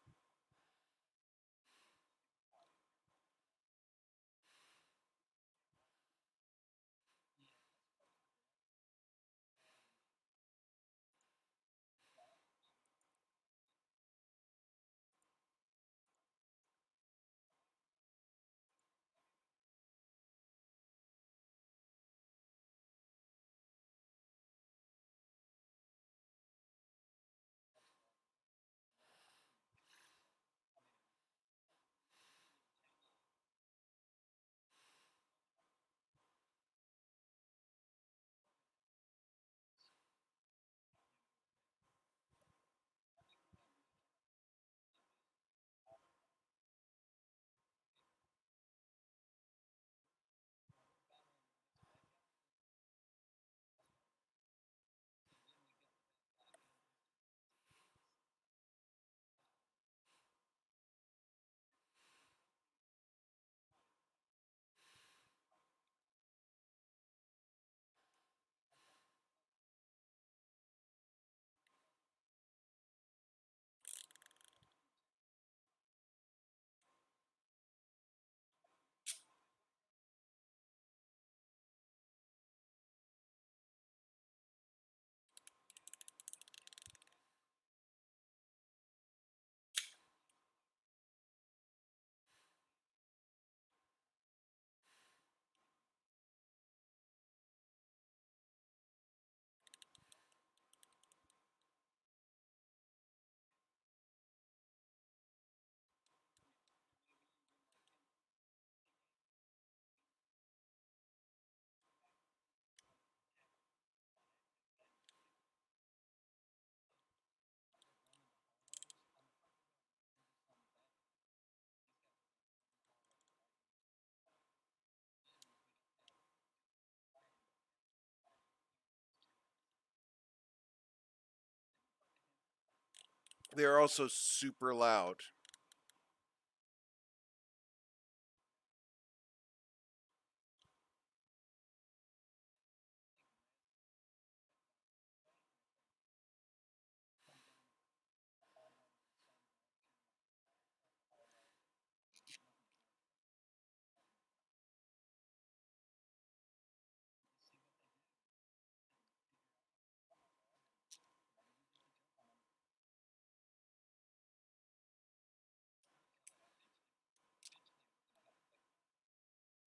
They're also super loud.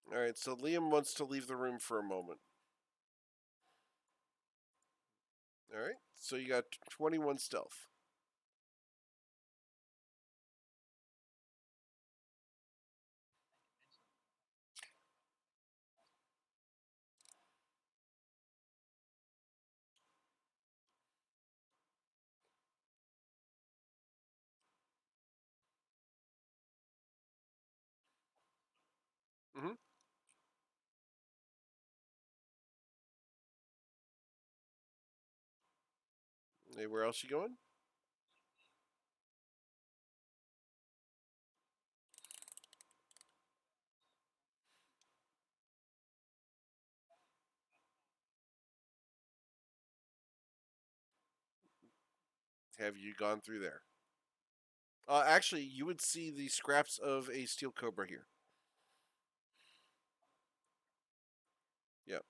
All right, so Liam wants to leave the room for a moment. All right, so you got 21 stealth. Mm-hmm. Hey, where else you going? Have you gone through there? Actually, you would see the scraps of a steel cobra here. Yep.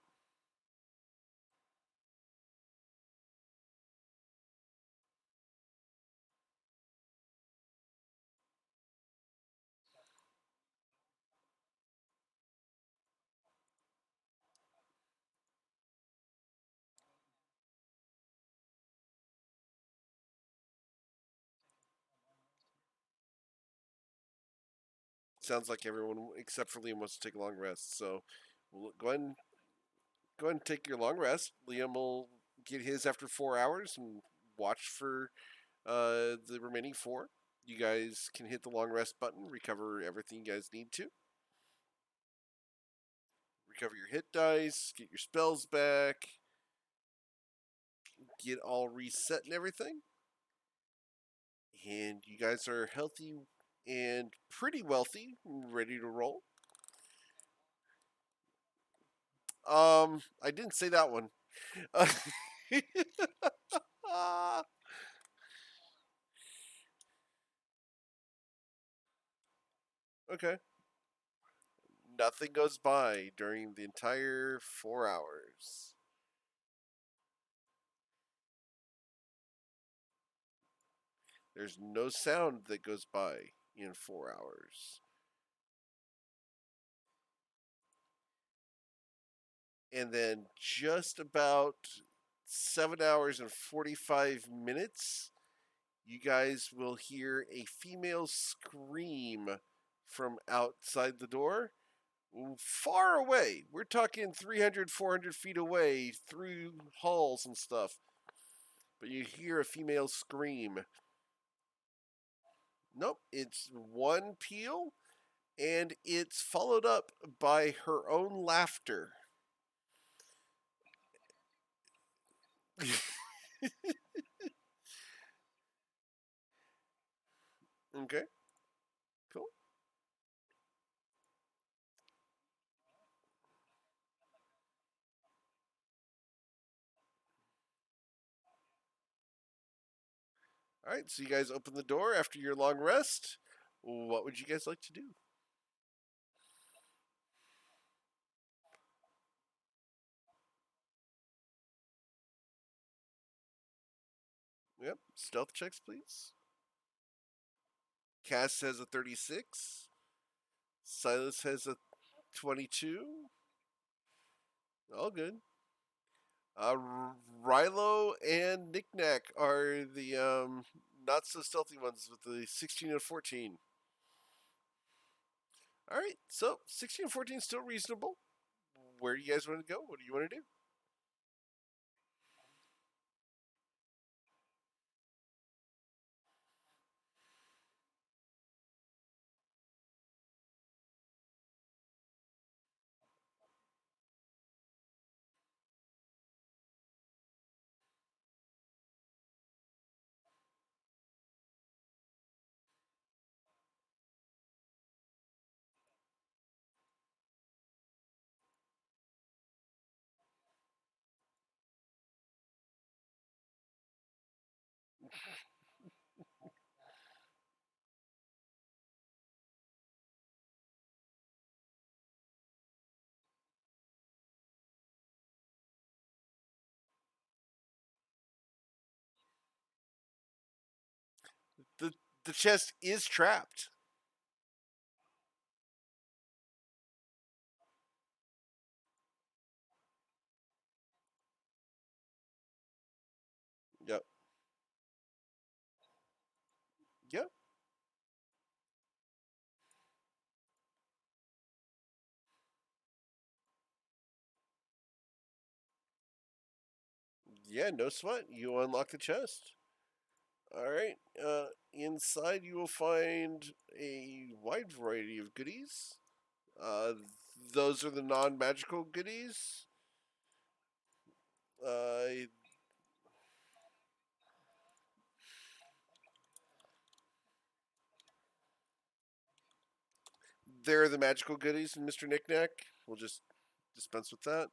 Sounds like everyone except for Liam wants to take a long rest. So, go ahead and take your long rest. Liam will get his after 4 hours and watch for the remaining four. You guys can hit the long rest button, recover everything you guys need to, recover your hit dice, get your spells back, get all reset and everything. And you guys are healthy and pretty wealthy, ready to roll. I didn't say that one. Okay. Nothing goes by during the entire 4 hours. There's no sound that goes by in 4 hours. And then just about 7 hours and 45 minutes, you guys will hear a female scream from outside the door, far away. We're talking 300, 400 feet away through halls and stuff. But you hear a female scream. Nope, it's one peal, and it's followed up by her own laughter. Okay, cool. All right, so you guys open the door after your long rest. What would you guys like to do? Yep, stealth checks, please. Cass has a 36. Silas has a 22. All good. Rilo and Knickknack are the not so stealthy ones with the 16 and 14. All right, so 16 and 14 is still reasonable. Where do you guys want to go? What do you want to do? the the chest is trapped. Yep. Yep. Yeah, no sweat. You unlock the chest. All right. Inside, you will find a wide variety of goodies. Uh, those are the non-magical goodies. Uh, they're the magical goodies in Mr. Knickknack. We'll just dispense with that.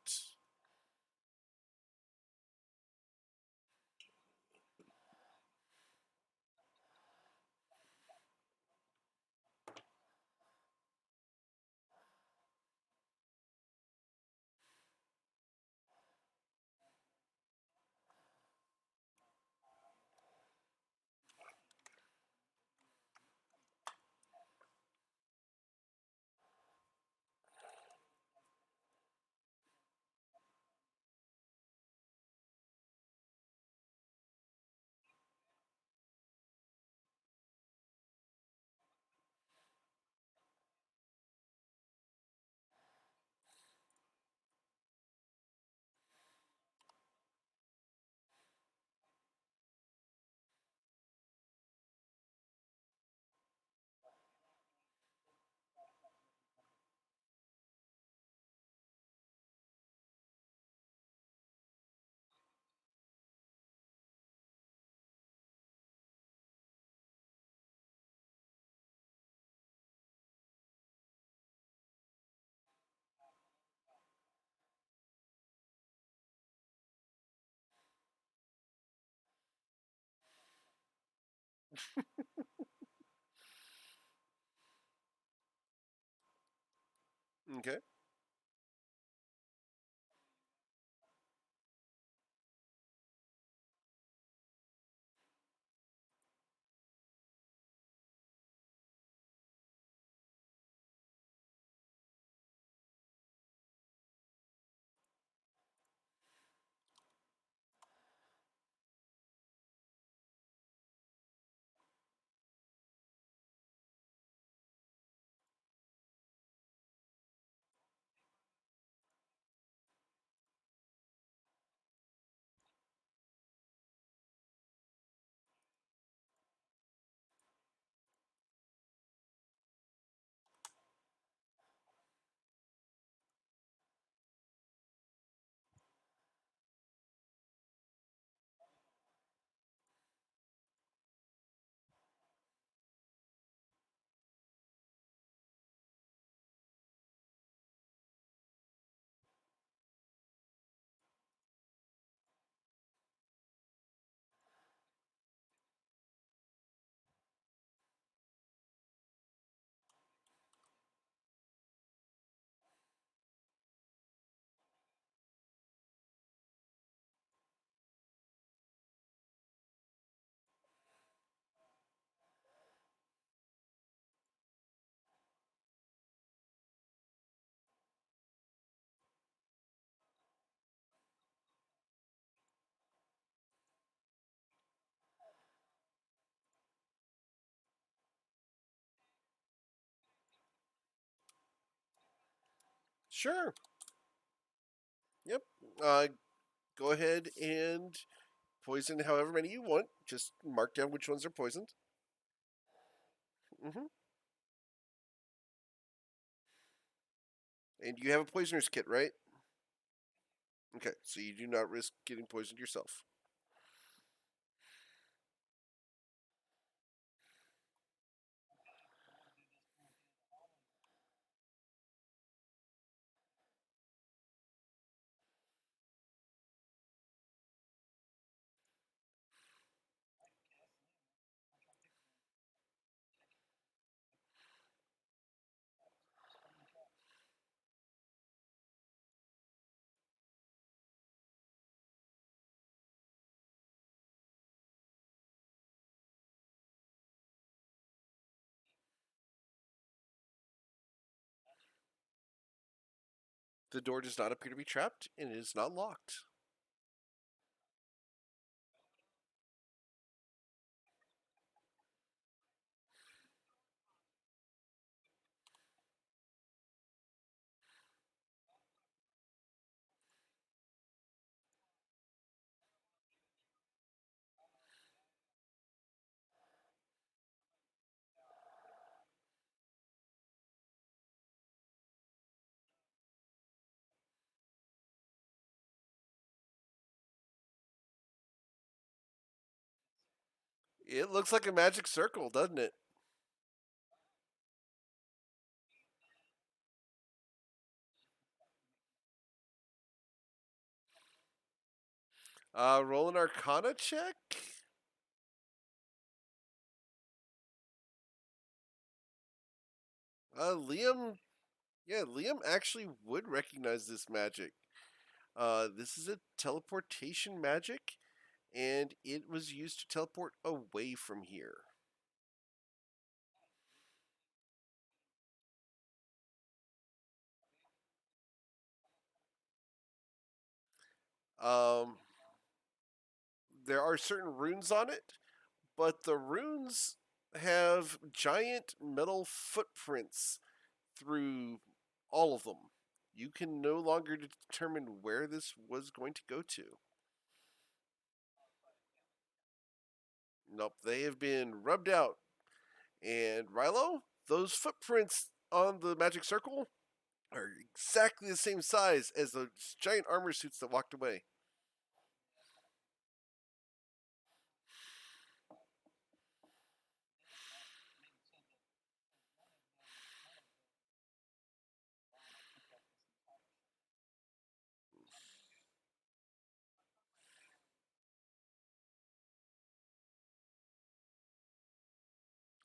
Okay. Sure. Yep. Uh, Go ahead and poison however many you want. Just mark down which ones are poisoned. Hmm. And you have a poisoner's kit, right? Okay, so you do not risk getting poisoned yourself. The door does not appear to be trapped and it is not locked. It looks like a magic circle, doesn't it? Roll an Arcana check. Liam, yeah, Liam actually would recognize this magic. This is a teleportation magic, and it was used to teleport away from here. Um, there are certain runes on it, but the runes have giant metal footprints through all of them. You can no longer determine where this was going to go to. Nope, they have been rubbed out. And Rilo, those footprints on the magic circle are exactly the same size as those giant armor suits that walked away.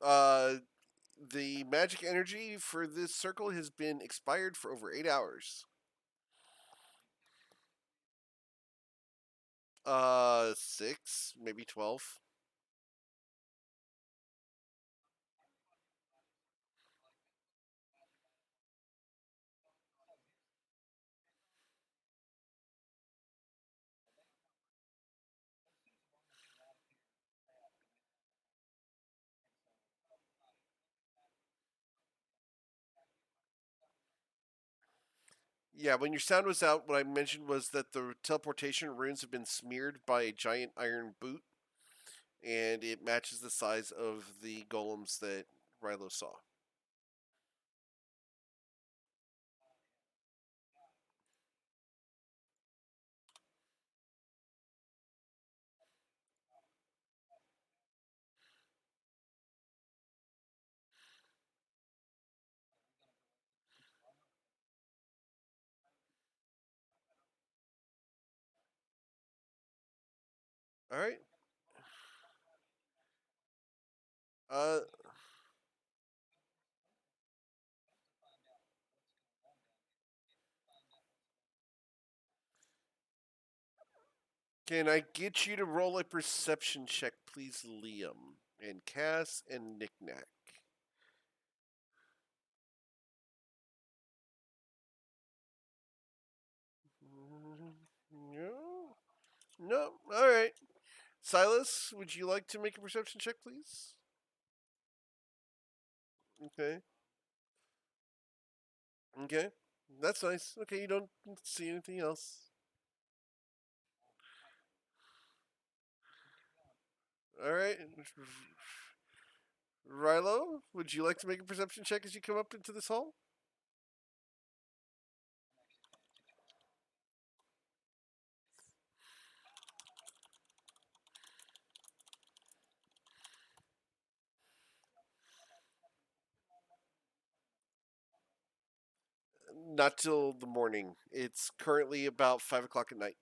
Uh, the magic energy for this circle has been expired for over 8 hours. 6, maybe 12. Yeah, when your sound was out, what I mentioned was that the teleportation runes have been smeared by a giant iron boot, and it matches the size of the golems that Rilo saw. All right. Uh, can I get you to roll a perception check, please, Liam? And Cass and Knickknack. No? No? Alright. Silas, would you like to make a perception check, please? Okay. Okay. That's nice. Okay, you don't see anything else. Alright. Rilo, would you like to make a perception check as you come up into this hall? Not till the morning. It's currently about 5 o'clock at night.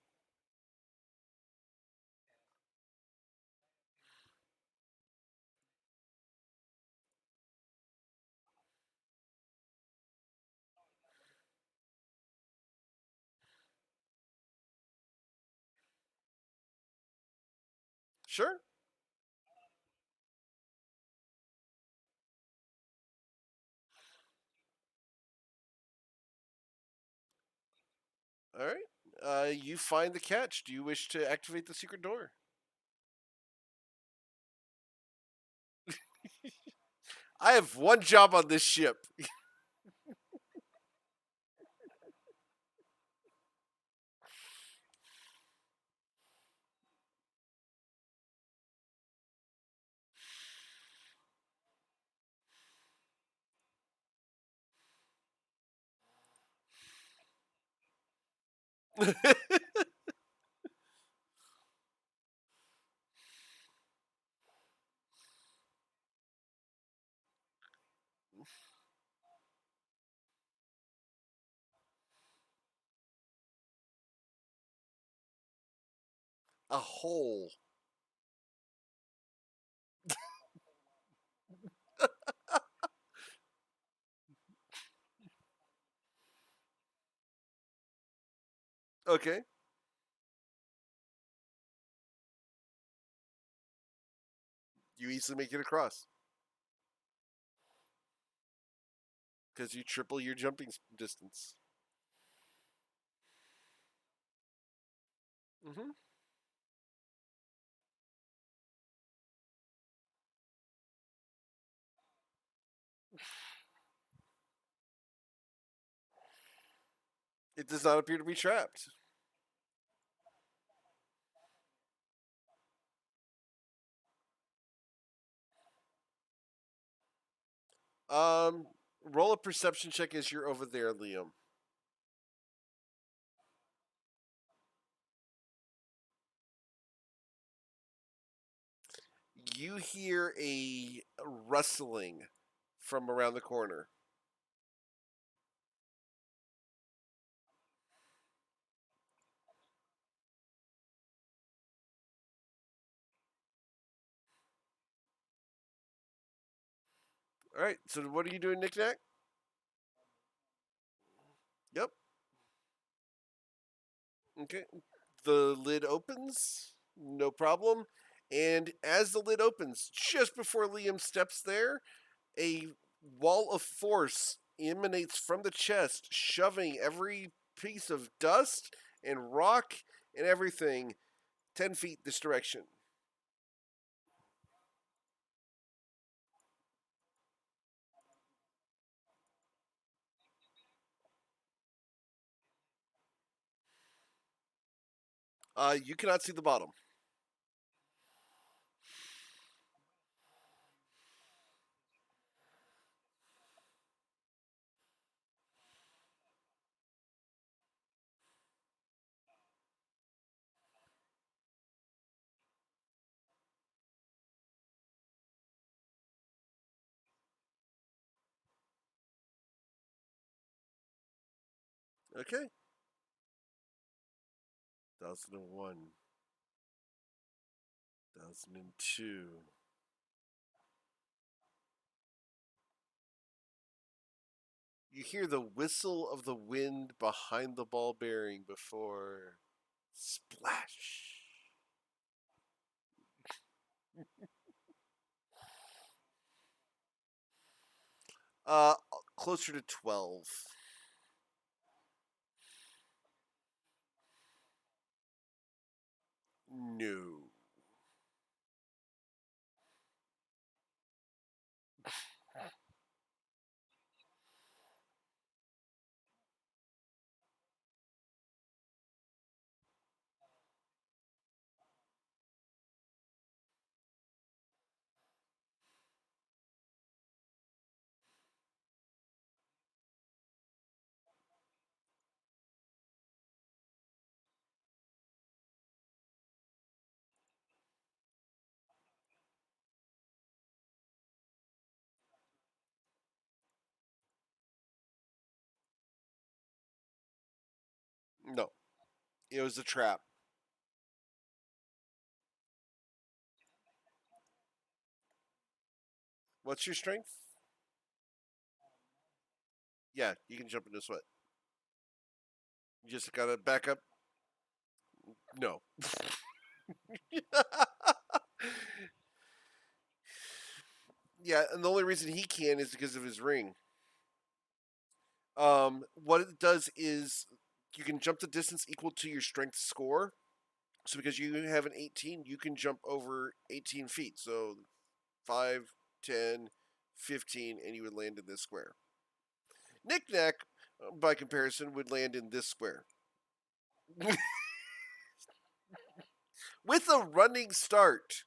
Sure. All right. You find the catch. Do you wish to activate the secret door? I have one job on this ship. A hole. Okay. You easily make it across because you triple your jumping distance. Hmm. It does not appear to be trapped. Um, Roll a perception check as you're over there, Liam. You hear a rustling from around the corner. All right. So what are you doing, Nick Nack? Yep. Okay. The lid opens. No problem. And as the lid opens, just before Liam steps there, a wall of force emanates from the chest, shoving every piece of dust and rock and everything 10 feet this direction. You cannot see the bottom. Okay. 1001, 1002. You hear the whistle of the wind behind the ball bearing before splash. Uh, Closer to 12. No. No. It was a trap. What's your strength? Yeah, you can jump into sweat. You just gotta back up. No. Yeah, and the only reason he can is because of his ring. What it does is You can jump the distance equal to your strength score. So because you have an 18, you can jump over 18 feet. So 5, 10, 15, and you would land in this square. Knick Knack, by comparison, would land in this square. With a running start.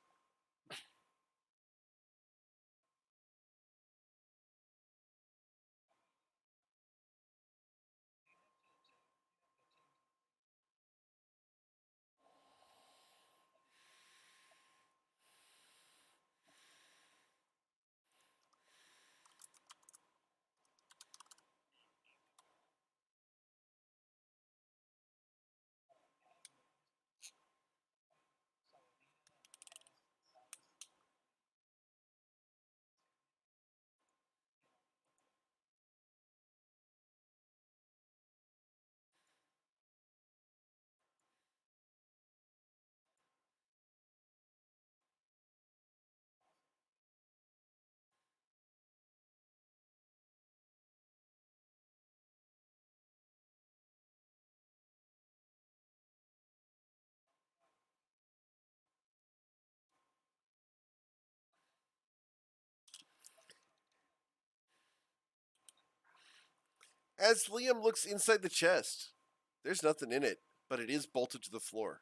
As Liam looks inside the chest, there's nothing in it, but it is bolted to the floor.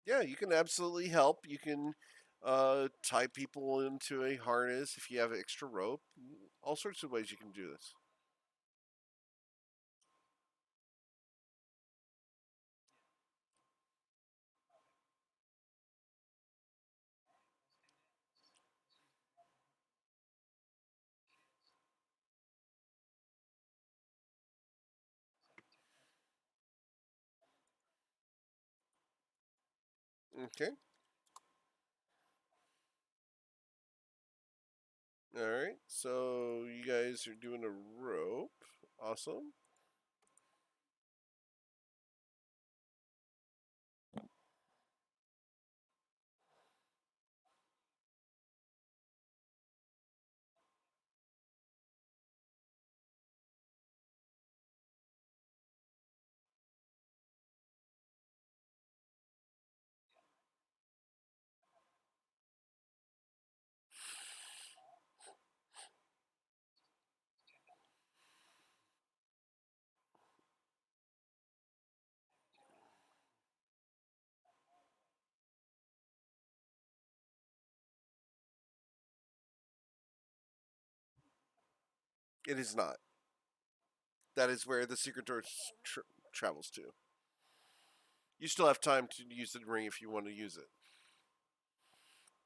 Yeah, you can absolutely help. You can tie people into a harness if you have extra rope. All sorts of ways you can do this. Okay. All right. So you guys are doing a rope. Awesome. It is not. That is where the secret door travels to. You still have time to use the ring if you want to use it.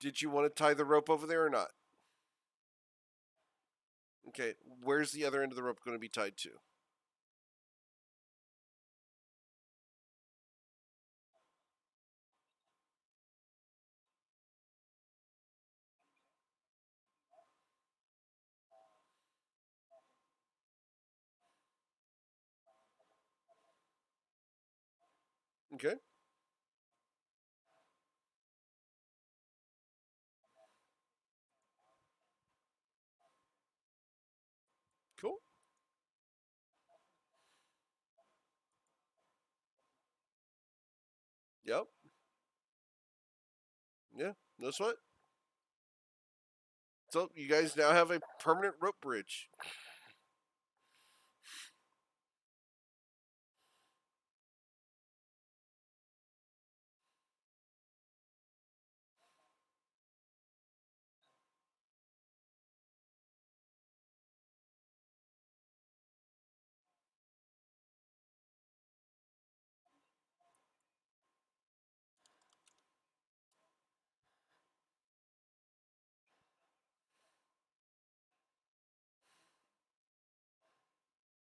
Did you want to tie the rope over there or not? Okay. Where's the other end of the rope going to be tied to? Okay. Cool. Yep. Yeah. No sweat. So you guys now have a permanent rope bridge.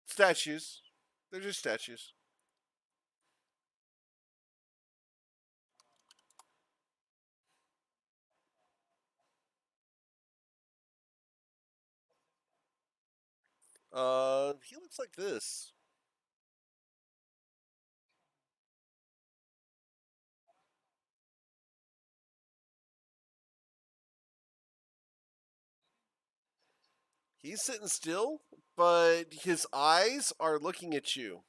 Statues. They're just statues. He looks like this. He's sitting still, but his eyes are looking at you.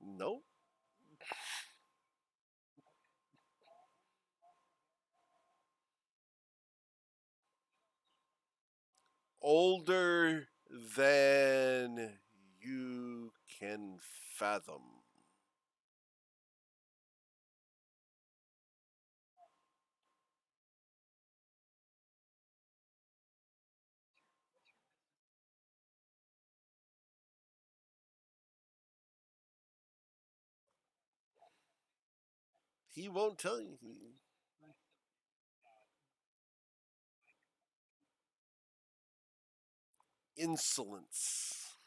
Nope. Older than you can fathom. He won't tell you. Insolence.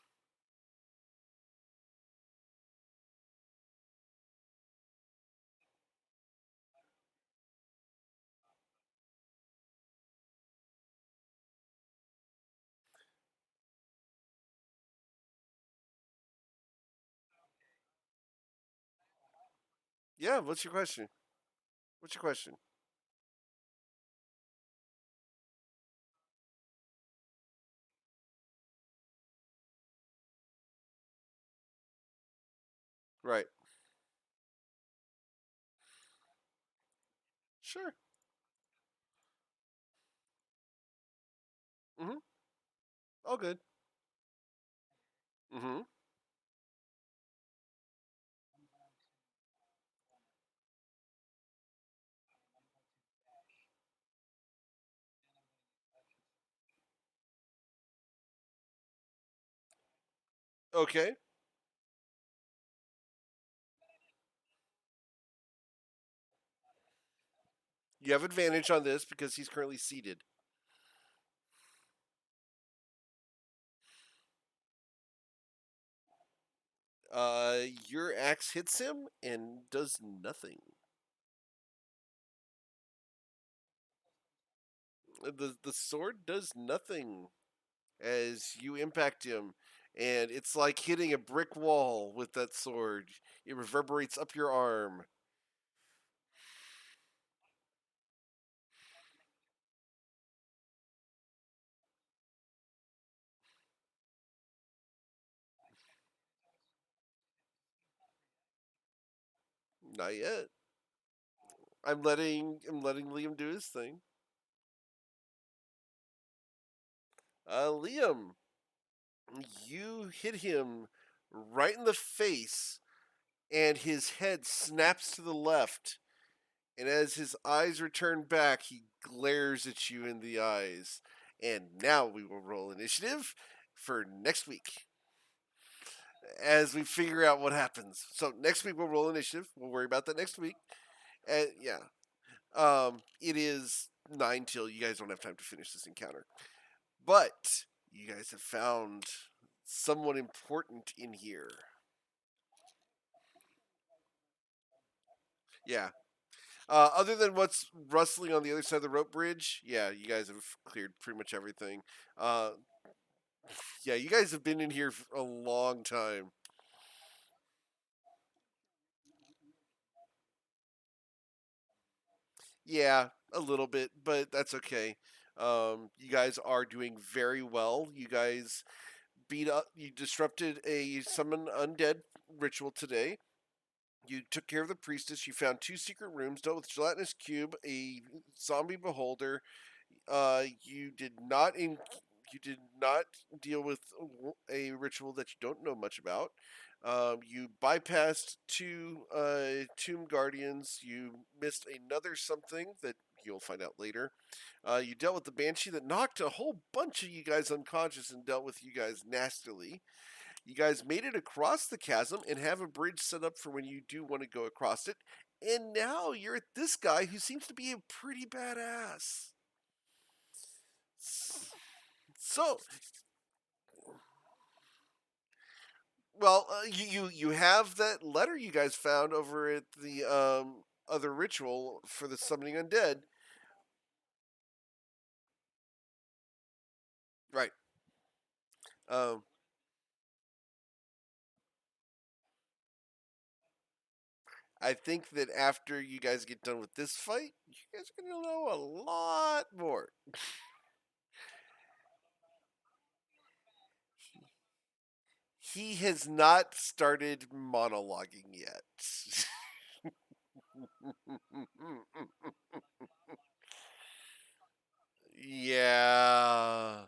Yeah, what's your question? What's your question? Right. Sure. Mm-hmm. All good. Mm-hmm. Okay. You have advantage on this because he's currently seated. Your axe hits him and does nothing. The sword does nothing as you impact him, and it's like hitting a brick wall with that sword. It reverberates up your arm. Not yet. I'm letting Liam do his thing. Liam, you hit him right in the face, and his head snaps to the left. And as his eyes return back, he glares at you in the eyes. And now we will roll initiative for next week as we figure out what happens. So next week we'll roll initiative. We'll worry about that next week. And yeah, it is 9 till. You guys don't have time to finish this encounter, but you guys have found someone important in here. Yeah. Other than what's rustling on the other side of the rope bridge, yeah, you guys have cleared pretty much everything. Uh, yeah, you guys have been in here for a long time. Yeah, a little bit, but that's okay. You guys are doing very well. You guys you disrupted a summon undead ritual today. You took care of the priestess. You found two secret rooms, dealt with gelatinous cube, a zombie beholder. You did not you did not deal with a ritual that you don't know much about. You bypassed two tomb guardians. You missed another something that you'll find out later. You dealt with the banshee that knocked a whole bunch of you guys unconscious and dealt with you guys nastily. You guys made it across the chasm and have a bridge set up for when you do want to go across it. And now you're at this guy who seems to be a pretty badass. So, well, you have that letter you guys found over at the other ritual for the summoning undead, right? Um, I think that after you guys get done with this fight, you guys are gonna know a lot more. He has not started monologuing yet. Yeah.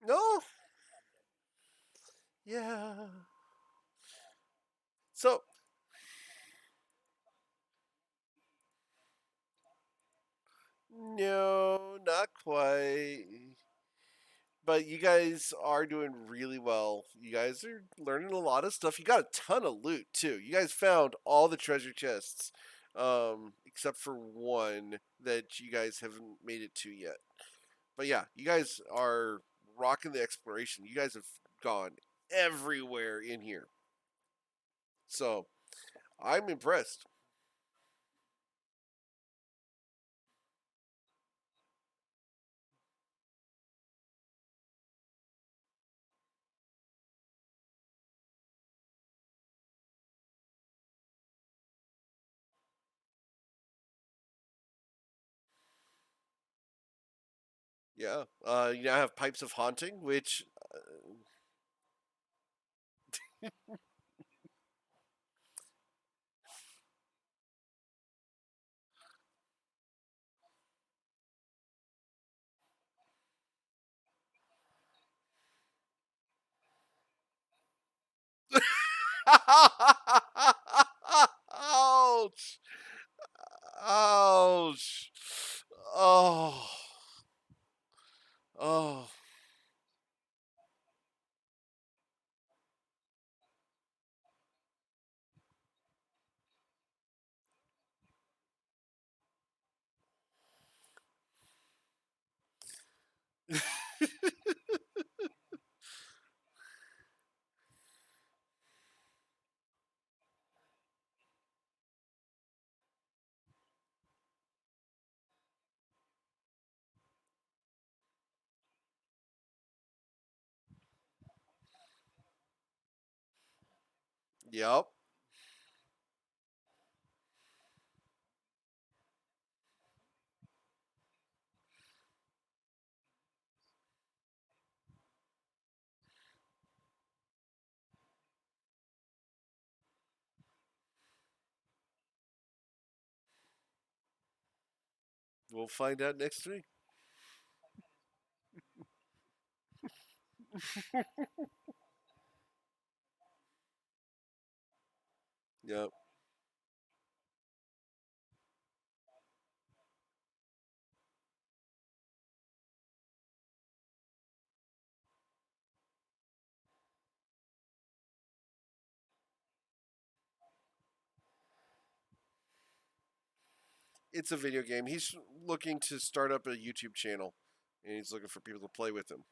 No. Yeah. So, no, not quite. But you guys are doing really well. You guys are learning a lot of stuff. You got a ton of loot too. You guys found all the treasure chests, except for one that you guys haven't made it to yet. But yeah, you guys are rocking the exploration. You guys have gone everywhere in here. So I'm impressed. Yeah. You now have pipes of haunting, which ouch, ouch, oh, oh. Yep. We'll find out next week. Yep. It's a video game. He's looking to start up a YouTube channel, and he's looking for people to play with him.